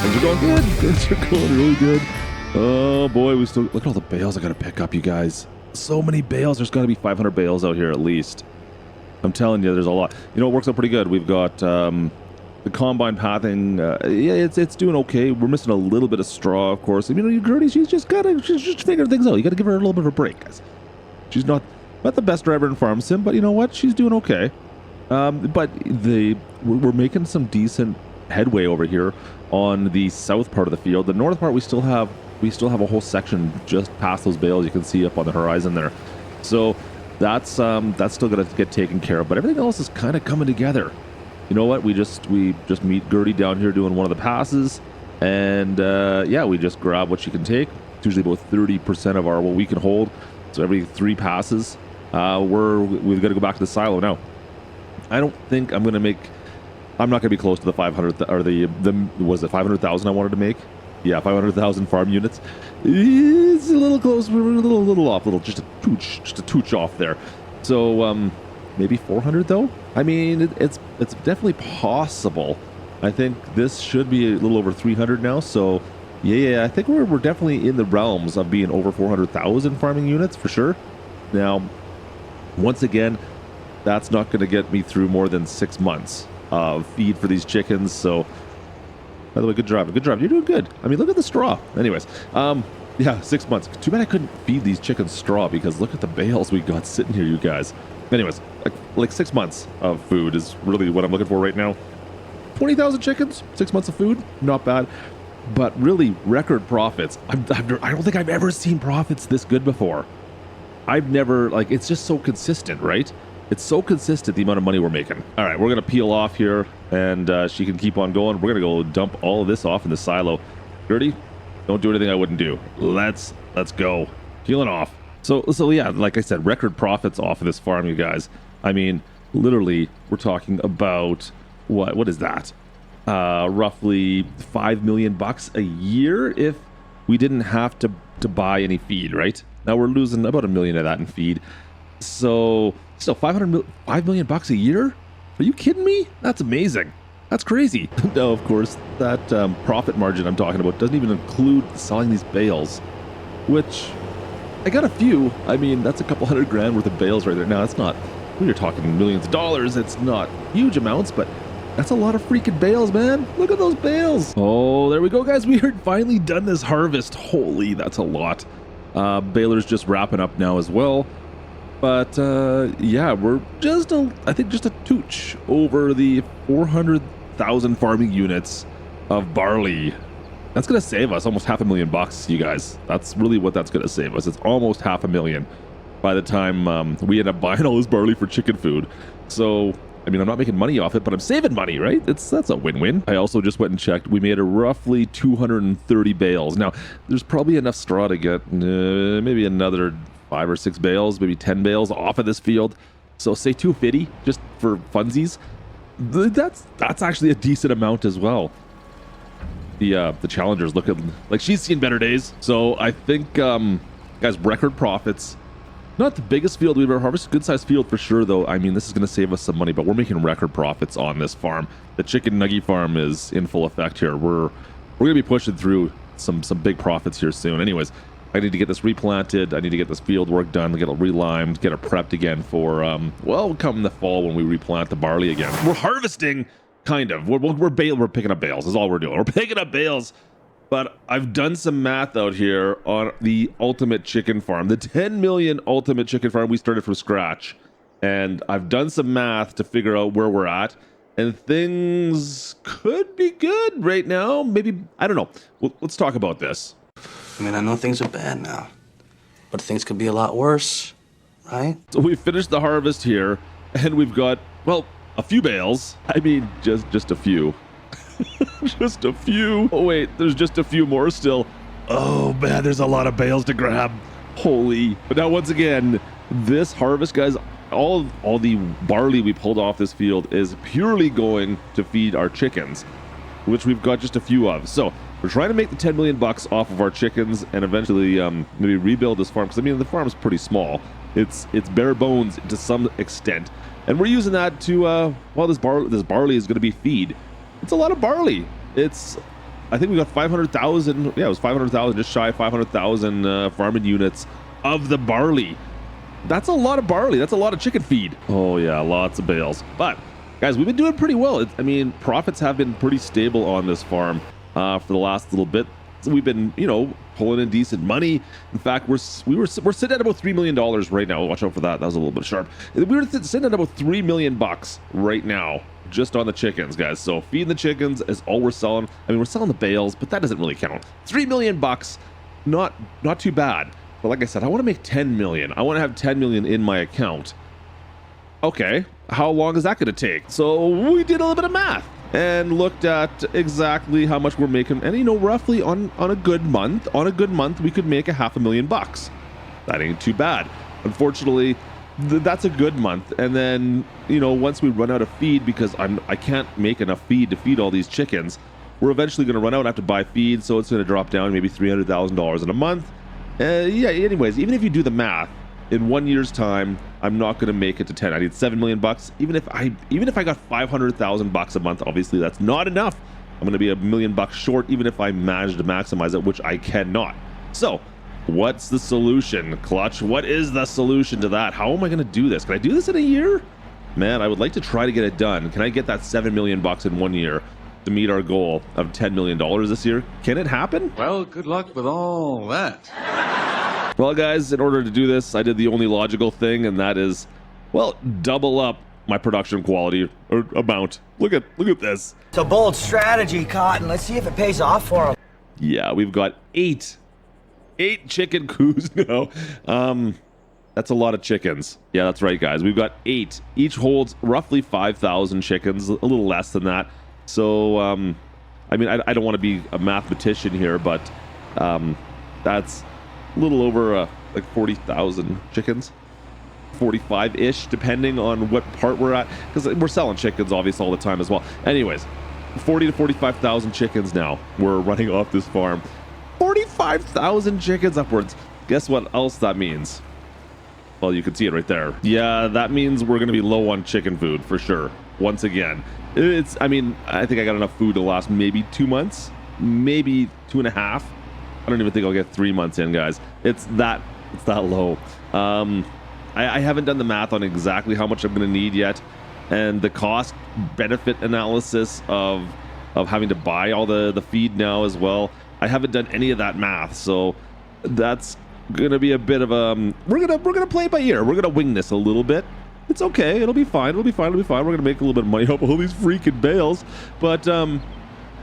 Things are going good. Things are going really good. Oh boy, we still look at all the bales I gotta pick up, you guys. So many bales. There's got to be 500 bales out here at least. I'm telling you, there's a lot. You know, it works out pretty good. We've got the combine pathing. Yeah, it's doing okay. We're missing a little bit of straw, of course. I mean, Gertie, she's just figuring things out. You got to give her a little bit of a break, guys. She's not the best driver in Farm Sim, but you know what? She's doing okay. But we're making some decent headway over here on the south part of the field. The north part, we still have a whole section just past those bales you can see up on the horizon there. So that's still gonna get taken care of, but everything else is kind of coming together. You know what? We just meet Gertie down here doing one of the passes, and yeah, we just grab what she can take. It's usually about 30% of what we can hold. So every 3 passes, we've got to go back to the silo now. I don't think I'm gonna make. I'm not gonna be close to the 500 or the was it 500,000 I wanted to make? Yeah, 500,000 farm units. It's a little close. We're a little off. Just a touch off there. So maybe 400 though. I mean, it's definitely possible. I think this should be a little over 300 now. So yeah, I think we're definitely in the realms of being over 400,000 farming units for sure. Now, once again, that's not going to get me through more than 6 months of feed for these chickens. So. By the way, good job. You're doing good. I mean, look at the straw. Anyways, yeah, 6 months. Too bad I couldn't feed these chickens straw because look at the bales we got sitting here, you guys. Anyways, like 6 months of food is really what I'm looking for right now. 20,000 chickens, 6 months of food, not bad. But really, record profits. I don't think I've ever seen profits this good before. I've never, it's just so consistent, right? It's so consistent, the amount of money we're making. All right, we're going to peel off here, and she can keep on going. We're going to go dump all of this off in the silo. Gertie, don't do anything I wouldn't do. Let's go. Peeling off. So yeah, like I said, record profits off of this farm, you guys. I mean, literally, we're talking about, what is that? Roughly $5 million a year if we didn't have to buy any feed, right? Now we're losing about $1 million of that in feed. So still $5 million a year? Are you kidding me? That's amazing. That's crazy. No, of course, that profit margin I'm talking about doesn't even include selling these bales, which I got a few. I mean, that's a couple $100,000 worth of bales right there. Now, it's not, when you're talking millions of dollars, it's not huge amounts, but that's a lot of freaking bales, man. Look at those bales. Oh, there we go, guys. We are finally done this harvest. Holy, that's a lot. Baler's just wrapping up now as well. But yeah, we're I think just a touch over the 400,000 farming units of barley. That's going to save us almost $500,000, you guys. That's really what that's going to save us. It's almost $500,000 by the time we end up buying all this barley for chicken food. So, I mean, I'm not making money off it, but I'm saving money, right? That's a win-win. I also just went and checked. We made a roughly 230 bales. Now, there's probably enough straw to get maybe another 5 or 6 bales, maybe 10 bales off of this field. So say 250 just for funsies. That's actually a decent amount as well. The Challenger's looking like she's seen better days. So I think, guys, record profits. Not the biggest field we've ever harvested. Good sized field for sure, though. I mean, this is going to save us some money, but we're making record profits on this farm. The chicken nugget farm is in full effect here. We're going to be pushing through some big profits here soon. Anyways, I need to get this replanted. I need to get this field work done, get it relimed, get it prepped again for, well, come the fall when we replant the barley again. We're harvesting, kind of. We're picking up bales is all we're doing. We're picking up bales. But I've done some math out here on the ultimate chicken farm, the 10 million ultimate chicken farm we started from scratch. And I've done some math to figure out where we're at. And things could be good right now. Maybe, I don't know. Well, let's talk about this. I mean, I know things are bad now, but things could be a lot worse, right? So we finished the harvest here, and we've got, well, a few bales. I mean, just a few. Just a few. Oh, wait, there's just a few more still. Oh, man, there's a lot of bales to grab. Holy. But now, once again, this harvest, guys, all the barley we pulled off this field is purely going to feed our chickens, which we've got just a few of. So we're trying to make the $10 million off of our chickens and eventually maybe rebuild this farm, because I mean the farm's pretty small. It's bare bones to some extent, and we're using that to well, this barley is going to be feed. It's a lot of barley. It's I think we got 500,000. Yeah, it was 500,000, just shy of 500,000 farming units of the barley. That's a lot of barley. That's a lot of chicken feed. Oh yeah, lots of bales. But guys, we've been doing pretty well. I mean, profits have been pretty stable on this farm for the last little bit. So we've been, you know, pulling in decent money. In fact, we're sitting at about $3 million right now. Watch out for that. That was a little bit sharp. We were sitting at about $3 million right now, just on the chickens, guys. So feeding the chickens is all we're selling. I mean, we're selling the bales, but that doesn't really count. $3 million, not too bad. But like I said, I want to make 10 million. I want to have 10 million in my account. Okay, how long is that going to take? So we did a little bit of math and looked at exactly how much we're making. And you know, roughly on a good month, we could make $500,000. That ain't too bad. Unfortunately, that's a good month. And then, you know, once we run out of feed, because I can't make enough feed to feed all these chickens, we're eventually going to run out and have to buy feed. So it's going to drop down maybe $300,000 in a month. Yeah, anyways, even if you do the math, in 1 year's time, I'm not going to make it to 10. I need $7 million. Even if I got $500,000 a month, obviously that's not enough. I'm going to be $1 million short, even if I manage to maximize it, which I cannot. So what's the solution, Klutch? What is the solution to that? How am I going to do this? Can I do this in a year? Man, I would like to try to get it done. Can I get that $7 million in 1 year to meet our goal of $10 million this year? Can it happen? Well, good luck with all that. Well, guys, in order to do this, I did the only logical thing, and that is, well, double up my production quality or amount. Look at this. It's a bold strategy, Cotton. Let's see if it pays off for him. Yeah, we've got eight chicken coos now. That's a lot of chickens. Yeah, that's right, guys. We've got 8. Each holds roughly 5,000 chickens, a little less than that. So, I mean, I don't want to be a mathematician here, but that's a little over like 40,000 chickens, 45-ish, depending on what part we're at, because we're selling chickens obviously all the time as well. Anyways, 40 to 45,000 chickens now we're running off this farm. 45,000 chickens upwards. Guess what else that means? Well, you can see it right there. Yeah, that means we're gonna be low on chicken food for sure. Once again, I mean, I think I got enough food to last maybe 2 months, maybe 2.5. I don't even think I'll get 3 months in, guys. It's that low. I haven't done the math on exactly how much I'm going to need yet, and the cost benefit analysis of having to buy all the feed now as well. I haven't done any of that math, so that's going to be a bit of a we're gonna play it by ear. We're gonna wing this a little bit. It's okay. It'll be fine. We're gonna make a little bit of money off all these freaking bales, but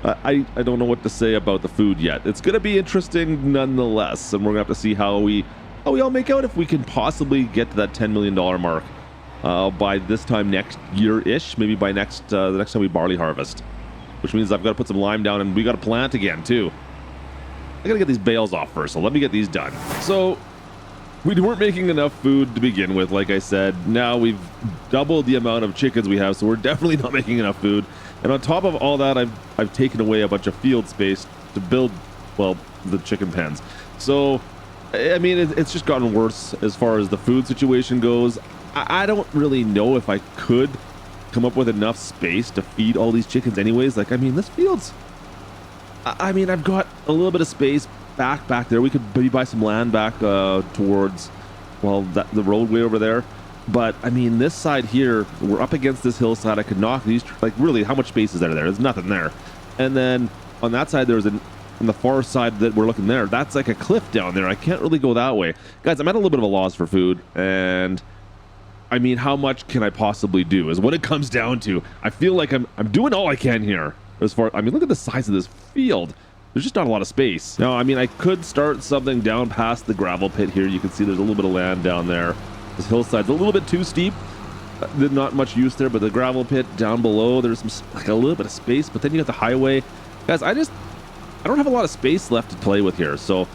I don't know what to say about the food yet. It's going to be interesting nonetheless, and we're going to have to see how we all make out, if we can possibly get to that $10 million mark by this time next year-ish, maybe by the next time we barley harvest, which means I've got to put some lime down, and we got to plant again too. I got to get these bales off first, so let me get these done. So we weren't making enough food to begin with, like I said. Now we've doubled the amount of chickens we have, so we're definitely not making enough food. And on top of all that, I've taken away a bunch of field space to build, well, the chicken pens. So, I mean, it's just gotten worse as far as the food situation goes. I don't really know if I could come up with enough space to feed all these chickens anyways. Like, I mean, this field's... I mean, I've got a little bit of space back there. We could maybe buy some land back towards, well, the roadway over there. But I mean, this side here, we're up against this hillside. I could knock these, like, really, how much space is there? There's nothing there. And then on that side, there's on the far side that we're looking there, that's like a cliff down there. I can't really go that way. Guys, I'm at a little bit of a loss for food. And I mean, how much can I possibly do is what it comes down to. I feel like I'm doing all I can here. As far, I mean, look at the size of this field. There's just not a lot of space. Now, I mean, I could start something down past the gravel pit here. You can see there's a little bit of land down there. This hillside's a little bit too steep. Not much use there, but the gravel pit down below, there's some, like, a little bit of space, but then you got the highway. Guys, I don't have a lot of space left to play with here, so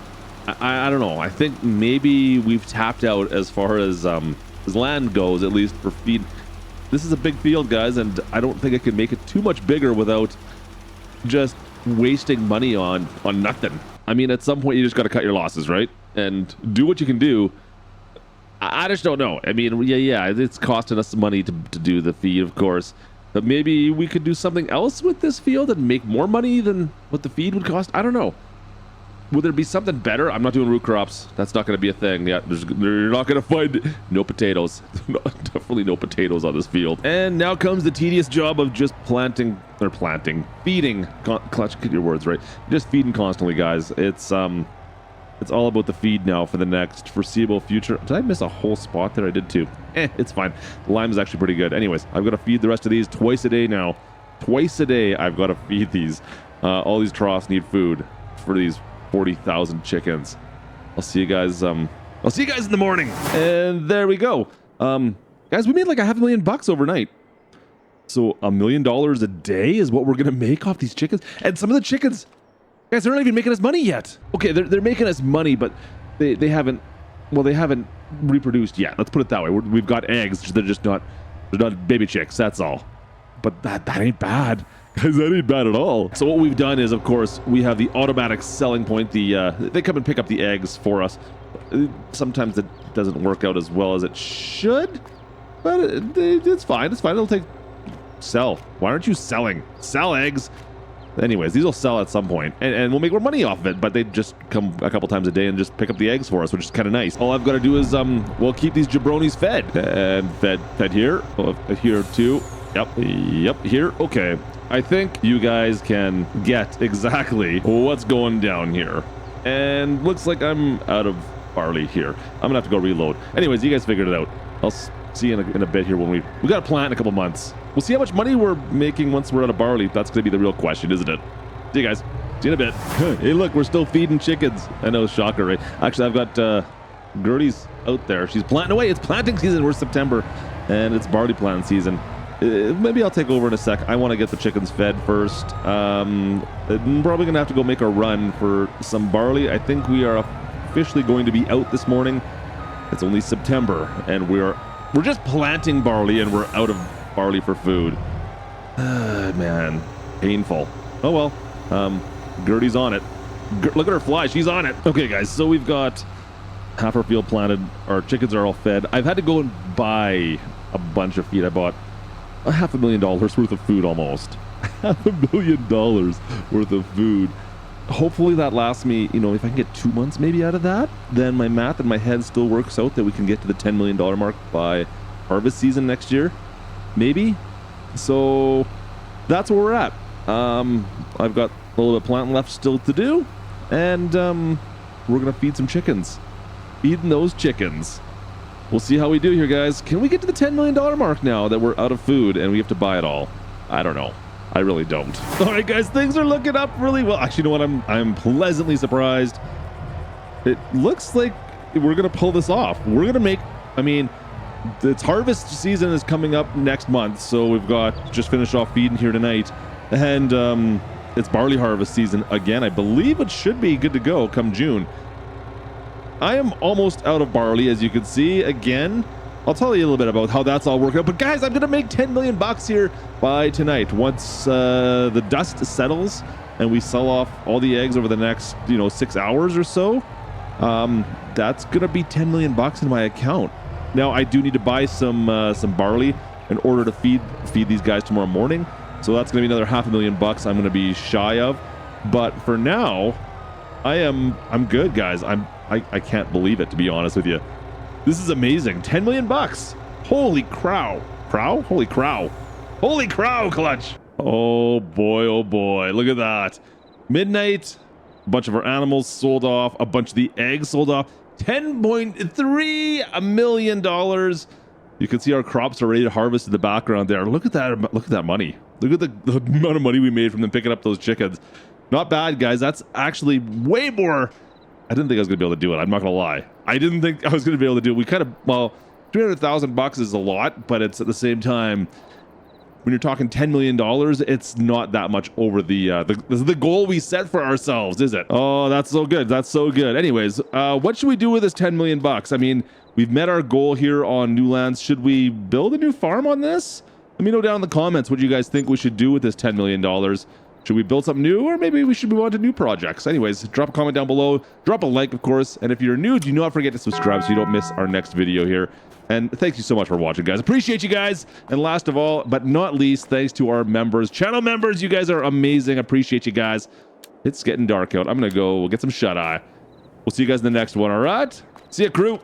I don't know. I think maybe we've tapped out as far as land goes, at least for feed. This is a big field, guys, and I don't think I can make it too much bigger without just wasting money on nothing. I mean, at some point, you just got to cut your losses, right? And do what you can do. I just don't know. I mean, yeah, it's costing us money to do the feed, of course. But maybe we could do something else with this field and make more money than what the feed would cost. I don't know. Would there be something better? I'm not doing root crops. That's not going to be a thing. Yeah, you're not going to find no potatoes. Definitely no potatoes on this field. And now comes the tedious job of just feeding. Clutch, get your words right. Just feeding constantly, guys. It's all about the feed now for the next foreseeable future. Did I miss a whole spot there? I did too. It's fine. The lime is actually pretty good. Anyways, I've got to feed the rest of these twice a day now. Twice a day, I've got to feed these. All these troughs need food for these 40,000 chickens. I'll see you guys. I'll see you guys in the morning. And there we go. Guys, we made like $500,000 overnight. So $1 million a day is what we're gonna make off these chickens. And some of the chickens, guys, they're not even making us money yet. Okay, they're making us money, but they haven't reproduced yet. Let's put it that way. We've got eggs. They're not baby chicks. That's all. But that ain't bad. Guys, that ain't bad at all. So what we've done is, of course, we have the automatic selling point. They come and pick up the eggs for us. Sometimes it doesn't work out as well as it should, but it's fine. It's fine. It'll sell. Why aren't you selling? Sell eggs. Anyways, these will sell at some point, and we'll make more money off of it, but they just come a couple times a day and just pick up the eggs for us, which is kind of nice. All I've got to do is, we'll keep these jabronis fed. And fed here. Here too. Yep, here. Okay. I think you guys can get exactly what's going down here. And looks like I'm out of barley here. I'm gonna have to go reload. Anyways, you guys figured it out. I'll see you in a bit here when we got a plant in a couple months. We'll see how much money we're making once we're out of barley. That's gonna be the real question, isn't it? See you guys. See you in a bit. Hey, look, we're still feeding chickens. I know, shocker, right? Actually, I've got Gertie's out there. She's planting away. It's planting season. We're September, and it's barley planting season. Maybe I'll take over in a sec. I want to get the chickens fed first. I'm probably going to have to go make a run for some barley. I think we are officially going to be out this morning. It's only September, and we're just planting barley, and we're out of barley for food. Man, painful. Oh well. Gertie's on it. Look at her fly. She's on it. Okay, guys. So we've got half our field planted. Our chickens are all fed. I've had to go and buy a bunch of feed. I bought $500,000 worth of food almost. $500,000 worth of food. Hopefully that lasts me, if I can get 2 months maybe out of that, then my math in my head still works out that we can get to the $10 million mark by harvest season next year. Maybe. So that's where we're at. I've got a little bit of planting left still to do, and we're gonna feed some chickens. Feeding those chickens. We'll see how we do here, guys. Can we get to the $10 million mark now that we're out of food and we have to buy it all? I don't know. I really don't. All right, guys, things are looking up really well. Actually, you know what? I'm pleasantly surprised. It looks like we're gonna pull this off. We're gonna make. I mean, it's harvest season is coming up next month, so we've got just finished off feeding here tonight, and it's barley harvest season again. I believe it should be good to go come June. I am almost out of barley, as you can see. Again, I'll tell you a little bit about how that's all working out. But guys, I'm gonna make $10 million here by tonight. Once the dust settles and we sell off all the eggs over the next 6 hours or so, that's gonna be $10 million in my account. Now I do need to buy some barley in order to feed these guys tomorrow morning. So that's gonna be another $500,000 I'm gonna be shy of. But for now, I'm good, guys. I can't believe it, to be honest with you. This is amazing. $10 million. Holy crow. Crow? Holy crow. Holy crow, Clutch. Oh boy. Look at that. Midnight. A bunch of our animals sold off. A bunch of the eggs sold off. $10.3 million. You can see our crops are ready to harvest in the background there. Look at that. Look at that money. Look at the amount of money we made from them picking up those chickens. Not bad, guys. That's actually way more. I didn't think I was going to be able to do it. I'm not going to lie. I didn't think I was going to be able to do it. We kind of, $300,000 is a lot, but it's at the same time, when you're talking $10 million, it's not that much over the goal we set for ourselves, is it? Oh, that's so good. That's so good. Anyways, what should we do with this $10 million? I mean, we've met our goal here on New Lands. Should we build a new farm on this? Let me know down in the comments what you guys think we should do with this $10 million. Should we build something new, or maybe we should move on to new projects? Anyways, drop a comment down below, drop a like, of course, and if you're new, do not forget to subscribe so you don't miss our next video here. And thank you so much for watching, guys. Appreciate you guys. And last of all, but not least, thanks to our members, channel members. You guys are amazing. Appreciate you guys. It's getting dark out. I'm gonna go get some shut-eye. We'll see you guys in the next one, all right? See ya, crew.